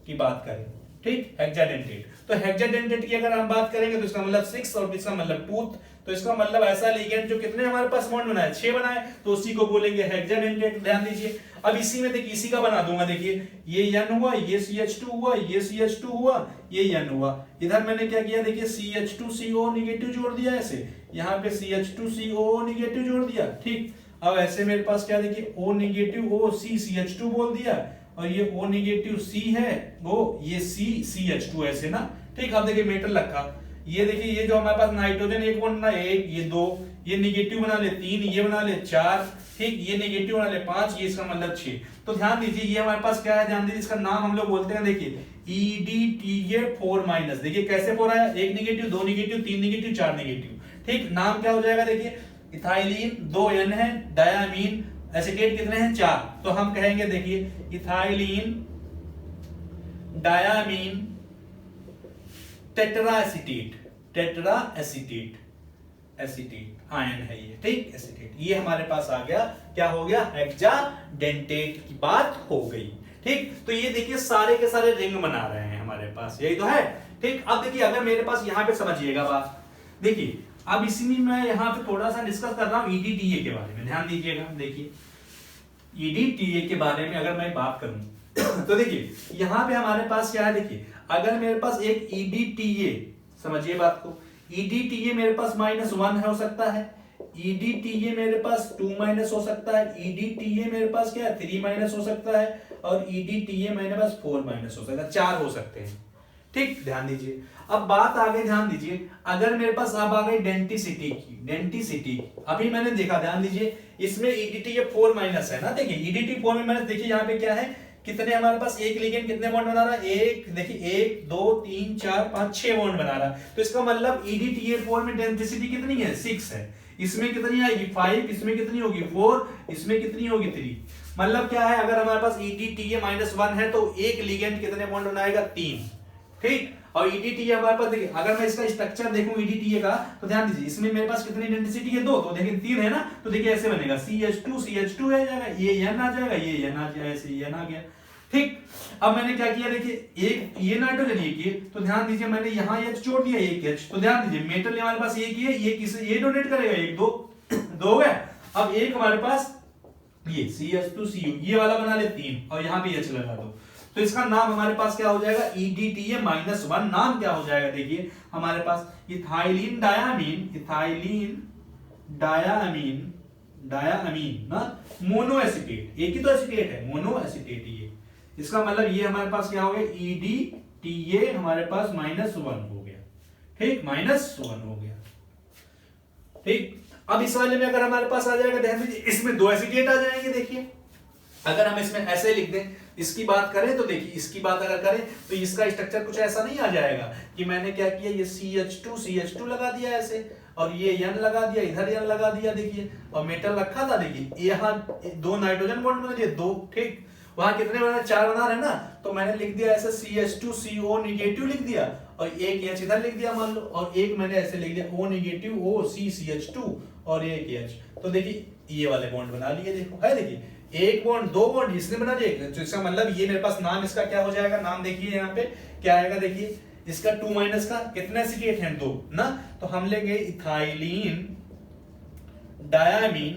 की बात करें, ठीक, हेक्साडेंटेट। तो हेक्साडेंटेट की अगर हम बात करेंगे तो इसका मतलब 6 और इसका मतलब टूथ, तो इसका मतलब ऐसा लिगेंड जो कितने हमारे पास बॉन्ड बनाए, 6 बनाए, तो उसी को बोलेंगे हेक्साडेंटेट। ध्यान दीजिए, अब इसी में देखिए इसी का बना दूंगा, देखिए ये N हुआ, ये CH2 हुआ, ये CH2 हुआ, ये N हुआ, इधर मैंने क्या किया, देखिए CH2COO नेगेटिव जोड़ दिया ऐसे, यहाँ पे CH2COO नेगेटिव जोड़ दिया, ठीक। अब ऐसे मेरे पास क्या, देखिए O नेगेटिव O CH2 बोल दिया, और ये O नेगेटिव C है, वो ये CH2 ऐसे ना, ठीक। अब देखिए मेटल रखा, ये देखिए ये जो हमारे पास नाइट्रोजन एक बॉन्ड बना, 1, ये 2, ये नेगेटिव बना ले 3, ये बना ले 4, ठीक, ये नेगेटिव बना ले 5, ये इसका मतलब 6। तो ध्यान दीजिए ये हमारे पास क्या है, ध्यान दीजिए इसका नाम हम लोग बोलते हैं, देखिए EDTA 4-, देखिए कैसे 4 आया, 1 नेगेटिव, 2 नेगेटिव, 3 नेगेटिव, 4 नेगेटिव, ठीक। नाम क्या हो जाएगा, देखिए इथाइलिन 2 N है, डायामीन एसीटेट कितने हैं, 4, तो हम कहेंगे देखिए ethylene diamine tetra acetate ion है ये, ठीक, एसीटेट। ये हमारे पास आ गया, क्या हो गया, हेक्साडेंटेट की बात हो गई, ठीक। तो ये देखिए सारे के सारे रिंग बना रहे हैं हमारे पास, यही तो है, ठीक। अब देखिए अगर मेरे पास यहाँ पे समझिएगा बात, देखिए अब इसी में मैं यहाँ पे थोड़ा सा डिस्कस कर रहा हूँ EDTA के बारे में, ध्यान दीजिएगा। देखिए EDTA के बारे में अगर मैं बात करूं तो देखिए यहाँ पे हमारे पास क्या है, देखिए अगर मेरे पास एक EDTA, समझिए बात को, EDTA मेरे पास -1 हो सकता है, EDTA मेरे पास 2 माइनस हो सकता है, EDTA मेरे पास क्या है 3 माइनस हो सकता है, और EDTA मेरे पास 4 माइनस हो सकता है, 4 हो सकते हैं। ठीक, ध्यान दीजिए। अब बात आगे ध्यान दीजिए, अगर मेरे पास अब आ गई डेंटिसिटी अभी मैंने देखा, ध्यान दीजिए, इसमें EDTA 4 माइनस है ना, देखिए EDTA 4 माइनस, देखिए यहाँ पे क्या है, कितने हमारे पास एक लिगेंड कितने बॉन्ड बना रहा है, एक, देखिए 1 2 3 4 5 6 बॉन्ड बना रहा है। तो इसका मतलब EDTA 4 में डेंसिटी कितनी है 6 है, इसमें कितनी आएगी 5, इसमें कितनी होगी 4, इसमें कितनी होगी 3। मतलब क्या है, अगर हमारे पास EDTA -1 है तो एक लिगेंड कितने बॉन्ड बनाएगा 3। ठीक, और EDTA हमारे पास देखिए, अगर मैं इसका स्ट्रक्चर देखूं EDTA का, तो ध्यान दीजिए इसमें मेरे पास कितनी डेंसिटी है 2, तो देखिए 3 है ना, तो देखिए ऐसे बनेगा CH2 आ जाएगा, ये N आ जाएगा, ये N आ जाएगा, ऐसे N आ गया। ठीक, अब मैंने क्या किया, देखिए एक ये नाइट्रोजन ये किए, तो ध्यान दीजिए मैंने यहाँ H जोड़ दिया, एक H, तो ध्यान दीजिए मेटल हमारे पास एक ही है, ये किसे ये डोनेट करेगा, एक दो दो हो गया। अब एक हमारे पास ये CH2Cu ये वाला बना ले 3, और यहाँ पे H लगा दो, तो इसका नाम हमारे पास क्या हो जाएगा EDTA -1, नाम क्या हो जाएगा, देखिए हमारे पास इथाइलिन डायामीन ना मोनो एसीटेट, एक ही तो एसीटेट है, मोनो एसीटेट। ये इसका मतलब ये हमारे पास क्या हो गया EDTA हमारे पास -1 हो गया। ठीक, -1 हो गया। ठीक, अब इस वाले में अगर हमारे पास आ जाएगा, ध्यान दीजिए इसमें 2 एसीटेट आ जाएंगे। देखिए अगर हम इसमें ऐसे लिख दें, इसकी बात करें तो देखिए इसकी बात अगर करें तो इसका स्ट्रक्चर कुछ ऐसा नहीं आ जाएगा कि मैंने क्या किया, ये CH2 लगा दिया ऐसे, और ये N लगा दिया, इधर N लगा दिया, देखिए, और मेटल रखा था, देखिए यहाँ 2 नाइट्रोजन बॉन्ड बना दिए 2। ठीक, वहां कितने बना 4 बना रहे ना, तो मैंने लिख दिया ऐसे CH2CO निगेटिव लिख दिया, और एक H इधर लिख दिया मान लो, और एक मैंने ऐसे लिख दिया O निगेटिव OCCH2 और एक H। तो देखिए ये वाले बॉन्ड बना लिए, देखो है, देखिए एक बॉन्ड 2 बॉन्ड इसने बना दिए, तो इसका मतलब ये मेरे पास नाम इसका क्या हो जाएगा, नाम देखिए यहाँ पे क्या आएगा, देखिए इसका 2 माइनस का कितने एसीटेट हैं 2 ना, तो हम लेंगे इथाइलिन डायामीन।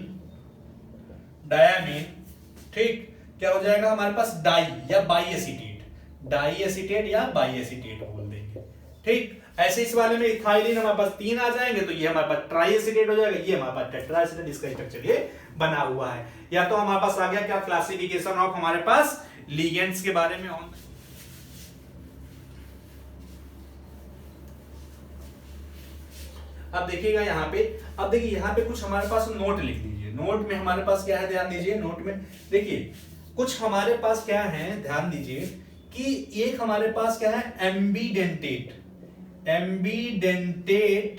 ठीक, क्या हो जाएगा हमारे पास डाई या बाई एसीटेट या बाई एसीटेट बोल देंगे। ठीक, ऐसे इस वाले में इथाइलिन हमारे पास 3 आ जाएंगे, तो ये हमारे पास ट्राई एसीटेट हो जाएगा, ये हमारे पास टेट्रा एसीटेट, इसका स्ट्रक्चर ये बना हुआ है। या तो हमारे पास आ गया क्या क्लासिफिकेशन ऑफ हमारे पास लिगेंड्स के बारे में। अब देखिएगा यहाँ पे, अब देखिए यहाँ पे कुछ हमारे पास नोट लिख दीजिए। नोट में हमारे पास क्या है, ध्यान दीजिए, नोट में देखिए कुछ हमारे पास क्या है, ध्यान दीजिए कि एक हमारे पास क्या है एम्बीडेंटेट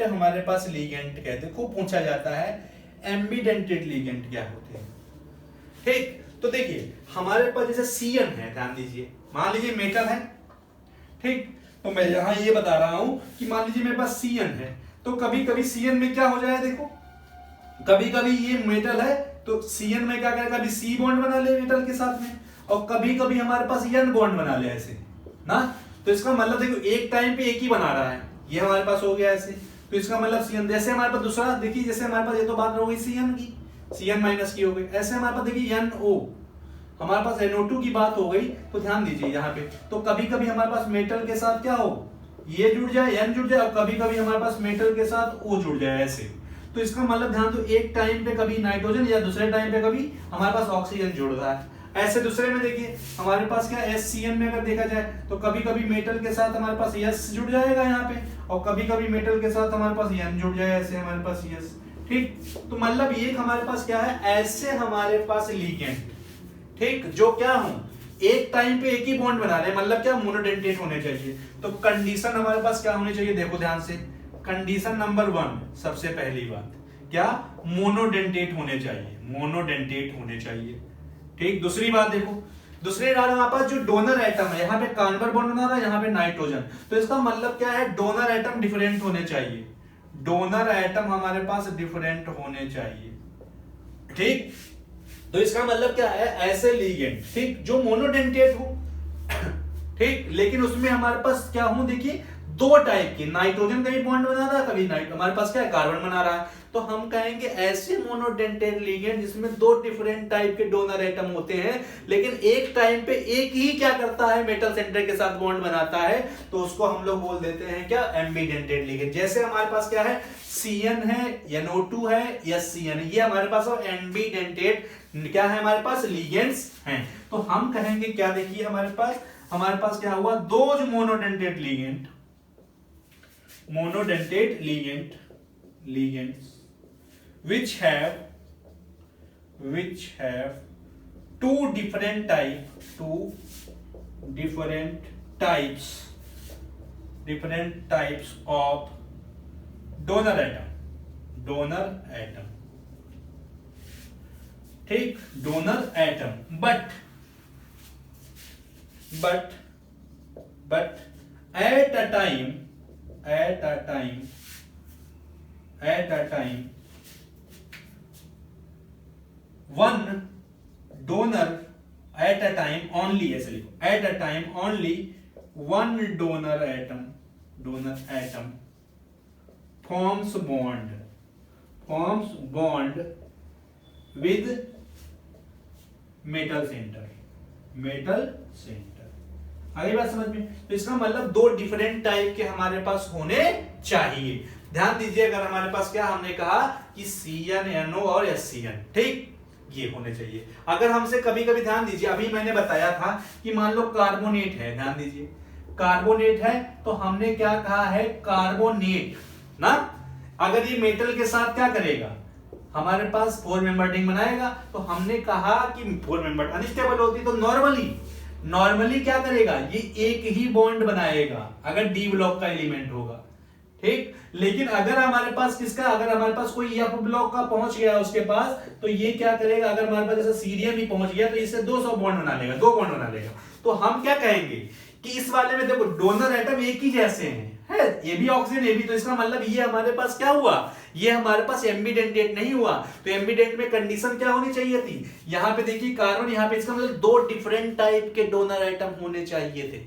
हमारे पास लिगेंड कहते हैं, खूब पूछा जाता है एम्बीडेंटेट लिगेंड क्या होते हैं। ठीक, तो देखिए हमारे पास जैसे CN है, ध्यान दीजिए, मान लीजिए मेटल है। ठीक, तो मैं यहां ये बता रहा हूं कि मान लीजिए मेरे पास CN है, तो कभी कभी CN में क्या हो जाए, देखो कभी कभी ये मेटल है तो CN में क्या करेगा, कभी C बॉन्ड बना ले मेटल के साथ में, और कभी कभी हमारे पास N बॉन्ड बना ले ऐसे ना, तो इसका मतलब देखो एक टाइम पे एक ही बना रहा है, ये हमारे पास हो गया ऐसे, तो इसका मतलब CN, जैसे हमारे पास दूसरा देखिए, जैसे हमारे पास ये तो बात हो गई CN की, CN माइनस की हो गई, ऐसे हमारे पास देखिए NO, हमारे पास NO2 की बात हो गई, तो ध्यान दीजिए यहाँ पे, तो कभी कभी हमारे पास मेटल के साथ क्या हो, ये जुड़ जाए, N जुड़ जाए, और कभी कभी हमारे पास मेटल के साथ O जुड़ जाए ऐसे। तो इसका मतलब ध्यान दो, एक टाइम पे कभी नाइट्रोजन या दूसरे टाइम पे कभी हमारे पास ऑक्सीजन जुड़ रहा है। ऐसे दूसरे में देखिए हमारे पास क्या SCN में अगर देखा जाए तो कभी कभी मेटल के साथ हमारे पास S जुड़ जाएगा यहाँ पे, और कभी कभी मेटल के साथ हमारे पास N जुड़ जाए ऐसे हमारे पास S। ठीक, तो मतलब ये हमारे पास क्या है, ऐसे हमारे पास लिगेंड, ठीक, जो क्या हो एक टाइम पे एक ही बॉन्ड बना रहे हैं, मतलब क्या मोनोडेंटेट होने चाहिए। तो कंडीशन हमारे पास क्या होनी चाहिए, देखो ध्यान से, कंडीशन नंबर 1 सबसे पहली बात क्या, मोनोडेंटेट होने चाहिए। ठीक, दूसरी बात देखो, दूसरे डाल हमारे पास जो डोनर एटम है, यहाँ पे कार्बन बॉन्ड बना रहा है, यहाँ पे नाइट्रोजन, तो इसका मतलब क्या है, डोनर एटम डिफरेंट होने चाहिए, डोनर एटम हमारे पास डिफरेंट होने चाहिए। ठीक, तो इसका मतलब क्या है, ऐसे लिगेंड, ठीक, जो मोनोडेंटेट हो, ठीक, लेकिन उसमें हमारे पास क्या हो, देखिए 2 टाइप के, नाइट्रोजन का भी बॉन्ड बना रहा है, कभी हमारे पास क्या है कार्बन बना रहा है, तो हम कहेंगे ऐसे मोनोडेंटेट लिगेंड जिसमें दो डिफरेंट टाइप के डोनर एटम होते हैं, लेकिन एक टाइम पे एक ही क्या करता है, मेटल सेंटर के साथ बॉन्ड बनाता है, तो उसको हम लोग बोल देते हैं क्या, एम्बीडेंटेट लिगेंड। जैसे हमारे पास क्या है, Cn है, NO2 है या Cn, ये हमारे पास एम्बीडेंटेट क्या है, हमारे पास लिगेंड्स हैं। तो हम कहेंगे क्या, देखिए हमारे पास क्या हुआ, दो monodentate ligands which have two different types of donor atom, ठीक, donor atom, but at a time one donor at a time only, ऐसे लिखो, at a time only one donor atom forms bond with metal center। आगे बात समझ में? तो इसका मतलब दो डिफरेंट टाइप के हमारे पास होने चाहिए। ध्यान दीजिए, अगर हमारे पास क्या हमने कहा कि Cn, NO और SCN, ठीक, ये होने चाहिए। अगर हमसे कभी कभी, ध्यान दीजिए, अभी मैंने बताया था कि मान लो कार्बोनेट है, ध्यान दीजिए, कार्बोनेट है तो हमने क्या कहा है, कार्बोनेट ना, अगर ये मेटल के साथ क्या करेगा, हमारे पास 4 मेंबर रिंग बनाएगा, तो हमने कहा कि 4 मेंबर अनस्टेबल होती तो नॉर्मली क्या करेगा, ये एक ही बॉन्ड बनाएगा अगर डी ब्लॉक का एलिमेंट होगा, ठीक। लेकिन अगर हमारे पास कोई एफ ब्लॉक का पहुंच गया उसके पास, तो ये क्या करेगा, अगर हमारे पास जैसे सीरियम भी पहुंच गया तो इससे 200 बॉन्ड बना लेगा, 2 बॉन्ड बना लेगा। तो हम क्या कहेंगे कि इस वाले में देखो डोनर एटम एक ही जैसे हैं, है, ये भी ऑक्सीजन, ये भी, तो इसका मतलब ये हमारे पास क्या हुआ, ये हमारे पास एम्बीडेंटेट नहीं हुआ। तो एम्बीडेंट में कंडीशन क्या होनी चाहिए थी, यहां पे देखिए कार्बन, यहां पे, इसका मतलब दो डिफरेंट टाइप के डोनर एटम होने चाहिए थे।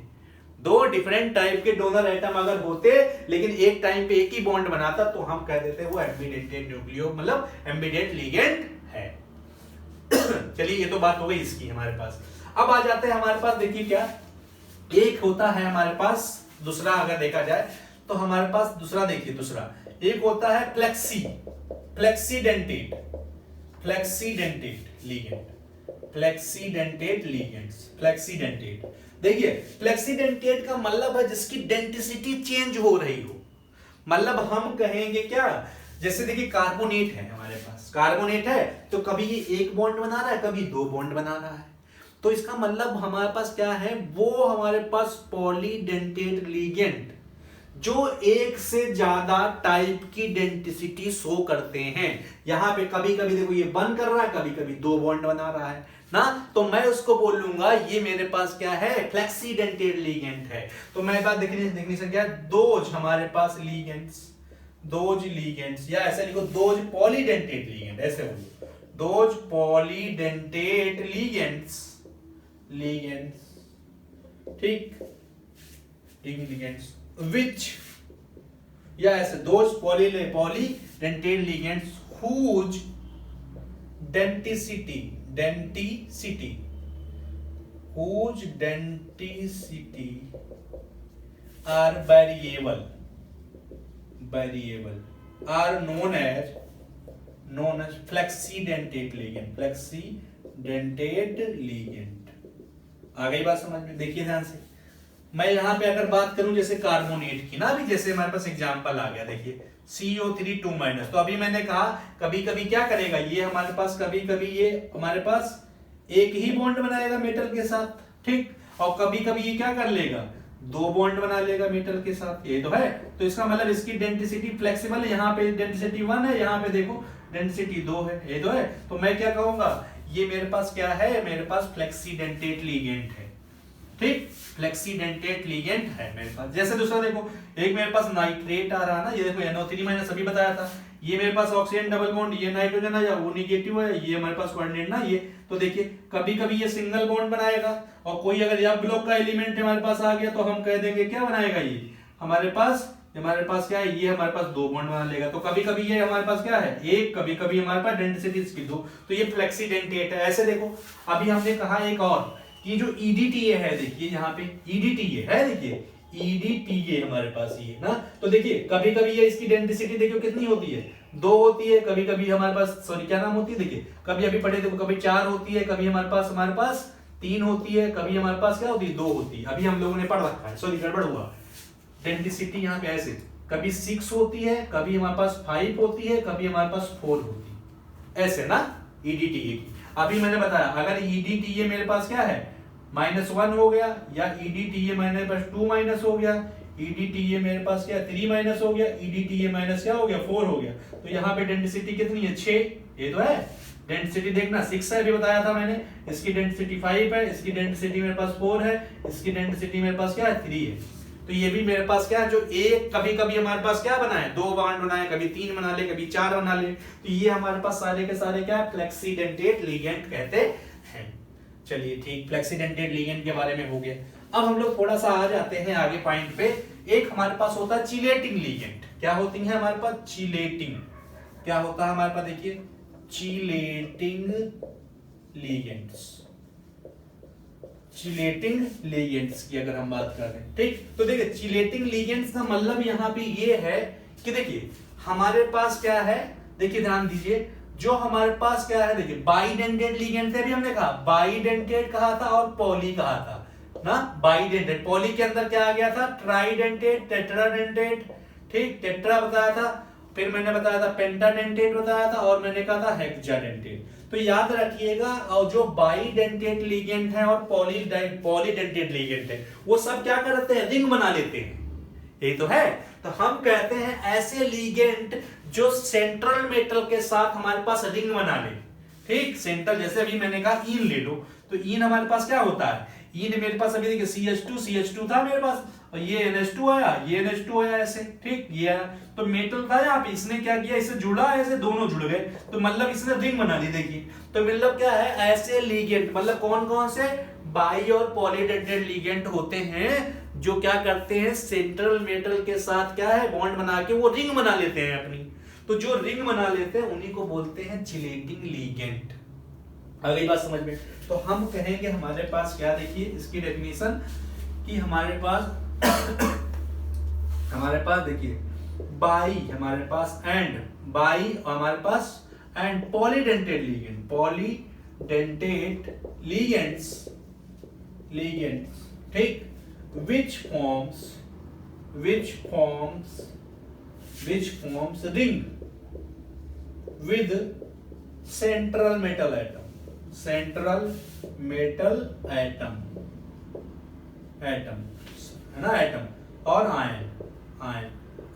दो डिफरेंट टाइप के डोनर एटम अगर होते लेकिन एक टाइम पे एक ही बॉन्ड बनाता, तो हम कह देते वो एम्बीडेंटेट न्यूक्लियो, मतलब एम्बीडेंट लिगेंड है। चलिए, ये तो बात हो गई इसकी हमारे पास। अब आ जाते हैं हमारे पास, देखिए क्या एक होता है हमारे पास दूसरा, अगर देखा जाए तो हमारे पास दूसरा, देखिए दूसरा एक होता है फ्लेक्सीडेंटेट। देखिए फ्लेक्सीडेंटेट का मतलब है जिसकी डेंसिटी चेंज हो रही हो। मतलब हम कहेंगे क्या, जैसे देखिए कार्बोनेट है, हमारे पास कार्बोनेट है तो कभी ये एक बॉन्ड बना रहा है, कभी 2 बॉन्ड बना रहा है। तो इसका मतलब हमारे पास क्या है, वो हमारे पास पॉलीडेंटेट लिगेंड जो एक से ज्यादा टाइप की डेंसिटी शो करते हैं। यहां पे कभी कभी देखो ये बंद कर रहा है, कभी कभी 2 बॉन्ड बना रहा है ना, तो मैं उसको बोलूंगा ये मेरे पास क्या है, फ्लेक्सीडेंटेट लिगेंड है। तो मैं बात देखने से क्या, दोज हमारे पास लिगेंड्स, या ऐसे लिखो दोज पॉलीडेंटेट लिगेंड, ऐसे बोलो दोज पॉलीडेंटेट लिगेंड्स, ठीक, लिगेंड्स which, या ऐसे those polydentate ligands whose denticity are variable are known as flexidentate ligand. आ गई बात समझ में? देखिए ध्यान से, मैं यहां पे अगर बात करूं जैसे कार्बोनेट की ना, अभी जैसे हमारे पास एग्जांपल आ गया, देखिए CO3 2-, तो अभी मैंने कहा कभी कभी क्या करेगा ये हमारे पास, कभी कभी ये हमारे पास एक ही बॉन्ड बनाएगा मेटल के साथ, ठीक, और कभी कभी ये क्या कर लेगा, 2 बॉन्ड बना लेगा मेटल के साथ, ये तो है। तो इसका मतलब इसकी डेंसिटी फ्लेक्सिबल है, यहाँ पे डेंसिटी 1 है, यहाँ पे देखो डेंसिटी 2 है, ये तो है। तो मैं क्या कहूंगा, ये मेरे पास क्या है, मेरे पास फ्लेक्सीडेंटेट लिगेंड है, ठीक, फ्लेक्सीडेंटेट लिगेंड है मेरे पास। जैसे दूसरा देखो, एक मेरे पास नाइट्रेट आ रहा ना, ये देखो NO3 मैंने सभी बताया था, ये मेरे पास ऑक्सीजन डबल बॉन्ड, ये नाइट्रोजन है या वो निगेटिव है, ये हमारे पास कोऑर्डिनेट ना ये, तो देखिए कभी कभी ये सिंगल बॉन्ड बनाएगा, और कोई अगर एफ ब्लॉक का एलिमेंट हमारे पास आ गया तो हम कह देंगे क्या बनाएगा, ये हमारे पास हमारे पास क्या है, ये हमारे पास 2 बॉन्ड बना लेगा। तो कभी कभी ये हमारे पास क्या है, एक, कभी कभी हमारे पास डेंसिटी इसकी 2, तो ये फ्लेक्सीडेंटेट है। ऐसे देखो, अभी हमने कहा एक और कि जो ईडीटीए है, देखिए यहाँ पे ईडीटीए है, देखिए ईडीटीए हमारे पास ये ना, तो देखिए कभी कभी ये इसकी डेंसिटी देखियो कितनी होती है, 2 होती है, कभी कभी हमारे पास, सॉरी क्या नाम होती है, देखिए कभी अभी पढ़े देखो, कभी 4 होती है, कभी हमारे पास 3 होती है, कभी हमारे पास क्या होती है, 2 होती है। अभी हम लोगों ने पढ़ रखा है, सॉरी गड़बड़ हुआ, डेंसिटी यहाँ पे ऐसे कभी 6 होती है, कभी हमारे पास 5 होती है, कभी हमारे पास 4 होती है, ऐसे ना ईडीटीए की। अभी मैंने बताया अगर ईडीटीए मेरे पास क्या है -1 हो गया, या ईडीटीए मेरे पास 2 माइनस हो गया, ईडीटीए मेरे पास क्या 3 माइनस हो गया, ईडीटीए माइनस क्या हो गया 4 हो गया, तो यहाँ पे डेंसिटी कितनी है 6, ये तो है। डेंसिटी देखना 6 है, अभी बताया था मैंने, इसकी डेंसिटी 5 है, इसकी डेंसिटी मेरे पास 4 है, इसकी डेंसिटी मेरे पास क्या है 3 है। तो ये भी मेरे पास क्या है, जो एक कभी कभी हमारे पास क्या बना है 2 बॉन्ड बनाए, कभी 3 बना ले, कभी 4 बना ले, तो ये हमारे पास सारे के सारे क्या है, फ्लेक्सीडेंटेट लिगेंड कहते हैं। चलिए ठीक, फ्लेक्सीडेंटेट लिगेंड के बारे में हो गया। अब हम लोग थोड़ा सा आ जाते हैं आगे पॉइंट पे। एक हमारे पास होता है चिलेटिंग लिगेंड। क्या होती है हमारे पास, चिलेटिंग, क्या होता है हमारे पास, देखिए चिलेटिंग लिगेंड्स, चिलेटिंग लिगेंड्स की अगर हम बात कर रहे हैं, ठीक, तो देखिए चिलेटिंग लिगेंड्स का मतलब यहाँ पे ये है कि देखिए हमारे पास क्या है, देखिए ध्यान दीजिए, जो हमारे पास क्या है, देखिए बाइडेंटेट लिगेंड थे, अभी हमने कहा बाइडेंटेट कहा था और पॉली कहा था ना। बाइडेंटेट, पॉली के अंदर क्या आ गया था, ट्राइडेंटेट, टेट्राडेंटेट, ठीक, टेट्रा बताया था, फिर मैंने बताया था पेंटाडेंटेट बताया था, और मैंने कहा था हेक्साडेंटेट। तो याद रखिएगा, और जो बाइडेंटेट लिगेंड है और पॉलीडेंटेट लिगेंड है, वो सब क्या करते हैं, रिंग बना लेते हैं, ये तो है। तो हम कहते हैं ऐसे लिगेंड जो सेंट्रल मेटल के साथ हमारे पास रिंग बना ले, ठीक, सेंट्रल, जैसे अभी मैंने कहा ईन ले लो, तो ईन हमारे पास क्या होता है, ईन मेरे पास अभी देखिए CH2 था मेरे पास, और ये NH2 आया, ये NH2 आया, ऐसे, ठीक, ये आया, तो मेटल था यहाँ पे, इसने क्या किया, इससे जुड़ा, ऐसे दोनों जुड़ गए, तो मतलब इसने रिंग बना दी, देखिए। तो मतलब क्या है, ऐसे लिगेंड, मतलब कौन कौन से बाई और पॉलीडेंटेट लिगेंड होते हैं जो क्या करते हैं, सेंट्रल मेटल के साथ क्या है, बॉन्ड बना के वो रिंग बना लेते हैं अपनी। तो जो रिंग बना लेते हैं उन्हीं को बोलते हैं चिलेटिंग लिगेंड। अगली बात समझ में, तो हम कहेंगे हमारे पास क्या, देखिए इसकी डेफिनेशन, कि हमारे पास देखिए बाई हमारे पास एंड, बाई हमारे पास and polydentate ligand, polydentate ligands, ठीक, which forms ring with central metal atom, है ना, एटम और आयन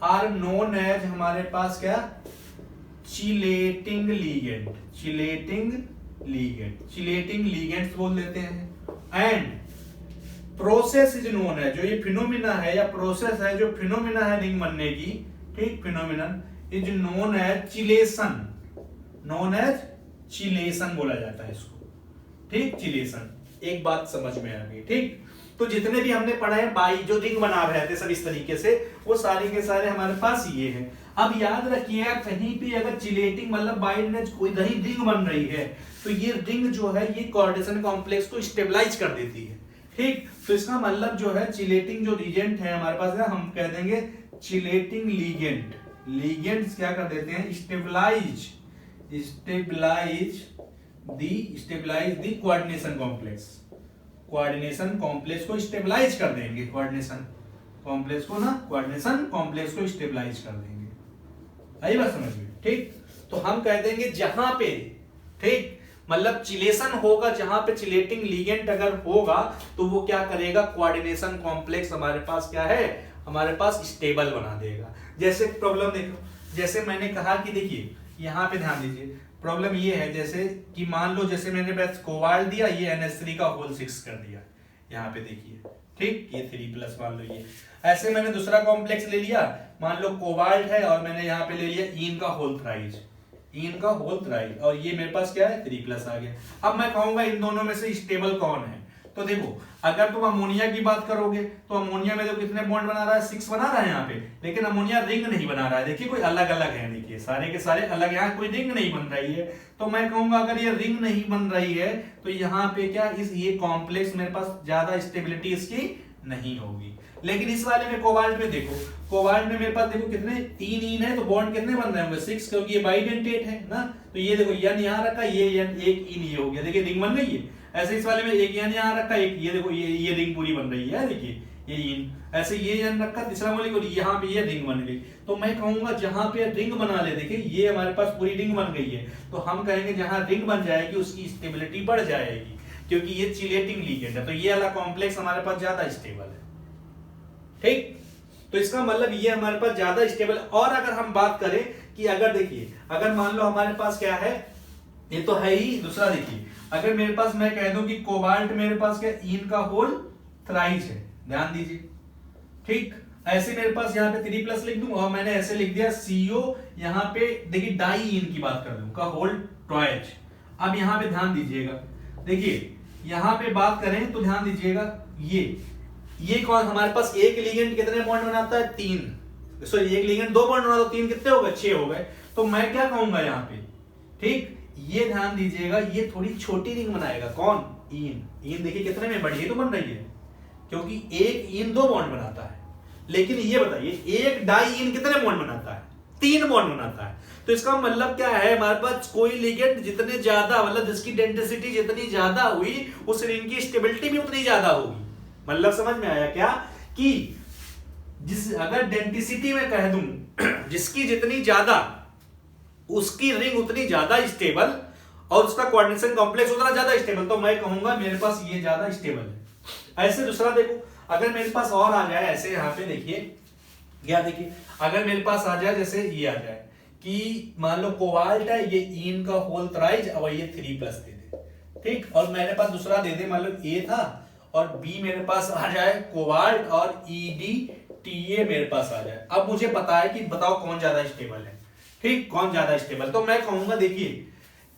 आर नोन एज हमारे पास क्या, चिलेटिंग लिगेंड्स बोल देते हैं। एंड प्रोसेस इज नोन है, जो ये फिनोमिना है या प्रोसेस है, जो फिनोमिना है रिंग बनने की, ठीक, phenomenon is known as chelation बोला जाता है इसको, ठीक, चिलेशन। एक बात समझ में आ गई, ठीक। तो जितने भी हमने पढ़ा है बाई जो रिंग बना रहे थे सब इस तरीके से, वो सारे के सारे हमारे पास ये है। अब याद रखिएगा, कहीं भी अगर चिलेटिंग मतलब बाइडेंट कोई कहीं रिंग बन रही है, तो ये रिंग जो है ये कोऑर्डिनेशन कॉम्प्लेक्स को स्टेबलाइज कर देती है, ठीक। तो इसका मतलब जो है चिलेटिंग जो रिजेंट है हमारे पास है, हम कह देंगे चिलेटिंग लिगेंड्स क्या कर देते हैं, स्टेबलाइज दी कोऑर्डिनेशन कॉम्प्लेक्स को स्टेबलाइज कर देंगे, कोऑर्डिनेशन कॉम्प्लेक्स को स्टेबलाइज कर देंगे। आई बात समझ में, ठीक। तो हम कह देंगे जहां पे, ठीक, मतलब चिलेशन होगा, जहां पे चिलेटिंग लिगेंड अगर होगा तो वो क्या करेगा, कोऑर्डिनेशन कॉम्प्लेक्स हमारे पास क्या है, हमारे पास स्टेबल बना देगा। जैसे प्रॉब्लम देखो, जैसे मैंने कहा कि देखिए यहाँ पे ध्यान दीजिए, प्रॉब्लम ये है जैसे कि मान लो जैसे मैंने बस कोबाल्ट दिया, ये NH3 का होल 6 कर दिया, यहाँ पे देखिए, ठीक, ये 3+ मान लो, ये ऐसे मैंने दूसरा कॉम्प्लेक्स ले लिया, मान लो कोबाल्ट है, और मैंने यहाँ पे ले लिया ईन का होल थ्राइज, और ये मेरे पास क्या है 3+ आ गया। अब मैं कहूंगा इन दोनों में से स्टेबल कौन है, तो देखो अगर तुम अमोनिया की बात करोगे तो अमोनिया में तो कितने बॉन्ड बना रहा है, 6 बना रहा है यहाँ पे, लेकिन अमोनिया रिंग नहीं बना रहा है। देखिए कोई अलग अलग है, देखिए सारे के सारे अलग, यहाँ कोई रिंग नहीं बन रही है। तो मैं कहूंगा अगर ये रिंग नहीं बन रही है तो यहाँ पे क्या ये कॉम्प्लेक्स मेरे पास ज्यादा स्टेबिलिटी इसकी नहीं होगी। लेकिन इस वाले में कोबाल्ट में देखो, कोबाल्ट में मेरे पास देखो कितने 3 इन है, तो बॉन्ड कितने बन रहे होंगे 6, क्योंकि ये बाइडेंटेट है ना। तो ये देखो n यहाँ रखा, ये n, एक इन ये हो गया, देखिए रिंग बन गई है। ऐसे इस वाले में एक n यहाँ रखा, एक ये देखो ये रिंग पूरी बन रही है, देखिए ये इन, ऐसे ये n रखा तीसरा मॉलिक्यूल, यहाँ पे ये रिंग बन गई। तो मैं कहूंगा जहां पे रिंग बना ले, देखिए ये हमारे पास पूरी रिंग बन गई है, तो हम कहेंगे जहां रिंग बन जाएगी उसकी स्टेबिलिटी बढ़ जाएगी, क्योंकि ये चिलेटिंग लिगेंड है, तो ये वाला कॉम्प्लेक्स हमारे पास ज्यादा स्टेबल है। ठीक, तो इसका मतलब ये हमारे पास ज्यादा स्टेबल। और अगर हम बात करें कि अगर देखिए अगर मान लो हमारे पास क्या है, ये तो है ही, दूसरा देखिए अगर मेरे पास मैं कह दूं कि कोबाल्ट मेरे पास क्या इन का होल थ्राइज है, ध्यान दीजिए। ठीक, ऐसे मेरे पास यहाँ पे 3+ लिख दूं और मैंने ऐसे लिख दिया CO, यहाँ पे देखिए डाई इन की बात कर दूं का होल ट्वाइज। अब यहाँ पे ध्यान दीजिएगा, देखिए यहाँ पे बात करें तो ध्यान दीजिएगा ये कौन हमारे पास एक लिगेंड कितने बॉन्ड बनाता है 3, सॉरी एक लिगेंड 2 बॉन्ड बनाता है, 3 कितने हो गए 6 हो गए। तो मैं क्या कहूंगा यहाँ पे, ठीक ये ध्यान दीजिएगा ये थोड़ी छोटी रिंग बनाएगा, कौन इन देखिए कितने में बड़ी तो बन रही है, क्योंकि एक इन 2 बॉन्ड बनाता है। लेकिन ये बताइए एक डाई इन कितने बॉन्ड बनाता है, 3 बॉन्ड बनाता है। तो इसका मतलब क्या है, हमारे पास कोई लिगेंड जितने ज्यादा मतलब जिसकी डेंसिटी जितनी ज्यादा हुई उस रिंग की स्टेबिलिटी भी उतनी ज्यादा होगी। मतलब समझ में आया क्या, कि जिस अगर डेंसिटी में कह दूं जिसकी जितनी ज्यादा उसकी रिंग उतनी ज्यादा स्टेबल और उसका कोऑर्डिनेशन कॉम्प्लेक्स उतना ज्यादा स्टेबल, तो मैं कहूंगा मेरे पास ये ज्यादा स्टेबल है। ऐसे दूसरा देखो अगर मेरे पास और आ जाए, ऐसे यहाँ पे देखिए क्या, देखिए अगर मेरे पास आ जाए जैसे ये आ जाए कि मान लो कोबाल्ट है, ये इन का होल थ्राइज और ये 3+ दे दे, ठीक, और मेरे पास दूसरा दे दे मान लो A था और B मेरे पास आ जाए कोबाल्ट और EDTA मेरे पास आ जाए। अब मुझे पता है कि बताओ कौन ज्यादा स्टेबल है, ठीक कौन ज्यादा स्टेबल। तो मैं कहूंगा देखिए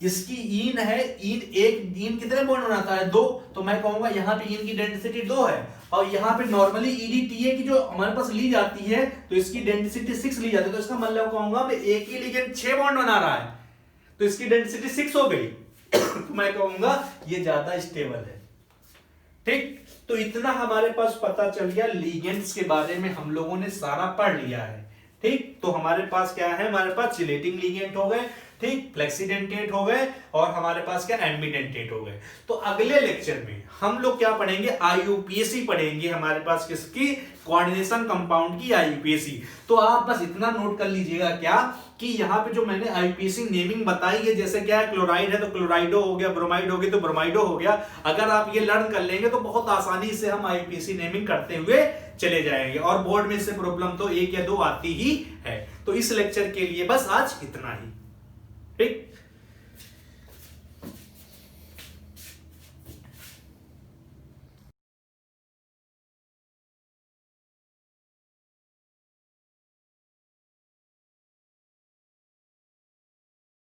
इसकी इन है, इन कितने बॉन्ड बनाता है 2, तो मैं कहूंगा यहाँ पे इन की डेंसिटी 2 है और यहाँ पे नॉर्मली EDTA की जो हमारे पास ली जाती है तो इसकी डेंसिटी 6 ली जाती है। तो इसका मतलब कहूंगा मैं एक ही लिगेंड 6 बॉन्ड बना रहा है तो इसकी डेंसिटी 6 हो गई तो मैं कहूंगा ये ज्यादा स्टेबल है। ठीक, तो इतना हमारे पास पता चल गया, लिगेंड्स के बारे में हम लोगों ने सारा पढ़ लिया है। ठीक, तो हमारे पास क्या है, हमारे पास चिलेटिंग लिगेंड हो गए, ठीक फ्लेक्सीडेंटेट हो गए और हमारे पास क्या एम्बिडेंटेट हो गए। तो अगले लेक्चर में हम लोग क्या पढ़ेंगे, IUPAC पढ़ेंगे, हमारे पास किसकी, कोऑर्डिनेशन कंपाउंड की IUPAC। तो आप बस इतना नोट कर लीजिएगा क्या कि यहाँ पे जो मैंने IUPAC नेमिंग बताई है, जैसे क्या है क्लोराइड है तो क्लोराइडो हो गया, ब्रोमाइड हो गया तो ब्रोमाइडो हो गया। अगर आप ये लर्न कर लेंगे तो बहुत आसानी से हम IUPAC नेमिंग करते हुए चले जाएंगे और बोर्ड में इससे प्रॉब्लम तो 1 या 2 आती ही है। तो इस लेक्चर के लिए बस आज इतना ही। ठीक।